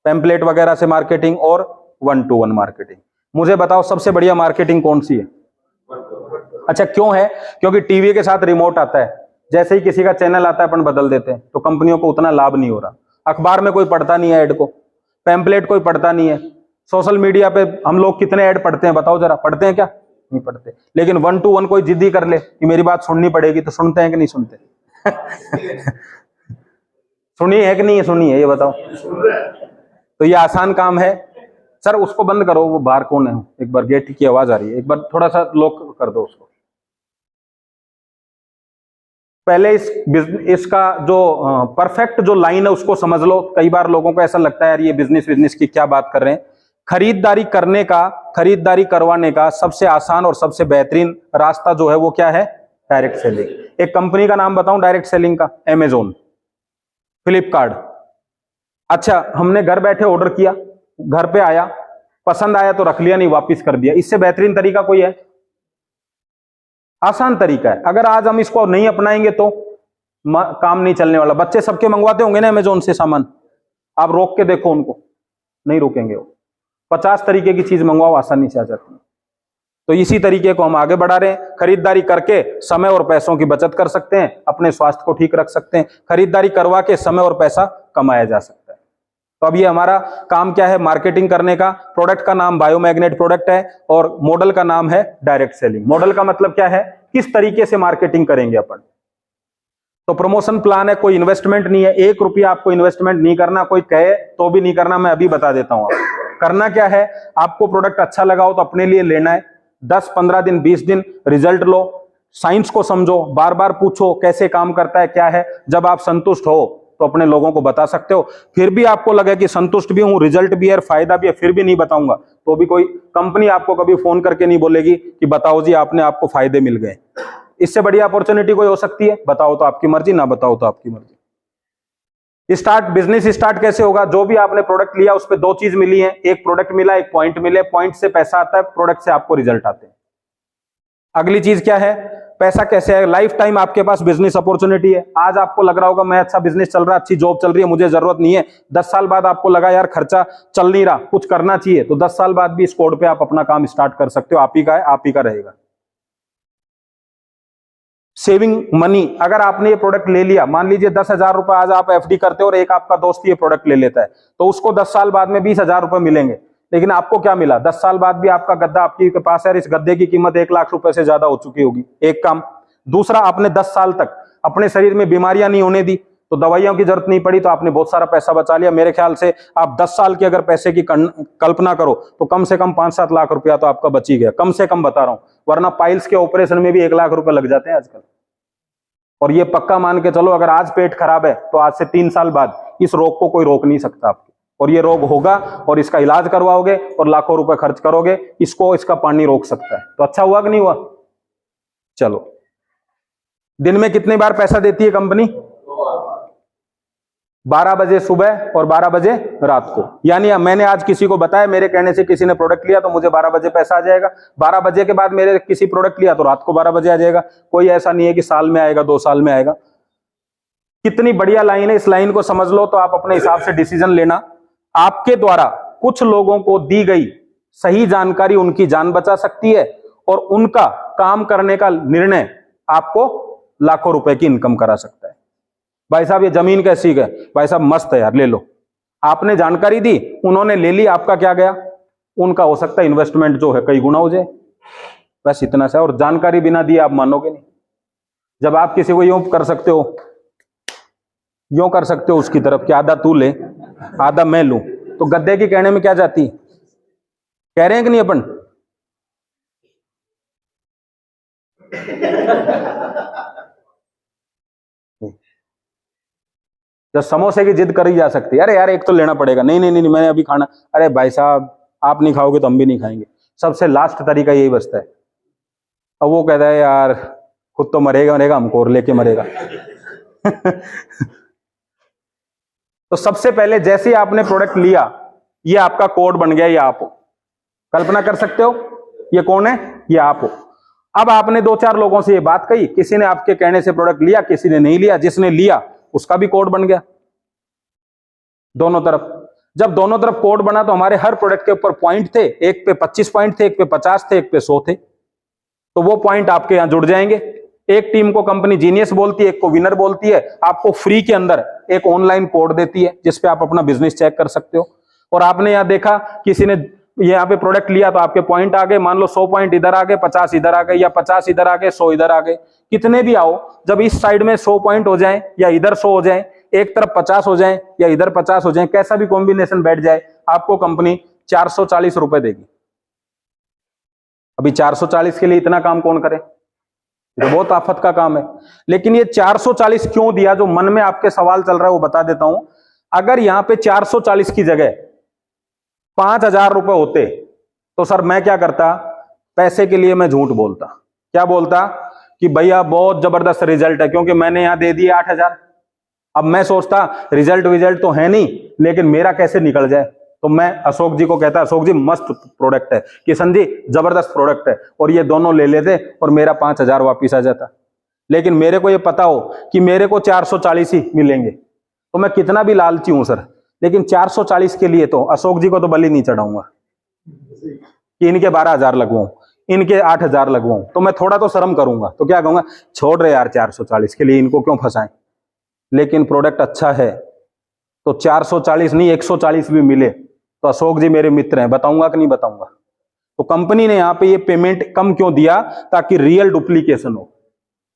पैम्पलेट वगैरह से मार्केटिंग, और 1-to-1 मार्केटिंग। मुझे बताओ सबसे बढ़िया मार्केटिंग कौन सी है? अच्छा, क्यों है? क्योंकि टीवी के साथ रिमोट आता है, जैसे ही किसी का चैनल आता है अपन बदल देते हैं, तो कंपनियों को उतना लाभ नहीं हो रहा। अखबार में कोई पढ़ता नहीं है ऐड को, पैम्पलेट कोई पढ़ता नहीं है, सोशल मीडिया पे हम लोग कितने ऐड पढ़ते हैं बताओ जरा? पढ़ते हैं क्या? नहीं पढ़ते। लेकिन 1 to 1 कोई जिद्दी कर ले कि मेरी बात सुननी पड़ेगी, तो सुनते हैं कि नहीं सुनते? सुनी है कि नहीं सुनी है, ये बताओ। तो ये आसान काम है। सर उसको बंद करो, वो बाहर कौन है? एक बार गेट की आवाज आ रही है, एक बार थोड़ा सा लॉक कर दो उसको। पहले इसका जो परफेक्ट जो लाइन है उसको समझ लो। कई बार लोगों को ऐसा लगता है यार ये बिजनेस की क्या बात कर रहे हैं। खरीदारी करवाने का सबसे आसान और सबसे बेहतरीन रास्ता जो है वो क्या है? Direct selling. एक कंपनी का नाम बताऊं डायरेक्ट सेलिंग का? अमेजोन, फ्लिपकार्ट। अच्छा, हमने घर बैठे ऑर्डर किया, घर पे आया, पसंद आया तो रख लिया, नहीं वापस कर दिया। इससे बेहतरीन तरीका कोई है? आसान तरीका है। अगर आज हम इसको नहीं अपनाएंगे तो काम नहीं चलने वाला। बच्चे सबके मंगवाते होंगे ना अमेजोन से सामान, आप रोक के देखो उनको, नहीं रोकेंगे वो। 50 तरीके की चीज मंगवाओ, आसानी से आ जाती है। तो इसी तरीके को हम आगे बढ़ा रहे हैं। खरीदारी करके समय और पैसों की बचत कर सकते हैं, अपने स्वास्थ्य को ठीक रख सकते हैं। खरीदारी करवा के समय और पैसा कमाया जा सकता है। तो अब ये हमारा काम क्या है? मार्केटिंग करने का। प्रोडक्ट का नाम बायोमैग्नेट प्रोडक्ट है और मॉडल का नाम है डायरेक्ट सेलिंग। मॉडल का मतलब क्या है? किस तरीके से मार्केटिंग करेंगे अपन। तो प्रमोशन प्लान है, कोई इन्वेस्टमेंट नहीं है, 1 रुपया आपको इन्वेस्टमेंट नहीं करना, कोई कहे तो भी नहीं करना। मैं अभी बता देता हूं आपको करना क्या है। आपको प्रोडक्ट अच्छा लगा हो तो अपने लिए लेना है, 10-15 दिन 20 दिन रिजल्ट लो, साइंस को समझो, बार बार पूछो कैसे काम करता है, क्या है। जब आप संतुष्ट हो तो अपने लोगों को बता सकते हो। फिर भी आपको लगे कि संतुष्ट भी हूं, रिजल्ट भी है, फायदा भी है, फिर भी नहीं बताऊंगा, तो भी कोई कंपनी आपको कभी फोन करके नहीं बोलेगी कि बताओ जी आपको फायदे मिल गए। इससे बड़ी अपॉर्चुनिटी कोई हो सकती है? बताओ तो आपकी मर्जी, ना बताओ तो आपकी मर्जी। बिजनेस स्टार्ट कैसे होगा? जो भी आपने प्रोडक्ट लिया उस पर 2 चीज मिली है, एक प्रोडक्ट मिला, एक पॉइंट मिले। पॉइंट से पैसा आता है, प्रोडक्ट से आपको रिजल्ट आते हैं। अगली चीज क्या है? पैसा कैसे है? लाइफ टाइम आपके पास बिजनेस अपॉर्चुनिटी है। आज आपको लग रहा होगा मैं अच्छा बिजनेस चल रहा है, अच्छी जॉब चल रही है, मुझे जरूरत नहीं है। 10 साल बाद आपको लगा यार खर्चा चल नहीं रहा, कुछ करना चाहिए, तो 10 साल बाद भी इस कोड पे आप अपना काम स्टार्ट कर सकते हो। आप ही का है, आप ही का रहेगा। सेविंग मनी, अगर आपने ये प्रोडक्ट ले लिया, मान लीजिए 10,000 रुपए आज आप एफडी करते हो और एक आपका दोस्त ये प्रोडक्ट ले लेता है, तो उसको 10 साल बाद में 20,000 रुपए मिलेंगे। लेकिन आपको क्या मिला? 10 साल बाद भी आपका गद्दा आपके पास है, इस गद्दे की कीमत 1 लाख रुपए से ज्यादा हो चुकी होगी। एक काम। दूसरा, आपने 10 साल तक अपने शरीर में बीमारियां नहीं होने दी, तो दवाइयों की जरूरत नहीं पड़ी, तो आपने बहुत सारा पैसा बचा लिया। मेरे ख्याल से आप 10 साल की अगर पैसे की कल्पना करो तो कम से कम 5-7 लाख रुपया तो आपका बच ही गया, कम से कम बता रहा हूं। वरना पाइल्स के ऑपरेशन में भी 1 लाख रुपए लग जाते हैं आजकल। और ये पक्का मान के चलो, अगर आज पेट खराब है तो आज से 3 साल बाद इस रोग को कोई रोक नहीं सकता आपको। और ये रोग होगा और इसका इलाज करवाओगे और लाखों रुपए खर्च करोगे, इसका पानी रोक सकता है। तो अच्छा हुआ कि नहीं हुआ? चलो, दिन में कितनी बार पैसा देती है कंपनी? 12 बजे सुबह और 12 बजे रात को। यानी मैंने आज किसी को बताया, मेरे कहने से किसी ने प्रोडक्ट लिया तो मुझे 12 बजे पैसा आ जाएगा। 12 बजे के बाद मेरे किसी प्रोडक्ट लिया तो रात को 12 बजे आ जाएगा। कोई ऐसा नहीं है कि साल में आएगा, 2 साल में आएगा। कितनी बढ़िया लाइन है, इस लाइन को समझ लो तो आप अपने हिसाब से डिसीजन लेना। आपके द्वारा कुछ लोगों को दी गई सही जानकारी उनकी जान बचा सकती है और उनका काम करने का निर्णय आपको लाखों रुपए की इनकम करा सकता है। भाई साहब ये जमीन कैसी है? भाई साहब मस्त है यार, ले लो। आपने जानकारी दी, उन्होंने ले ली, आपका क्या गया? उनका हो सकता है इन्वेस्टमेंट जो है कई गुना हो जाए। बस इतना सा। और जानकारी बिना दिए आप मानोगे नहीं। जब आप किसी को यूं कर सकते हो, यूं कर सकते हो उसकी तरफ कि आधा तू ले आधा मैं लूं, तो गद्दे की कहने में क्या जाती? कह रहे हैं कि नहीं अपन? जब समोसे की जिद करी जा सकती है, अरे यार एक तो लेना पड़ेगा, नहीं नहीं नहीं मैंने अभी खाना, अरे भाई साहब आप नहीं खाओगे तो हम भी नहीं खाएंगे। सबसे लास्ट तरीका यही बचता है। अब वो कहता है यार खुद तो मरेगा हमको और लेके मरेगा। तो सबसे पहले जैसे ही आपने प्रोडक्ट लिया, ये आपका कोड बन गया, ये आप हो। कल्पना कर सकते हो ये कौन है? ये आप हो। अब आपने 2-4 लोगों से ये बात कही, किसी ने आपके कहने से प्रोडक्ट लिया, किसी ने नहीं लिया। जिसने लिया उसका भी कोड बन गया दोनों तरफ। जब दोनों तरफ कोड बना तो हमारे हर प्रोडक्ट के ऊपर पॉइंट थे, एक पे 25 पॉइंट थे, एक पे 50 थे, एक पे 100 थे। तो वो पॉइंट आपके यहां जुड़ जाएंगे। एक टीम को कंपनी जीनियस बोलती है, एक को विनर बोलती है। आपको फ्री के अंदर एक ऑनलाइन कोड देती है जिसपे आप अपना बिजनेस चेक कर सकते हो। और आपने यहां देखा किसी ने ये यहाँ पे प्रोडक्ट लिया तो आपके पॉइंट आ गए, मान लो 100 पॉइंट इधर आ गए, 50 इधर आ गए, या 50 इधर आ गए, 100 इधर आ गए, कितने भी आओ, जब इस साइड में 100 पॉइंट हो जाए या इधर 100 हो जाए, एक तरफ 50 हो जाए या इधर 50 हो जाए, कैसा भी कॉम्बिनेशन बैठ जाए, आपको कंपनी 440 रुपए देगी। अभी 440 के लिए इतना काम कौन करे, तो बहुत आफत का काम है। लेकिन ये 440 क्यों दिया, जो मन में आपके सवाल चल रहा है वो बता देता हूं। अगर यहां पे 440 की जगह 5000 रुपए होते तो सर मैं क्या करता, पैसे के लिए मैं झूठ बोलता। क्या बोलता कि भैया बहुत जबरदस्त रिजल्ट है, क्योंकि मैंने यहां दे दिए 8000। अब मैं सोचता रिजल्ट तो है नहीं, लेकिन मेरा कैसे निकल जाए, तो मैं अशोक जी को कहता, अशोक जी मस्त प्रोडक्ट है, किशन जी जबरदस्त प्रोडक्ट है, और ये दोनों ले लेते और मेरा 5000 वापिस आ जाता। लेकिन मेरे को ये पता हो कि मेरे को 440 ही मिलेंगे, तो मैं कितना भी लालची हूं सर, लेकिन 440 के लिए तो अशोक जी को तो बलि नहीं चढ़ाऊंगा कि इनके 12000 लगवाऊं, इनके 8000 लगवाऊं, तो मैं थोड़ा तो शर्म करूंगा। तो क्या कहूंगा, छोड़ रहे यार 440 के लिए इनको क्यों फंसाएं। लेकिन प्रोडक्ट अच्छा है तो 440 नहीं 140 भी मिले तो अशोक जी मेरे मित्र हैं, बताऊंगा कि नहीं बताऊंगा। तो कंपनी ने यहाँ पे ये पेमेंट कम क्यों दिया, ताकि रियल डुप्लीकेशन हो।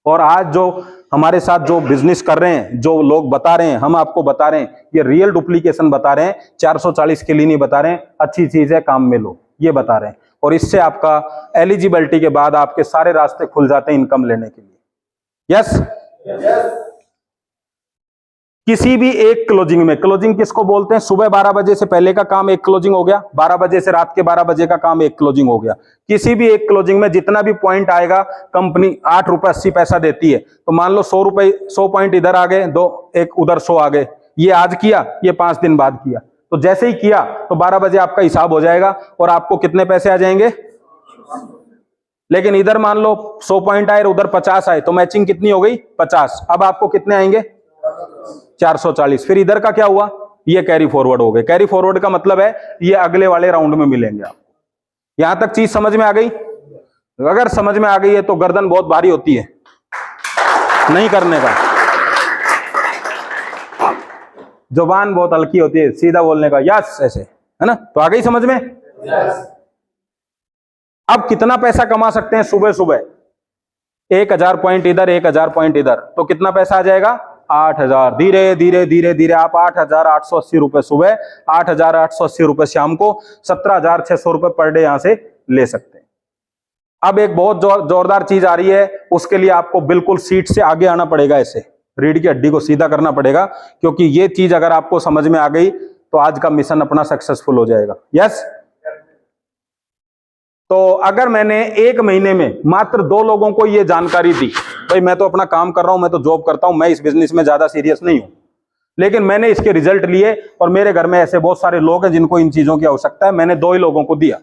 और आज जो हमारे साथ जो बिजनेस कर रहे हैं, जो लोग बता रहे हैं, हम आपको बता रहे हैं, ये रियल डुप्लीकेशन बता रहे हैं, 440 के लिए नहीं बता रहे हैं, अच्छी चीज है काम में लो, ये बता रहे हैं। और इससे आपका एलिजिबिलिटी के बाद आपके सारे रास्ते खुल जाते हैं इनकम लेने के लिए। यस। किसी भी एक क्लोजिंग में, क्लोजिंग किसको बोलते हैं, सुबह 12 बजे से पहले का काम एक क्लोजिंग हो गया, 12 बजे से रात के 12 बजे का काम एक क्लोजिंग हो गया। किसी भी एक क्लोजिंग में जितना भी पॉइंट आएगा कंपनी 8 रुपए 80 पैसा देती है। तो मान लो 100 रुपए 100 पॉइंट इधर आ गए, दो एक उधर 100 आ गए, ये आज किया, ये 5 दिन बाद किया, तो जैसे ही किया तो 12 बजे आपका हिसाब हो जाएगा और आपको कितने पैसे आ जाएंगे। लेकिन इधर मान लो 100 पॉइंट आए, उधर 50 आए, तो मैचिंग कितनी हो गई 50, अब आपको कितने आएंगे 440। फिर इधर का क्या हुआ, ये कैरी फॉरवर्ड हो गए। कैरी फॉरवर्ड का मतलब है ये अगले वाले राउंड में मिलेंगे आपको। यहां तक चीज समझ में आ गई। अगर समझ में आ गई है तो गर्दन बहुत भारी होती है नहीं करने का, जुबान बहुत हल्की होती है सीधा बोलने का, यस ऐसे, है ना। तो आ गई समझ में। अब कितना पैसा कमा सकते हैं सुबह सुबह, 1000 पॉइंट इधर 1000 पॉइंट इधर, तो कितना पैसा आ जाएगा 8000। धीरे धीरे धीरे धीरे आप 8880 रुपए सुबह, 8880 रुपए शाम को, 17600 रुपए पर डे यहां से ले सकते हैं। अब एक बहुत जोरदार चीज आ रही है, उसके लिए आपको बिल्कुल सीट से आगे आना पड़ेगा, ऐसे रीढ़ की हड्डी को सीधा करना पड़ेगा, क्योंकि ये चीज अगर आपको समझ में आ गई तो आज का मिशन अपना सक्सेसफुल हो जाएगा। यस। तो अगर मैंने एक महीने में मात्र 2 लोगों को ये जानकारी दी, भाई मैं तो अपना काम कर रहा हूं, मैं तो जॉब करता हूं, मैं इस बिजनेस में ज्यादा सीरियस नहीं हूं, लेकिन मैंने इसके रिजल्ट लिए और मेरे घर में ऐसे बहुत सारे लोग हैं जिनको इन चीजों की आवश्यकता है, मैंने 2 ही लोगों को दिया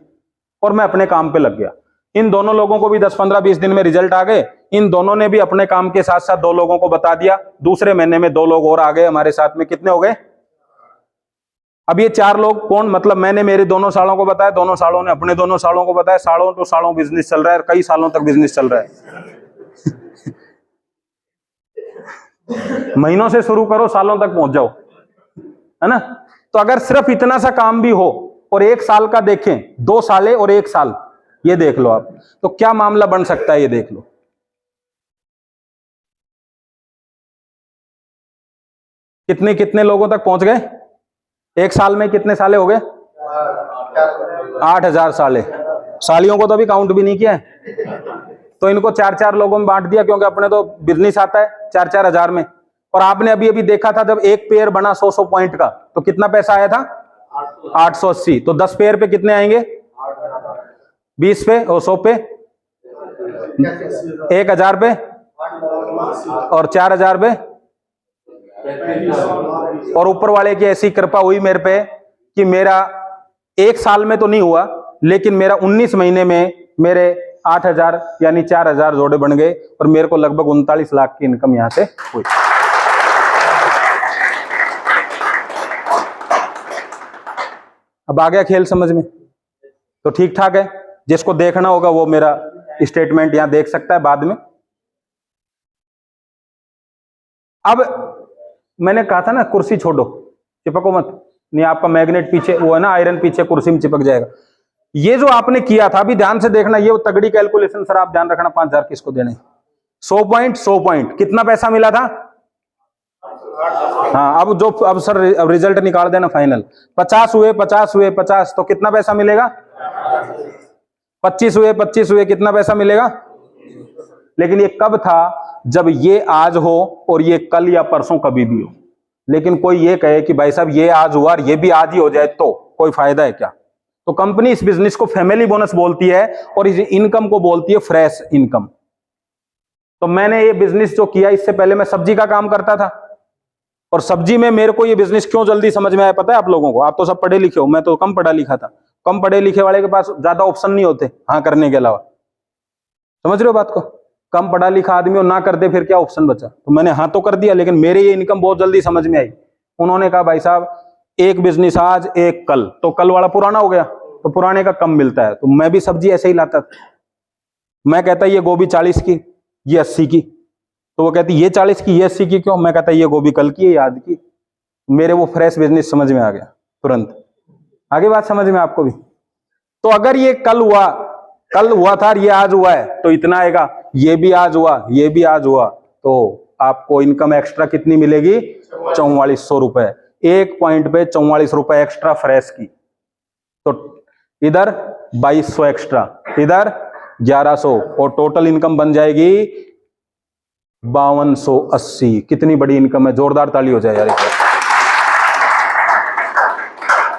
और मैं अपने काम पे लग गया। इन दोनों लोगों को भी 10, 15, 20 दिन में रिजल्ट आ गए। इन दोनों ने भी अपने काम के साथ साथ 2 लोगों को बता दिया। दूसरे महीने में 2 लोग और आ गए हमारे साथ में, कितने हो गए। अब ये 4 लोग कौन, मतलब मैंने मेरे दोनों सालों को बताया, दोनों सालों ने अपने दोनों सालों को बताया, सालों तो सालों बिजनेस चल रहा है, कई सालों तक बिजनेस चल रहा है। महीनों से शुरू करो, सालों तक पहुंच जाओ, है ना। तो अगर सिर्फ इतना सा काम भी हो और 1 साल का देखें, 2 साल और 1 साल, ये देख लो आप, तो क्या मामला बन सकता है, ये देख लो। कितने कितने लोगों तक पहुंच गए 1 साल में, कितने साले हो गए 8000 साले। सालियों को तो अभी काउंट भी नहीं किया है, तो इनको 4-4 लोगों में बांट दिया, क्योंकि अपने तो बिजनेस आता है 4-4 हजार में। और आपने अभी अभी देखा था जब एक पेयर बना 100 पॉइंट का, तो कितना पैसा आया था 880। तो 10 पेयर पे कितने आएंगे 20 पे और 100 पे 1000 पे और 4000 पे। और ऊपर वाले की ऐसी कृपा हुई मेरे पे कि मेरा 1 साल में तो नहीं हुआ, लेकिन मेरा 19 महीने में मेरे 8000 यानी 4000 जोड़े बन गए और मेरे को लगभग 39 लाख की इनकम यहां से हुई। अब आ गया खेल समझ में, तो ठीक ठाक है। जिसको देखना होगा वो मेरा स्टेटमेंट यहां देख सकता है बाद में। अब मैंने कहा था ना कुर्सी छोड़ो, चिपको मत, नहीं आपका मैग्नेट पीछे वो है ना, आयरन पीछे कुर्सी में चिपक जाएगा। ये जो आपने किया था, अभी ध्यान से देखना, ये तगड़ी कैलकुलेशन सर, आप ध्यान रखना, 5,000 किसको देने, 100 पॉइंट 100 पॉइंट कितना पैसा मिला था? हाँ, अब सर अब रिजल्ट निकाल देना फाइनल। 50 हुए 50 हुए 50, तो कितना पैसा मिलेगा? 25 हुए 25 हुए, कितना पैसा मिलेगा? लेकिन ये कब था? जब ये आज हो और ये कल या परसों कभी भी हो। लेकिन कोई ये कहे कि भाई साहब ये आज हुआ और ये भी आज ही हो जाए, तो कोई फायदा है क्या? तो कंपनी इस बिजनेस को फैमिली बोनस बोलती है और इस इनकम को बोलती है फ्रेश इनकम। तो मैंने ये बिजनेस जो किया, इससे पहले मैं सब्जी का काम करता था, और सब्जी में मेरे को ये बिजनेस क्यों जल्दी समझ में आया पता है आप लोगों को? आप तो सब पढ़े लिखे हो, मैं तो कम पढ़ा लिखा था। कम पढ़े लिखे वाले के पास ज्यादा ऑप्शन नहीं होते हाँ करने के अलावा, समझ रहे हो बात को? कम पढ़ा लिखा आदमी और ना कर दे फिर क्या ऑप्शन बचा? तो मैंने हाँ तो कर दिया, लेकिन मेरे ये इनकम बहुत जल्दी समझ में आई। उन्होंने कहा भाई साहब एक बिजनेस आज एक कल, तो कल वाला पुराना हो गया, तो पुराने का कम मिलता है। तो मैं भी सब्जी ऐसे ही लाता था। मैं कहता ये गोभी 40 की, ये 80 की, तो वो कहती ये 40 की ये 80 की क्यों? मैं कहता ये गोभी कल की है आज की। मेरे वो फ्रेश बिजनेस समझ में आ गया तुरंत। आगे बात समझ में आपको भी? तो अगर ये कल हुआ था और ये आज हुआ है तो इतना आएगा, ये भी आज हुआ ये भी आज हुआ, तो आपको इनकम एक्स्ट्रा कितनी मिलेगी? 4400 रुपए। एक पॉइंट पे 44 रुपए एक्स्ट्रा फ्रेश की। तो इधर 2200 एक्स्ट्रा, इधर 1100, और टोटल इनकम बन जाएगी 5280। कितनी बड़ी इनकम है, जोरदार ताली हो जाए यार।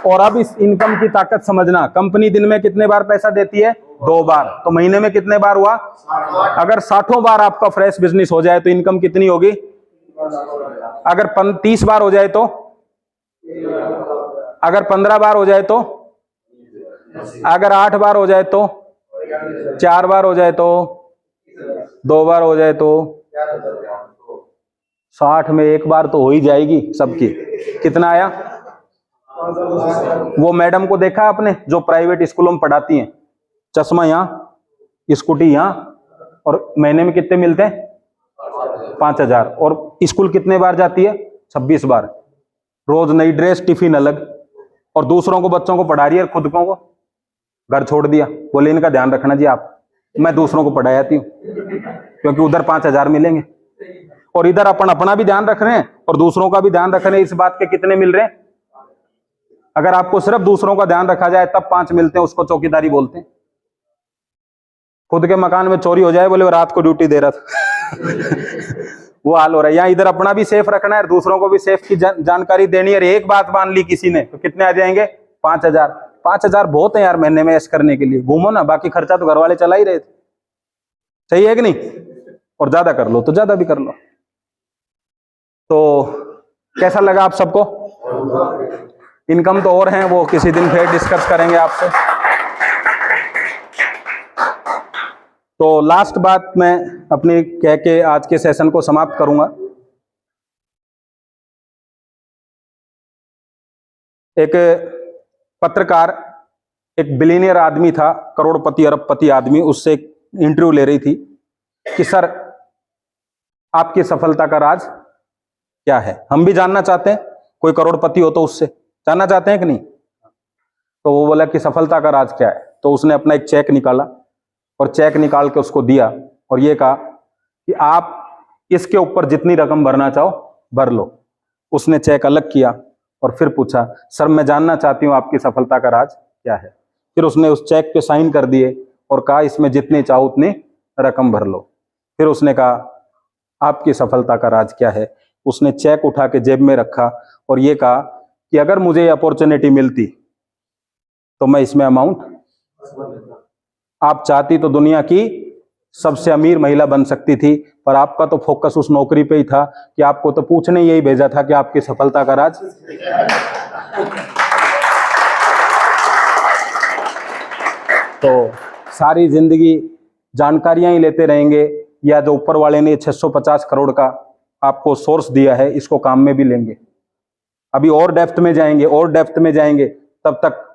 और अब इस इनकम की ताकत समझना, कंपनी दिन में कितने बार पैसा देती है? 2 बार। तो महीने में कितने बार हुआ? अगर 60 बार आपका फ्रेश बिजनेस हो जाए तो इनकम कितनी होगी? अगर 30 बार हो जाए तो, अगर 15 बार हो जाए तो, अगर 8 बार हो जाए तो, 4 बार हो जाए तो, 2 बार हो जाए तो, 60 में 1 बार तो हो ही जाएगी सबकी। कितना आया? वो मैडम को देखा आपने जो प्राइवेट स्कूलों में पढ़ाती हैं, चश्मा यहाँ, स्कूटी यहाँ, और महीने में कितने मिलते हैं? 5000। और स्कूल कितने बार जाती है? 26 बार। रोज नई ड्रेस, टिफिन अलग, और दूसरों को बच्चों को पढ़ा रही है, खुद को घर छोड़ दिया। बोले इनका ध्यान रखना जी आप, मैं दूसरों को पढ़ा जाती हूँ क्योंकि उधर 5000 मिलेंगे, और इधर अपन अपना भी ध्यान रख रहे हैं और दूसरों का भी ध्यान रख रहे हैं। इस बात के कितने मिल रहे हैं? अगर आपको सिर्फ दूसरों का ध्यान रखा जाए तब 5 मिलते हैं, उसको चौकीदारी बोलते हैं। खुद के मकान में चोरी हो जाए, बोले वो रात को ड्यूटी दे रहा था वो हाल हो रहा है। यहाँ इधर अपना भी सेफ रखना है, दूसरों को भी सेफ की जानकारी देनी है। एक बात मान ली किसी ने तो कितने आ जाएंगे? 5000। 5000 बहुत है यार महीने में ऐश करने के लिए। घूमो ना, बाकी खर्चा तो घर वाले चला ही रहे थे, सही है कि नहीं? और ज्यादा कर लो तो ज्यादा भी कर लो। तो कैसा लगा आप सबको? इनकम तो और हैं, वो किसी दिन फिर डिस्कस करेंगे आपसे। तो लास्ट बात मैं अपनी कह के आज के सेशन को समाप्त करूंगा। एक पत्रकार, एक बिलियनियर आदमी था, करोड़पति अरबपति आदमी, उससे एक इंटरव्यू ले रही थी कि सर आपकी सफलता का राज क्या है? हम भी जानना चाहते हैं, कोई करोड़पति हो तो उससे जानना चाहते हैं कि नहीं? तो वो बोला कि सफलता का राज क्या है? तो उसने अपना एक चेक निकाला और चेक निकाल के उसको दिया और ये कहा कि आप इसके ऊपर जितनी रकम भरना चाहो भर लो। उसने चेक अलग किया और फिर पूछा सर मैं जानना चाहती हूँ आपकी सफलता का राज क्या है? फिर उसने उस चेक पे साइन कर दिए और कहा इसमें जितनी चाहो उतनी रकम भर लो। फिर उसने कहा आपकी सफलता का राज क्या है? उसने चेक उठा के जेब में रखा और ये कहा कि अगर मुझे ये अपॉर्चुनिटी मिलती तो मैं इसमें अमाउंट, आप चाहती तो दुनिया की सबसे अमीर महिला बन सकती थी, पर आपका तो फोकस उस नौकरी पे ही था कि आपको तो पूछने यही भेजा था कि आपकी सफलता का राज। तो सारी जिंदगी जानकारियां ही लेते रहेंगे, या जो ऊपर वाले ने 650 करोड़ का आपको सोर्स दिया है इसको काम में भी लेंगे? अभी और डेप्थ में जाएंगे और डेप्थ में जाएंगे, तब तक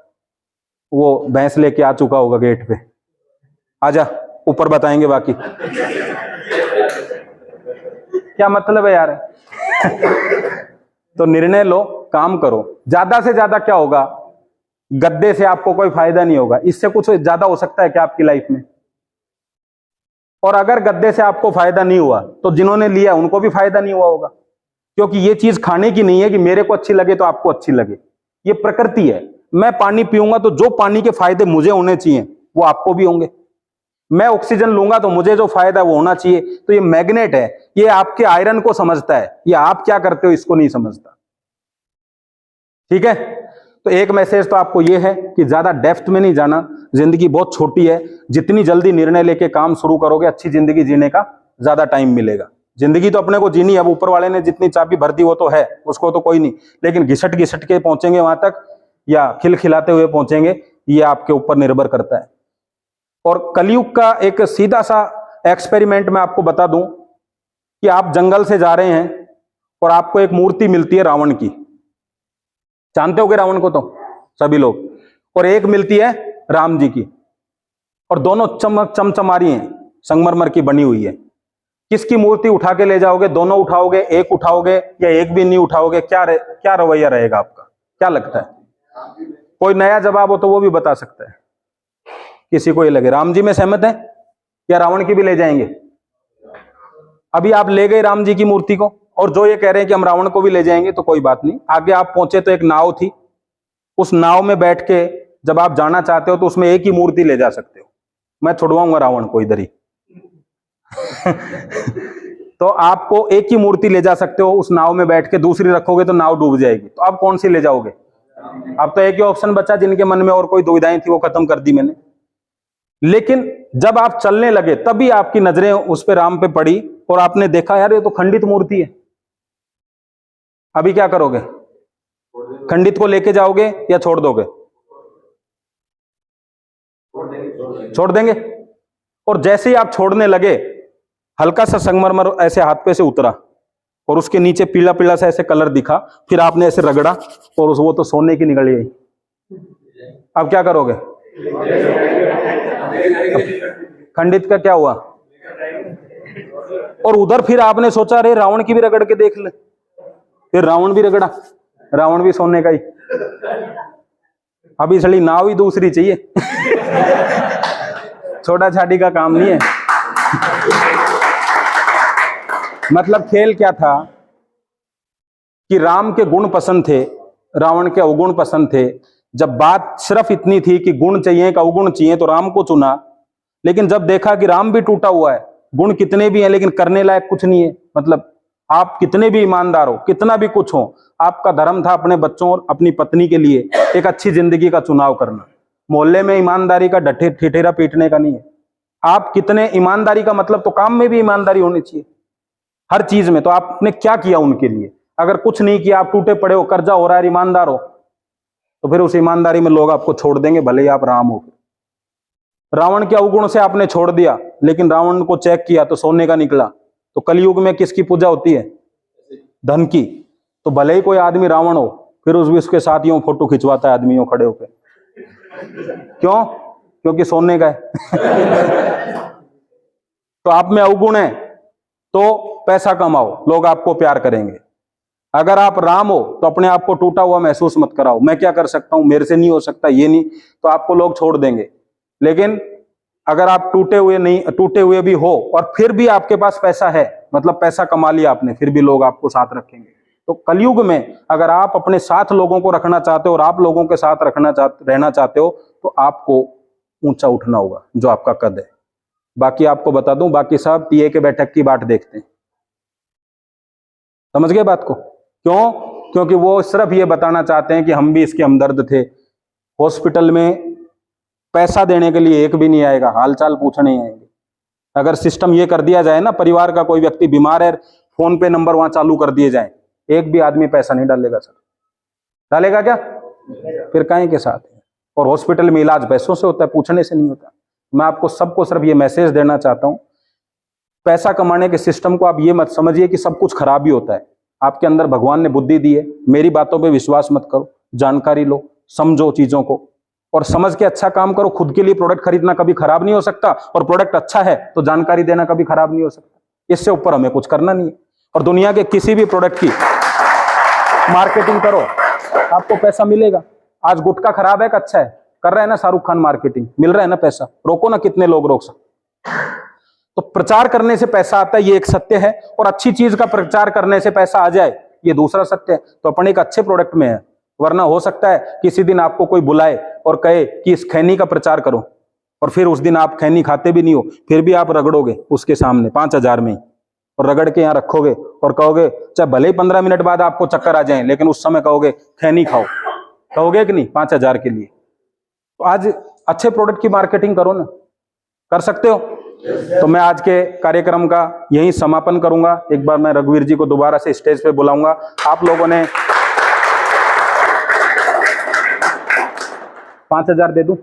वो भैंस लेके आ चुका होगा गेट पे। आजा ऊपर बताएंगे बाकी। क्या मतलब है यार? तो निर्णय लो, काम करो। ज्यादा से ज्यादा क्या होगा? गद्दे से आपको कोई फायदा नहीं होगा। इससे कुछ ज्यादा हो सकता है क्या आपकी लाइफ में? और अगर गद्दे से आपको फायदा नहीं हुआ तो जिन्होंने लिया उनको भी फायदा नहीं हुआ होगा, क्योंकि ये चीज खाने की नहीं है कि मेरे को अच्छी लगे तो आपको अच्छी लगे। ये प्रकृति है। मैं पानी पीऊंगा तो जो पानी के फायदे मुझे होने चाहिए वो आपको भी होंगे। मैं ऑक्सीजन लूंगा तो मुझे जो फायदा वो होना चाहिए। तो ये मैग्नेट है, ये आपके आयरन को समझता है, ये आप क्या करते हो इसको नहीं समझता। ठीक है, तो एक मैसेज तो आपको ये है कि ज्यादा डेप्थ में नहीं जाना, जिंदगी बहुत छोटी है। जितनी जल्दी निर्णय लेके काम शुरू करोगे अच्छी जिंदगी जीने का ज्यादा टाइम मिलेगा। जिंदगी तो अपने को जीनी है, अब ऊपर वाले ने जितनी चाबी भर दी वो तो है, उसको तो कोई नहीं, लेकिन घिसट घिसट के पहुंचेंगे वहां तक या खिलखिलाते हुए पहुंचेंगे, ये आपके ऊपर निर्भर करता है। और कलयुग का एक सीधा सा एक्सपेरिमेंट मैं आपको बता दूं कि आप जंगल से जा रहे हैं और आपको एक मूर्ति मिलती है रावण की। जानते होगे रावण को तो सभी लोग। और एक मिलती है राम जी की, और दोनों चमचमारी हैं, संगमरमर की बनी हुई है। किसकी मूर्ति उठा के ले जाओगे? दोनों उठाओगे, एक उठाओगे या एक भी नहीं उठाओगे? क्या रवैया रहेगा आपका? क्या लगता है? कोई नया जवाब हो तो वो भी बता सकता है। किसी को ये लगे राम जी में सहमत है या रावण की भी ले जाएंगे? अभी आप ले गए राम जी की मूर्ति को, और जो ये कह रहे हैं कि हम रावण को भी ले जाएंगे, तो कोई बात नहीं। आगे आप पहुंचे तो एक नाव थी, उस नाव में बैठ के जब आप जाना चाहते हो तो उसमें एक ही मूर्ति ले जा सकते हो। मैं छुड़वाऊंगा रावण को इधर ही तो आपको एक ही मूर्ति ले जा सकते हो उस नाव में बैठ के, दूसरी रखोगे तो नाव डूब जाएगी। तो आप कौन सी ले जाओगे? अब तो एक ही ऑप्शन बचा, जिनके मन में और कोई दुविधाएं थी वो खत्म कर दी मैंने। लेकिन जब आप चलने लगे तभी आपकी नजरें उस पे राम पे पड़ी और आपने देखा यार ये तो खंडित मूर्ति है। अभी क्या करोगे? खंडित को लेके जाओगे या छोड़ दोगे? छोड़ देंगे। और जैसे ही आप छोड़ने लगे, हल्का सा संगमरमर ऐसे हाथ पे से उतरा और उसके नीचे पीला पीला सा ऐसे कलर दिखा। फिर आपने ऐसे रगड़ा और वो तो सोने की निकल गई। अब क्या करोगे? खंडित का क्या हुआ? और उधर फिर आपने सोचा अरे रावण की भी रगड़ के देख ले, फिर रावण भी रगड़ा, रावण भी सोने का ही। अभी इसलिए नाव ही दूसरी चाहिए छोटा छाटी का काम नहीं है। मतलब खेल क्या था कि राम के गुण पसंद थे, रावण के अवगुण पसंद थे। जब बात सिर्फ इतनी थी कि गुण चाहिए कि अवगुण चाहिए, तो राम को चुना। लेकिन जब देखा कि राम भी टूटा हुआ है, गुण कितने भी हैं लेकिन करने लायक कुछ नहीं है, मतलब आप कितने भी ईमानदार हो, कितना भी कुछ हो, आपका धर्म था अपने बच्चों और अपनी पत्नी के लिए एक अच्छी जिंदगी का चुनाव करना। मोहल्ले में ईमानदारी का ठिठेरा पीटने का नहीं है। आप कितने ईमानदारी का मतलब तो काम में भी ईमानदारी होनी चाहिए, हर चीज में। तो आपने क्या किया उनके लिए? अगर कुछ नहीं किया, आप टूटे पड़े हो, कर्जा हो रहा है, ईमानदार हो, तो फिर उस ईमानदारी में लोग आपको छोड़ देंगे, भले ही आप राम हो। रावण के अवगुण से आपने छोड़ दिया, लेकिन रावण को चेक किया तो सोने का निकला। तो कलयुग में किसकी पूजा होती है? धन की। तो भले ही कोई आदमी रावण हो, फिर उसके साथ यूं फोटो खिंचवाता है आदमियों खड़े होकर। क्यों? क्योंकि सोने का है तो आप में अवगुण है तो पैसा कमाओ, लोग आपको प्यार करेंगे। अगर आप राम हो तो अपने आप को टूटा हुआ महसूस मत कराओ, मैं क्या कर सकता हूं, मेरे से नहीं हो सकता, ये नहीं, तो आपको लोग छोड़ देंगे। लेकिन अगर आप टूटे हुए भी हो और फिर भी आपके पास पैसा है, मतलब पैसा कमा लिया आपने, फिर भी लोग आपको साथ रखेंगे। तो कलयुग में अगर आप अपने साथ लोगों को रखना चाहते हो और आप लोगों के साथ रहना चाहते हो, तो आपको ऊंचा उठना होगा, जो आपका कद है। बाकी आपको बता दूं, बाकी सब पीए के बैठक की बात देखते हैं। समझ गए बात को? क्यों? क्योंकि वो सिर्फ ये बताना चाहते हैं कि हम भी इसके हमदर्द थे। हॉस्पिटल में पैसा देने के लिए एक भी नहीं आएगा, हालचाल पूछने आएंगे। अगर सिस्टम ये कर दिया जाए ना, परिवार का कोई व्यक्ति बीमार है, फोन पे नंबर वहां चालू कर दिए जाए, एक भी आदमी पैसा नहीं डालेगा। सर डालेगा क्या? फिर काहे के साथ है? और हॉस्पिटल में इलाज पैसों से होता है, पूछने से नहीं होता। मैं आपको सबको सिर्फ ये मैसेज देना चाहता हूं, पैसा कमाने के सिस्टम को आप ये मत समझिए कि सब कुछ खराब ही होता है। आपके अंदर भगवान ने बुद्धि दी है, मेरी बातों पे विश्वास मत करो, जानकारी लो, समझो चीजों को और समझ के अच्छा काम करो। खुद के लिए प्रोडक्ट खरीदना कभी खराब नहीं हो सकता, और प्रोडक्ट अच्छा है तो जानकारी देना कभी खराब नहीं हो सकता। इससे ऊपर हमें कुछ करना नहीं है। और दुनिया के किसी भी प्रोडक्ट की मार्केटिंग करो, आपको पैसा मिलेगा। आज गुटखा खराब है कि अच्छा है? कर रहे हैं ना शाहरुख खान मार्केटिंग, मिल रहा है ना पैसा, रोको ना, कितने लोग रोक सकते। तो प्रचार करने से पैसा आता है, ये एक सत्य है, और अच्छी चीज का प्रचार करने से पैसा आ जाए, ये दूसरा सत्य है। तो अपन एक अच्छे प्रोडक्ट में है, वरना हो सकता है किसी दिन आपको कोई बुलाए और कहे कि इस खैनी का प्रचार करो, और फिर उस दिन आप खैनी खाते भी नहीं हो, फिर भी आप रगड़ोगे उसके सामने 5,000 में, और रगड़ के यहाँ रखोगे और कहोगे, चाहे भले ही 15 मिनट बाद आपको चक्कर आ जाए, लेकिन उस समय कहोगे खैनी खाओ, कहोगे कि नहीं? 5,000 के लिए। तो आज अच्छे प्रोडक्ट की मार्केटिंग करो ना, कर सकते हो। तो मैं आज के कार्यक्रम का यही समापन करूंगा। एक बार मैं रघुवीर जी को दोबारा से स्टेज पे बुलाऊंगा। आप लोगों ने 5,000 दे दूं?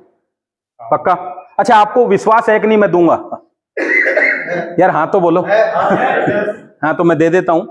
पक्का? अच्छा, आपको विश्वास है कि नहीं मैं दूंगा? यार हाँ तो बोलो। हाँ तो मैं दे देता हूं।